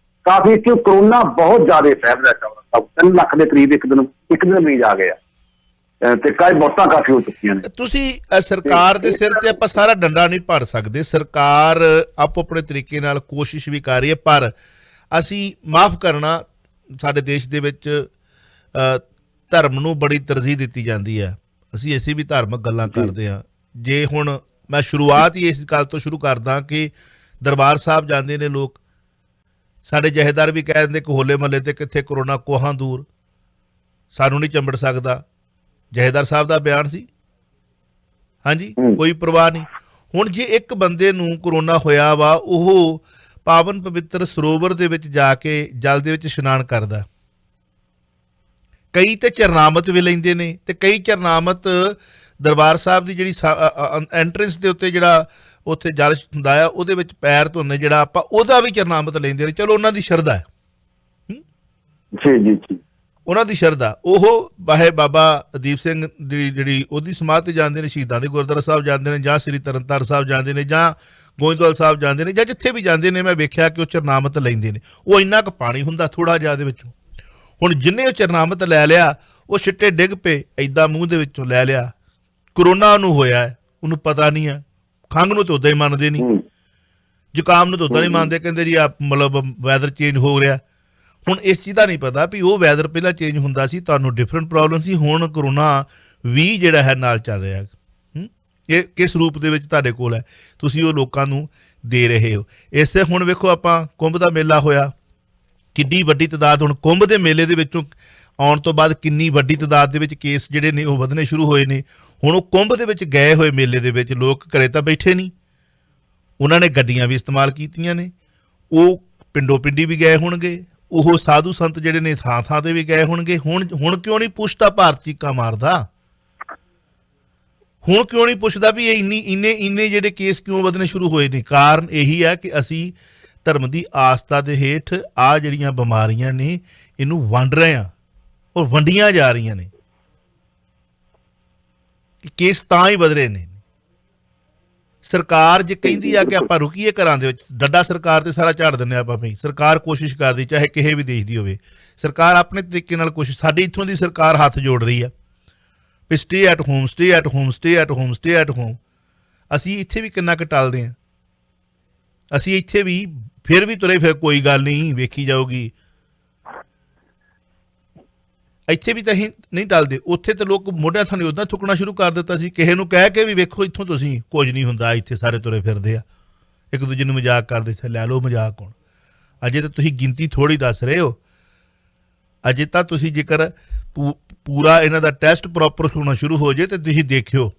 [SPEAKER 2] ਕਾਫੀ ਕਿਉਂ ਕਰੋਨਾ ਬਹੁਤ ਜ਼ਿਆਦਾ ਫੈਲ ਰਿਹਾ, 3 ਲੱਖ ਦੇ ਕਰੀਬ ਇੱਕ ਦਿਨ ਮਰੀਜ਼ ਆ ਗਏ ਆ, ਤੇ ਕਈ ਮੌਤਾਂ ਕਾਫੀ ਹੋ ਚੁੱਕੀਆਂ ਨੇ।
[SPEAKER 1] ਤੁਸੀਂ ਸਰਕਾਰ ਦੇ ਸਿਰ ਤੇ ਆਪਾਂ ਸਾਰਾ ਡੰਡਾ ਨਹੀਂ ਭਰ ਸਕਦੇ। ਸਰਕਾਰ ਆਪੋ ਆਪਣੇ ਤਰੀਕੇ ਨਾਲ ਕੋਸ਼ਿਸ਼ ਵੀ ਕਰ ਰਹੀ ਹੈ, ਪਰ ਅਸੀਂ ਮਾਫ ਕਰਨਾ, ਸਾਡੇ ਦੇਸ਼ ਦੇ ਵਿੱਚ ਧਰਮ ਨੂੰ ਬੜੀ ਤਰਜੀਹ ਦਿੱਤੀ ਜਾਂਦੀ ਹੈ। ਅਸੀਂ ਵੀ ਧਾਰਮਿਕ ਗੱਲਾਂ ਕਰਦੇ ਹਾਂ। ਜੇ ਹੁਣ ਮੈਂ ਸ਼ੁਰੂਆਤ ਹੀ ਇਸ ਗੱਲ ਤੋਂ ਸ਼ੁਰੂ ਕਰਦਾ ਕਿ ਦਰਬਾਰ ਸਾਹਿਬ ਜਾਂਦੇ ਨੇ ਲੋਕ, ਸਾਡੇ ਜਹੇਦਾਰ ਵੀ ਕਹਿ ਦਿੰਦੇ ਕਿ ਹੋਲੇ ਮਹੱਲੇ ਤੇ ਕਿੱਥੇ ਕਰੋਨਾ ਕੋਹਾਂ ਦੂਰ, ਸਾਨੂੰ ਨਹੀਂ ਚੰਬੜ ਸਕਦਾ। ਜਹੇਦਾਰ ਸਾਹਿਬ ਦਾ ਬਿਆਨ ਸੀ, ਹਾਂਜੀ, ਕੋਈ ਪਰਵਾਹ ਨਹੀਂ। ਹੁਣ ਜੇ ਇੱਕ ਬੰਦੇ ਨੂੰ ਕਰੋਨਾ ਹੋਇਆ ਵਾ, ਉਹ ਪਾਵਨ ਪਵਿੱਤਰ ਸਰੋਵਰ ਦੇ ਵਿੱਚ ਜਾ ਕੇ ਜਲ ਦੇ ਵਿੱਚ ਇਸ਼ਨਾਨ ਕਰਦਾ, ਕਈ ਤੇ ਚਰਨਾਮਤ ਵੀ ਲੈਂਦੇ ਨੇ, ਤੇ ਕਈ ਚਰਨਾਮਤ ਦਰਬਾਰ ਸਾਹਿਬ ਦੀ ਜਿਹੜੀ ਐਂਟਰੈਂਸ ਦੇ ਉੱਤੇ ਜਿਹੜਾ ਉੱਥੇ ਜਲ ਹੁੰਦਾ ਆ ਉਹਦੇ ਵਿੱਚ ਪੈਰ ਧੋਣੇ, ਜਿਹੜਾ ਆਪਾਂ ਉਹਦਾ ਵੀ ਚਰਨਾਮਤ ਲੈਂਦੇ ਨੇ। ਚਲੋ ਉਹਨਾਂ ਦੀ ਸ਼ਰਧਾ ਹੈ,
[SPEAKER 2] ਜੀ ਜੀ ਜੀ,
[SPEAKER 1] ਉਹਨਾਂ ਦੀ ਸ਼ਰਧਾ। ਉਹ ਬਾਹੇ ਬਾਬਾ ਅਦੀਪ ਸਿੰਘ ਦੀ ਜਿਹੜੀ ਉਹਦੀ ਸਮਾਧ ਤੇ ਜਾਂਦੇ ਨੇ, ਸ਼ਹੀਦਾਂ ਦੇ ਗੁਰਦੁਆਰਾ ਸਾਹਿਬ ਜਾਂਦੇ ਨੇ, ਜਾਂ ਸ੍ਰੀ ਤਰਨਤਾਰਨ ਸਾਹਿਬ ਜਾਂਦੇ ਨੇ, ਜਾਂ ਗੋਇੰਦਵਾਲ ਸਾਹਿਬ ਜਾਂਦੇ ਨੇ, ਜਾਂ ਜਿੱਥੇ ਵੀ ਜਾਂਦੇ ਨੇ, ਮੈਂ ਵੇਖਿਆ ਕਿ ਉਹ ਚਰਨਾਮਤ ਲੈਂਦੇ ਨੇ। ਉਹ ਇੰਨਾ ਕੁ ਪਾਣੀ ਹੁੰਦਾ ਥੋੜ੍ਹਾ ਜਿਹਾ ਦੇ ਵਿੱਚੋਂ। ਹੁਣ ਜਿੰਨੇ ਉਹ ਚਰਨਾਮਤ ਲੈ ਲਿਆ, ਉਹ ਛਿੱਟੇ ਡਿੱਗ ਪਏ, ਏਦਾਂ ਮੂੰਹ ਦੇ ਵਿੱਚੋਂ ਲੈ ਲਿਆ। ਕਰੋਨਾ ਉਹਨੂੰ ਹੋਇਆ ਹੈ, ਉਹਨੂੰ ਪਤਾ ਨਹੀਂ ਹੈ। ਖੰਘ ਨੂੰ ਤਾਂ ਉੱਦਾਂ ਹੀ ਮੰਨਦੇ ਨਹੀਂ, ਜ਼ੁਕਾਮ ਨੂੰ ਤਾਂ ਉੱਦਾਂ ਨਹੀਂ ਮੰਨਦੇ, ਕਹਿੰਦੇ ਜੀ ਆ ਮਤਲਬ ਵੈਦਰ ਚੇਂਜ ਹੋ ਰਿਹਾ। ਹੁਣ ਇਸ ਚੀਜ਼ ਦਾ ਨਹੀਂ ਪਤਾ ਵੀ ਉਹ ਵੈਦਰ ਪਹਿਲਾਂ ਚੇਂਜ ਹੁੰਦਾ ਸੀ, ਤੁਹਾਨੂੰ ਡਿਫਰੈਂਟ ਪ੍ਰੋਬਲਮ ਸੀ, ਹੁਣ ਕਰੋਨਾ ਵੀ ਜਿਹੜਾ ਹੈ ਨਾਲ ਚੱਲ ਰਿਹਾ। ਇਹ ਕਿਸ ਰੂਪ ਦੇ ਵਿੱਚ ਤੁਹਾਡੇ ਕੋਲ ਹੈ, ਤੁਸੀਂ ਉਹ ਲੋਕਾਂ ਨੂੰ ਦੇ ਰਹੇ ਹੋ। ਇਸੇ ਹੁਣ ਵੇਖੋ, ਆਪਾਂ ਕੁੰਭ ਦਾ ਮੇਲਾ ਹੋਇਆ, ਕਿੰਨੀ ਵੱਡੀ ਤਾਦਾਦ, ਹੁਣ ਕੁੰਭ ਦੇ ਮੇਲੇ ਦੇ ਵਿੱਚੋਂ ਆਉਣ ਤੋਂ ਬਾਅਦ ਕਿੰਨੀ ਵੱਡੀ ਤਾਦਾਦ ਦੇ ਵਿੱਚ ਕੇਸ ਜਿਹੜੇ ਨੇ ਉਹ ਵਧਣੇ ਸ਼ੁਰੂ ਹੋਏ ਨੇ। ਹੁਣ ਉਹ ਕੁੰਭ ਦੇ ਵਿੱਚ ਗਏ ਹੋਏ ਮੇਲੇ ਦੇ ਵਿੱਚ ਲੋਕ ਘਰੇ ਤਾਂ ਬੈਠੇ ਨਹੀਂ, ਉਹਨਾਂ ਨੇ ਗੱਡੀਆਂ ਵੀ ਇਸਤੇਮਾਲ ਕੀਤੀਆਂ ਨੇ, ਉਹ ਪਿੰਡੋ ਪਿੰਡੀ ਵੀ ਗਏ ਹੋਣਗੇ, ਉਹ ਸਾਧੂ ਸੰਤ ਜਿਹੜੇ ਨੇ ਥਾਂ ਥਾਂ ਤੇ ਵੀ ਗਏ ਹੋਣਗੇ। ਹੁਣ ਕਿਉਂ ਨਹੀਂ ਪੁੱਛਦਾ ਭਾਰਤ ਚੀਕਾਂ ਮਾਰਦਾ? ਹੁਣ ਕਿਉਂ ਨਹੀਂ ਪੁੱਛਦਾ ਵੀ ਇਹ ਇੰਨੇ ਜਿਹੜੇ ਕੇਸ ਕਿਉਂ ਵਧਣੇ ਸ਼ੁਰੂ ਹੋਏ ਨੇ? ਕਾਰਨ ਇਹੀ ਹੈ ਕਿ ਅਸੀਂ ਧਰਮ ਦੀ ਆਸਥਾ ਦੇ ਹੇਠ ਆ ਜਿਹੜੀਆਂ ਬਿਮਾਰੀਆਂ ਨੇ ਇਹਨੂੰ ਵੰਡ ਰਹੇ ਹਾਂ, ਔਰ ਵੰਡੀਆਂ ਜਾ ਰਹੀਆਂ ਨੇ। ਕੇਸ ਤਾਂ ਹੀ ਵਧ ਰਹੇ ਨੇ। ਸਰਕਾਰ ਜੇ ਕਹਿੰਦੀ ਆ ਕਿ ਆਪਾਂ ਰੁਕੀਏ ਘਰਾਂ ਦੇ ਵਿੱਚ, ਡੱਡਾ ਸਰਕਾਰ ਤੇ ਸਾਰਾ ਝਾੜ ਦਿੰਦੇ ਆਪਾਂ ਵੀ। ਸਰਕਾਰ ਕੋਸ਼ਿਸ਼ ਕਰਦੀ, ਚਾਹੇ ਕਿਸੇ ਵੀ ਦੇਸ਼ ਦੀ ਹੋਵੇ, ਸਰਕਾਰ ਆਪਣੇ ਤਰੀਕੇ ਨਾਲ ਕੋਸ਼ਿਸ਼। ਸਾਡੀ ਇੱਥੋਂ ਦੀ ਸਰਕਾਰ ਹੱਥ ਜੋੜ ਰਹੀ ਆ ਵੀ stay at home, stay at home, stay at home, stay at home. ਅਸੀਂ ਇੱਥੇ ਵੀ ਕਿੰਨਾ ਕੁ ਟਲਦੇ ਹਾਂ। ਅਸੀਂ ਇੱਥੇ ਵੀ ਫਿਰ ਵੀ ਤੁਰੇ, ਫਿਰ ਕੋਈ ਗੱਲ ਨਹੀਂ, ਵੇਖੀ ਜਾਊਗੀ। ਇੱਥੇ ਵੀ ਤਾਂ ਅਸੀਂ ਨਹੀਂ ਟਲਦੇ। ਉੱਥੇ ਤਾਂ ਲੋਕ ਮੋਢਿਆਂ ਥਾਣੀ ਉੱਦਾਂ ਥੁੱਕਣਾ ਸ਼ੁਰੂ ਕਰ ਦਿੱਤਾ ਸੀ, ਕਿਸੇ ਨੂੰ ਕਹਿ ਕੇ ਵੀ ਵੇਖੋ ਇੱਥੋਂ ਤੁਸੀਂ ਕੁਝ ਨਹੀਂ ਹੁੰਦਾ, ਇੱਥੇ ਸਾਰੇ ਤੁਰੇ ਫਿਰਦੇ ਆ, ਇੱਕ ਦੂਜੇ ਨੂੰ ਮਜ਼ਾਕ ਕਰਦੇ ਸੀ, ਲੈ ਲਓ ਮਜ਼ਾਕ। ਹੁਣ ਅਜੇ ਤਾਂ ਤੁਸੀਂ ਗਿਣਤੀ ਥੋੜ੍ਹੀ ਦੱਸ ਰਹੇ ਹੋ। ਅਜੇ ਤਾਂ ਤੁਸੀਂ ਜੇਕਰ ਪੂਰਾ ਇਹਨਾਂ ਦਾ ਟੈਸਟ ਪ੍ਰੋਪਰ ਹੋਣਾ ਸ਼ੁਰੂ ਹੋ ਜਾਏ ਤਾਂ ਤੁਸੀਂ ਦੇਖਿਓ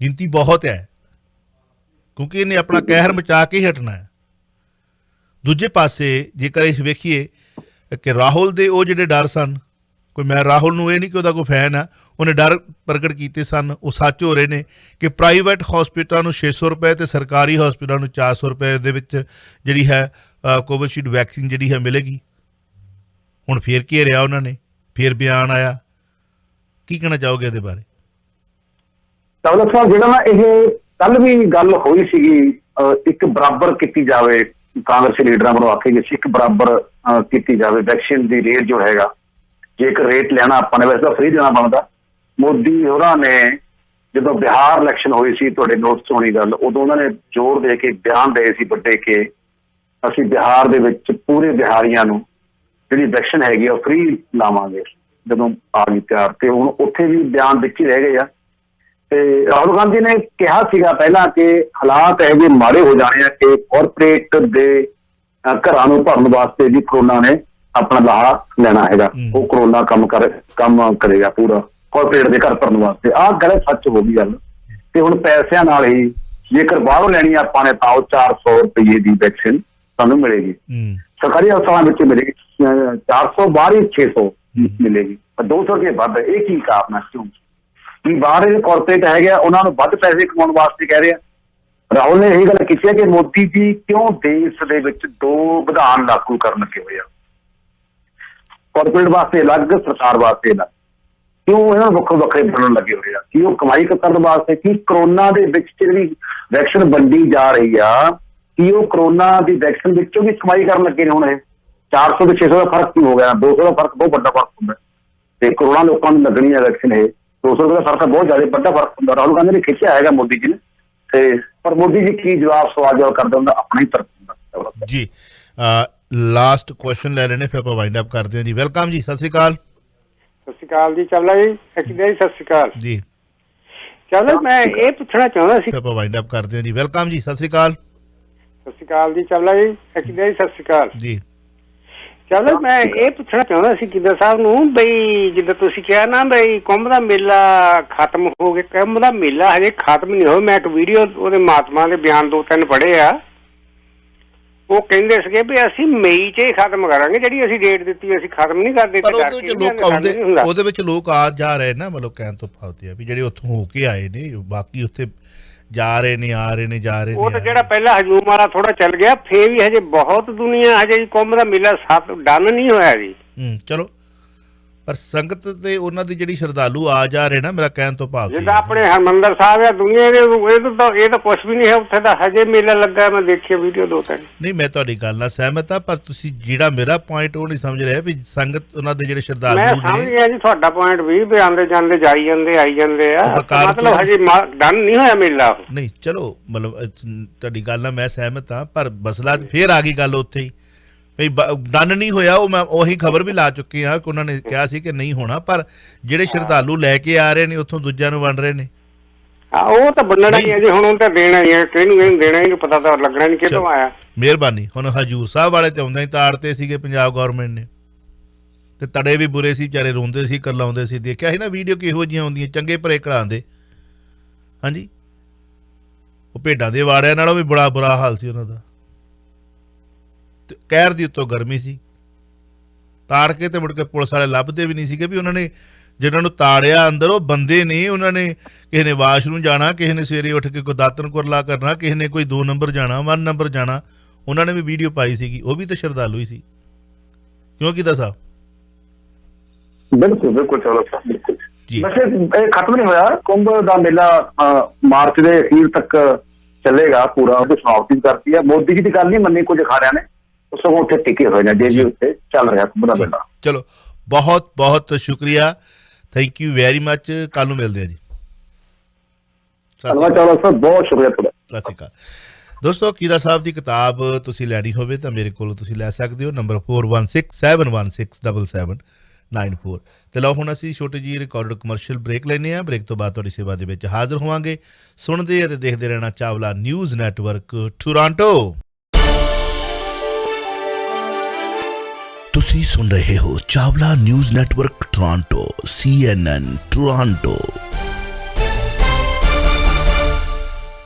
[SPEAKER 1] ਗਿਣਤੀ ਬਹੁਤ ਹੈ, ਕਿਉਂਕਿ ਇਹਨੇ ਆਪਣਾ ਕਹਿਰ ਮਚਾ ਕੇ ਹੀ ਹਟਣਾ ਹੈ। ਦੂਜੇ ਪਾਸੇ ਜੇਕਰ ਇਹ ਵੇਖੀਏ ਕਿ ਰਾਹੁਲ ਦੇ ਉਹ ਜਿਹੜੇ ਡਰ ਸਨ, ਕੋਈ ਮੈਂ ਰਾਹੁਲ ਨੂੰ ਇਹ ਨਹੀਂ ਕਿ ਉਹਦਾ ਕੋਈ ਫੈਨ ਆ, ਉਹਨੇ ਡਰ ਪ੍ਰਗਟ ਕੀਤੇ ਸਨ, ਉਹ ਸੱਚ ਹੋ ਰਹੇ ਨੇ ਕਿ ਪ੍ਰਾਈਵੇਟ ਹਸਪੀਟਲਾਂ ਨੂੰ 600 ਰੁਪਏ ਅਤੇ ਸਰਕਾਰੀ ਹਸਪੀਟਲਾਂ ਨੂੰ 400 ਰੁਪਏ ਦੇ ਵਿੱਚ ਜਿਹੜੀ ਹੈ ਕੋਵਿਸ਼ੀਲਡ ਵੈਕਸੀਨ ਜਿਹੜੀ ਹੈ ਮਿਲੇਗੀ। ਹੁਣ ਫੇਰ ਘੇਰਿਆ ਉਹਨਾਂ ਨੇ, ਫੇਰ ਬਿਆਨ ਆਇਆ, ਕੀ ਕਹਿਣਾ ਚਾਹੋਗੇ ਇਹਦੇ ਬਾਰੇ?
[SPEAKER 2] ਚਾਵਲਾ ਸਾਹਿਬ, ਜਿਹੜਾ ਨਾ ਇਹ ਕੱਲ ਵੀ ਗੱਲ ਹੋਈ ਸੀਗੀ, ਇੱਕ ਬਰਾਬਰ ਕੀਤੀ ਜਾਵੇ, ਕਾਂਗਰਸੀ ਲੀਡਰਾਂ ਵੱਲੋਂ ਆਖੀ ਗਈ ਸੀ ਇੱਕ ਬਰਾਬਰ ਕੀਤੀ ਜਾਵੇ ਵੈਕਸੀਨ ਦੀ ਰੇਟ ਜੋ ਹੈਗਾ, ਜੇਕਰ ਰੇਟ ਲੈਣਾ ਆਪਾਂ ਨੇ ਵੈਸੇ ਤਾਂ ਫ੍ਰੀ ਦੇਣਾ ਬਣਦਾ। ਮੋਦੀ ਹੋਰਾਂ ਨੇ ਜਦੋਂ ਬਿਹਾਰ ਇਲੈਕਸ਼ਨ ਹੋਈ ਸੀ, ਤੁਹਾਡੇ ਨੋਟਿਸ ਹੋਣੀ ਗੱਲ, ਉਦੋਂ ਉਹਨਾਂ ਨੇ ਜ਼ੋਰ ਦੇ ਕੇ ਬਿਆਨ ਦੇ ਸੀ ਵੱਡੇ ਕਿ ਅਸੀਂ ਬਿਹਾਰ ਦੇ ਵਿੱਚ ਪੂਰੇ ਬਿਹਾਰੀਆਂ ਨੂੰ ਜਿਹੜੀ ਵੈਕਸੀਨ ਹੈਗੀ ਉਹ ਫ੍ਰੀ ਲਾਵਾਂਗੇ ਜਦੋਂ ਆ ਗਈ ਤਿਆਰ। ਤੇ ਹੁਣ ਉੱਥੇ ਵੀ ਬਿਆਨ ਵਿੱਚ ਹੀ ਰਹਿ ਗਏ ਆ। ਤੇ ਰਾਹੁਲ ਗਾਂਧੀ ਨੇ ਕਿਹਾ ਸੀਗਾ ਪਹਿਲਾਂ ਕਿ ਹਾਲਾਤ ਇਹੋ ਜਿਹੇ ਮਾੜੇ ਹੋ ਜਾਣੇ ਆ ਕਿ ਕਾਰਪੋਰੇਟ ਦੇ ਘਰਾਂ ਨੂੰ ਭਰਨ ਵਾਸਤੇ ਵੀ ਕਰੋਨਾ ਨੇ ਆਪਣਾ ਲਾਹਾ ਲੈਣਾ ਹੈਗਾ, ਉਹ ਕਰੋਨਾ ਕੰਮ ਕਰੇਗਾ ਪੂਰਾ ਕਾਰਪੋਰੇਟ ਦੇ ਘਰ ਭਰਨ ਵਾਸਤੇ। ਆਹ ਗੱਲ ਸੱਚ ਹੋ ਗਈ ਗੱਲ। ਤੇ ਹੁਣ ਪੈਸਿਆਂ ਨਾਲ ਹੀ ਜੇਕਰ ਬਾਹਰੋਂ ਲੈਣੀ ਆਪਾਂ ਨੇ ਤਾਂ ਉਹ 400 ਰੁਪਏ ਦੀ ਵੈਕਸੀਨ ਸਾਨੂੰ ਮਿਲੇਗੀ, ਸਰਕਾਰੀ ਹਸਪਤਾਲਾਂ ਵਿੱਚ ਮਿਲੇਗੀ 400, ਬਾਹਰ ਹੀ 600 ਮਿਲੇਗੀ, 200 ਰੁਪਏ ਵੱਧ। ਇਹ ਕੀ ਕਾਰਨ ਹੈ? ਕਿਉਂ ਕੀ ਬਾਹਰ ਦੇ ਕਾਰਪੋਰੇਟ ਹੈਗੇ ਆ ਉਹਨਾਂ ਨੂੰ ਵੱਧ ਪੈਸੇ ਕਮਾਉਣ ਵਾਸਤੇ ਕਹਿ ਰਹੇ ਆ? ਰਾਹੁਲ ਨੇ ਇਹ ਗੱਲ ਕੀਤੀ ਹੈ ਕਿ ਮੋਦੀ ਜੀ ਕਿਉਂ ਦੇਸ਼ ਦੇ ਵਿੱਚ 2 ਵਿਧਾਨ ਲਾਗੂ ਕਰਨ ਲੱਗੇ ਹੋਏ ਆ, ਕਾਰਪੋਰੇਟ ਵਾਸਤੇ ਅਲੱਗ, ਸਰਕਾਰ ਵਾਸਤੇ ਅਲੱਗ, ਕਿਉਂ ਇਹਨਾਂ ਨੂੰ ਵੱਖੋ ਵੱਖਰੇ ਬਣਨ ਲੱਗੇ ਹੋਏ ਆ? ਕੀ ਉਹ ਕਮਾਈ ਕਰਨ ਵਾਸਤੇ? ਕੀ ਕਰੋਨਾ ਦੇ ਵਿੱਚ ਜਿਹੜੀ ਵੈਕਸੀਨ ਵੰਡੀ ਜਾ ਰਹੀ ਆ, ਕੀ ਉਹ ਕਰੋਨਾ ਦੀ ਵੈਕਸੀਨ ਵਿੱਚੋਂ ਵੀ ਕਮਾਈ ਕਰਨ ਲੱਗੇ ਨੇ? ਹੁਣ ਇਹ 400 ਤੇ 600 ਦਾ ਫਰਕ ਕੀ ਹੋ ਗਿਆ? 200 ਦਾ ਫਰਕ ਬਹੁਤ ਵੱਡਾ ਫਰਕ ਹੁੰਦਾ ਤੇ ਕਰੋਨਾ ਲੋਕਾਂ ਨੂੰ ਲੱਗਣੀ ਹੈ ਵੈਕਸੀਨ। ਇਹ 200 ਰੁਪਏ ਦਾ ਫਰਕ ਬਹੁਤ ਜ਼ਿਆਦਾ ਵੱਡਾ ਫਰਕ ਹੁੰਦਾ। ਰਾਹੁਲ ਗਾਂਧੀ ਨੇ ਖਿੱਚਿਆ ਹੈਗਾ ਮੋਦੀ ਜੀ ਨੇ, ਤੇ ਪਰ ਮੋਦੀ ਜੀ ਕੀ ਸਵਾਲ ਜਵਾਬ ਕਰਦੇ ਹੁੰਦਾ, ਆਪਣਾ ਹੀ ਤਰਕ ਹੁੰਦਾ
[SPEAKER 1] ਜੀ। ਲਾਸਟ ਕੁਐਸਚਨ ਲੈ ਲੈਣੇ, ਫਿਰ ਆਪਾਂ ਵਾਈਂਡ ਅਪ ਕਰਦੇ ਹਾਂ ਜੀ। ਵੈਲਕਮ ਜੀ, ਸਤਿ ਸ਼੍ਰੀ ਅਕਾਲ।
[SPEAKER 5] ਸਤਿ ਸ਼੍ਰੀ ਅਕਾਲ ਜੀ, ਚਾਵਲਾ ਜੀ। ਸਤਿ ਸ਼੍ਰੀ ਅਕਾਲ
[SPEAKER 1] ਜੀ।
[SPEAKER 5] ਚਾਵਲਾ, ਮੈਂ ਇਹ ਪੁੱਛਣਾ ਚਾਹੁੰਦਾ ਸੀ,
[SPEAKER 1] ਆਪਾਂ ਵਾਈਂਡ ਅਪ ਕਰਦੇ ਹਾਂ ਜੀ। ਵੈਲਕਮ ਜੀ, ਸਤਿ ਸ਼੍ਰੀ ਅਕਾਲ।
[SPEAKER 5] ਸਤਿ ਸ਼੍ਰੀ ਅਕਾਲ ਜੀ, ਚਾਵਲਾ ਜੀ। ਸਤਿ ਸ਼੍ਰੀ ਅਕਾਲ
[SPEAKER 1] ਜੀ।
[SPEAKER 5] ਚਾਵਲਾ, ਮੈਂ ਇਹ ਪੁੱਛਣਾ ਚਾਹੁੰਦਾ ਸੀ ਗਿੱਦੜ ਸਾਹਿਬ ਨੂੰ, ਬਈ ਜਿੱਦਾਂ ਤੁਸੀਂ ਕਿਹਾ ਨਾ ਬਈ ਕੁੰਭ ਦਾ ਮੇਲਾ ਖਤਮ ਹੋ ਗਿਆ, ਕੁੰਭ ਦਾ ਮੇਲਾ ਹਜੇ ਖਤਮ ਨਹੀਂ ਹੋਇਆ। ਮੈਂ ਇੱਕ ਵੀਡੀਓ ਉਹਦੇ ਮਹਾਤਮਾ ਦੇ ਬਿਆਨ 2-3 ਪੜ੍ਹੇ ਆ, ਉਹ ਕਹਿੰਦੇ ਸੀਗੇ ਵੀ ਅਸੀਂ ਮਈ 'ਚ ਹੀ ਖਤਮ ਕਰਾਂਗੇ, ਜਿਹੜੀ ਅਸੀਂ ਡੇਟ ਦਿੱਤੀ ਅਸੀਂ ਖਤਮ ਨਹੀਂ ਕਰਦੇ।
[SPEAKER 1] ਉਹਦੇ ਵਿੱਚ ਲੋਕ ਆ ਜਾ ਰਹੇ ਨਾ, ਮਤਲਬ ਕਹਿਣ ਤੋਂ ਭਾਵ ਆ ਵੀ ਜਿਹੜੇ ਉੱਥੋਂ ਹੋ ਕੇ ਆਏ ਨੇ, ਬਾਕੀ ਉੱਥੇ ਜਾ ਰਹੇ ਨੇ, ਆ ਰਹੇ ਨੇ, ਜਾ ਰਹੇ ਨੇ।
[SPEAKER 5] ਉਹ ਤਾਂ ਜਿਹੜਾ ਪਹਿਲਾਂ ਹਜੂਮ ਵਾਲਾ ਥੋੜਾ ਚੱਲ ਗਿਆ, ਫੇਰ ਵੀ ਹਜੇ ਬਹੁਤ ਦੁਨੀਆ, ਹਜੇ ਕੁੰਭ ਦਾ ਮੇਲਾ ਡਨ ਨਹੀਂ ਹੋਇਆ ਜੀ।
[SPEAKER 1] ਚਲੋ, ਪਰ ਸੰਗਤ ਤੇ ਉਹਨਾਂ ਦੀ ਜਿਹੜੀ ਸ਼ਰਧਾਲੂ ਆ ਜਾ ਰਹੇ ਨਾ, ਮੇਰਾ ਕਹਿਣ ਤੋਂ ਭਾਵ
[SPEAKER 5] ਜਿੱਦਾਂ ਆਪਣੇ ਹਰਮੰਦਰ ਸਾਹਿਬ ਆ, ਦੁਨੀਆ ਦੇ ਇਹ ਤਾਂ ਕੁਛ ਵੀ ਨਹੀਂ ਹੈ ਉੱਥੇ ਦਾ, ਹਜੇ ਮੇਲਾ ਲੱਗਾ। ਮੈਂ ਦੇਖਿਆ ਵੀਡੀਓ 2-3।
[SPEAKER 1] ਨਹੀਂ, ਮੈਂ ਤੁਹਾਡੀ ਗੱਲ ਨਾਲ ਸਹਿਮਤ ਆ, ਪਰ ਤੁਸੀਂ ਜਿਹੜਾ ਮੇਰਾ ਪੁਆਇੰਟ ਉਹ ਨਹੀਂ ਸਮਝ ਰਹੇ ਵੀ ਸੰਗਤ ਉਹਨਾਂ ਦੇ ਜਿਹੜੇ ਸ਼ਰਧਾਲੂ ਨੇ।
[SPEAKER 5] ਮੈਂ ਸਮਝ ਗਿਆ ਜੀ ਤੁਹਾਡਾ ਪੁਆਇੰਟ ਵੀ ਆਉਂਦੇ ਜਾਂਦੇ ਜਾਈ ਜਾਂਦੇ ਆਈ ਜਾਂਦੇ ਆ, ਮਤਲਬ ਹਜੇ ਡਨ ਨਹੀਂ ਹੋਇਆ ਮੇਲਾ। ਨਹੀਂ, ਚਲੋ, ਮਤਲਬ ਤੁਹਾਡੀ ਗੱਲ ਨਾਲ ਮੈਂ ਸਹਿਮਤ ਆ, ਪਰ ਮਸਲਾ ਫੇਰ ਆ ਗਈ ਗੱਲ ਉੱਥੇ ਹੀ ਵੀ ਡਨ ਨਹੀਂ ਹੋਇਆ। ਉਹ ਮੈਂ ਉਹੀ ਖਬਰ ਵੀ ਲਾ ਚੁੱਕੀ ਹਾਂ ਕਿ ਉਹਨਾਂ ਨੇ ਕਿਹਾ ਸੀ ਕਿ ਨਹੀਂ ਹੋਣਾ, ਪਰ ਜਿਹੜੇ ਸ਼ਰਧਾਲੂ ਲੈ ਕੇ ਆ ਰਹੇ ਨੇ ਉੱਥੋਂ ਦੂਜਿਆਂ ਨੂੰ ਵੰਡ ਰਹੇ ਨੇ। ਉਹ ਤਾਂ ਵੰਡਣਾ ਹੀ ਹੈ ਜੀ, ਹੁਣ ਉਹ ਤਾਂ ਦੇਣਾ ਹੀ ਹੈ, ਕਿਹਨੂੰ ਦੇਣਾ ਹੀ ਪਤਾ ਤਾਂ ਲੱਗਣਾ ਨਹੀਂ ਕਿੱਥੋਂ ਆਇਆ।
[SPEAKER 1] ਮਿਹਰਬਾਨੀ। ਹੁਣ ਹਜੂਰ ਸਾਹਿਬ ਵਾਲੇ ਤੇ ਆਉਂਦਾ ਹੀ ਤਾੜਤੇ ਸੀਗੇ ਪੰਜਾਬ ਗੌਰਮੈਂਟ ਨੇ, ਤੇ ਤੜੇ ਵੀ ਬੁਰੇ ਸੀ, ਵਿਚਾਰੇ ਰੋਂਦੇ ਸੀ, ਕਰਲਾਉਂਦੇ ਸੀ। ਦੇਖਿਆ ਸੀ ਨਾ ਵੀਡੀਓ ਕਿਹੋ ਜਿਹੀਆਂ ਆਉਂਦੀਆਂ, ਚੰਗੇ ਭਰੇ ਕਢਾਉਂਦੇ। ਹਾਂਜੀ, ਉਹ ਭੇਡਾਂ ਦੇ ਵਾੜਿਆਂ ਨਾਲੋਂ ਵੀ ਬੜਾ ਬੁਰਾ ਹਾਲ ਸੀ ਉਹਨਾਂ ਦਾ। ਕਹਿਰ ਦੀ ਉੱਤੋਂ ਗਰਮੀ ਸੀ, ਤਾੜ ਕੇ ਤੇ ਮੁੜ ਕੇ ਪੁਲਿਸ ਵਾਲੇ ਲੱਭਦੇ ਵੀ ਨਹੀਂ ਸੀਗੇ ਵੀ ਉਹਨਾਂ ਨੇ ਜਿਹਨਾਂ ਨੂੰ ਤਾੜਿਆ ਅੰਦਰ ਉਹ ਬੰਦੇ ਨੇ। ਉਹਨਾਂ ਨੇ ਕਿਸੇ ਨੇ ਵਾਸ਼ਰੂਮ ਜਾਣਾ, ਕਿਸੇ ਨੇ ਸਵੇਰੇ ਉੱਠ ਕੇ ਕੋਈ ਦਾਤਨ ਕੁਰਲਾ ਕਰਨਾ, ਕਿਸੇ ਨੇ ਕੋਈ 2 ਨੰਬਰ ਜਾਣਾ, 1 ਨੰਬਰ ਜਾਣਾ। ਉਹਨਾਂ ਨੇ ਵੀ ਵੀਡੀਓ ਪਾਈ ਸੀਗੀ, ਉਹ ਵੀ ਤਾਂ ਸ਼ਰਧਾਲੂ ਹੀ ਸੀ। ਕਿਉਂ ਕੀਤਾ ਸਾਹਿਬ?
[SPEAKER 2] ਬਿਲਕੁਲ ਬਿਲਕੁਲ। ਚਲੋ ਵੈਸੇ ਇਹ ਖਤਮ ਨਹੀਂ ਹੋਇਆ, ਕੁੰਭ ਦਾ ਮੇਲਾ ਮਾਰਚ ਦੇ ਅਖੀਰ ਤੱਕ ਚੱਲੇਗਾ ਪੂਰਾ, ਉਹਦੀ ਸਮਾਪਤੀ ਕਰਤੀ ਹੈ। ਮੋਦੀ ਜੀ ਦੀ ਗੱਲ ਨਹੀਂ ਮੰਨੀ ਕੁਝ ਅਖਾੜਿਆਂ ਨੇ, ਸਗੋਂ ਉੱਥੇ ਟਿਕੇ ਹੋਏ ਨੇ, ਜੇ ਉੱਥੇ ਚੱਲ ਰਿਹਾ ਕੁੰਭ ਦਾ ਮੇਲਾ।
[SPEAKER 1] ਚਲੋ, ਬਹੁਤ ਬਹੁਤ ਸ਼ੁਕਰੀਆ, ਥੈਂਕ ਯੂ ਵੈਰੀ ਮੱਚ। ਕੱਲ ਨੂੰ ਮਿਲਦੇ ਆ ਜੀ।
[SPEAKER 2] ਧੰਨਵਾਦ ਚਾਵਲਾ ਸਾਹਿਬ, ਬਹੁਤ ਸ਼ੁਕਰੀਆ ਤੁਹਾਡਾ।
[SPEAKER 1] ਸਤਿ ਸ਼੍ਰੀ ਅਕਾਲ ਦੋਸਤੋ। ਕੀਦਾ ਸਾਹਿਬ ਦੀ ਕਿਤਾਬ ਤੁਸੀਂ ਲੈਣੀ ਹੋਵੇ ਤਾਂ ਮੇਰੇ ਕੋਲੋਂ ਤੁਸੀਂ ਲੈ ਸਕਦੇ ਹੋ, ਨੰਬਰ 4167167794। ਤੇ ਲਓ ਹੁਣ ਅਸੀਂ ਛੋਟੀ ਜਿਹੀ ਰਿਕਾਰਡਡ ਕਮਰਸ਼ੀਅਲ ਬ੍ਰੇਕ ਲੈਂਦੇ ਹਾਂ। ਬ੍ਰੇਕ ਤੋਂ ਬਾਅਦ ਤੁਹਾਡੀ ਸੇਵਾ ਦੇ ਵਿੱਚ ਹਾਜ਼ਰ ਹੋਵਾਂਗੇ। ਸੁਣਦੇ ਅਤੇ ਦੇਖਦੇ ਰਹਿਣਾ ਚਾਵਲਾ ਨਿਊਜ਼ ਨੈਟਵਰਕ ਟੋਰਾਂਟੋ।
[SPEAKER 6] ਤੁਸੀਂ ਸੁਣ ਰਹੇ ਹੋ Chawla news network Toronto CNN Toronto.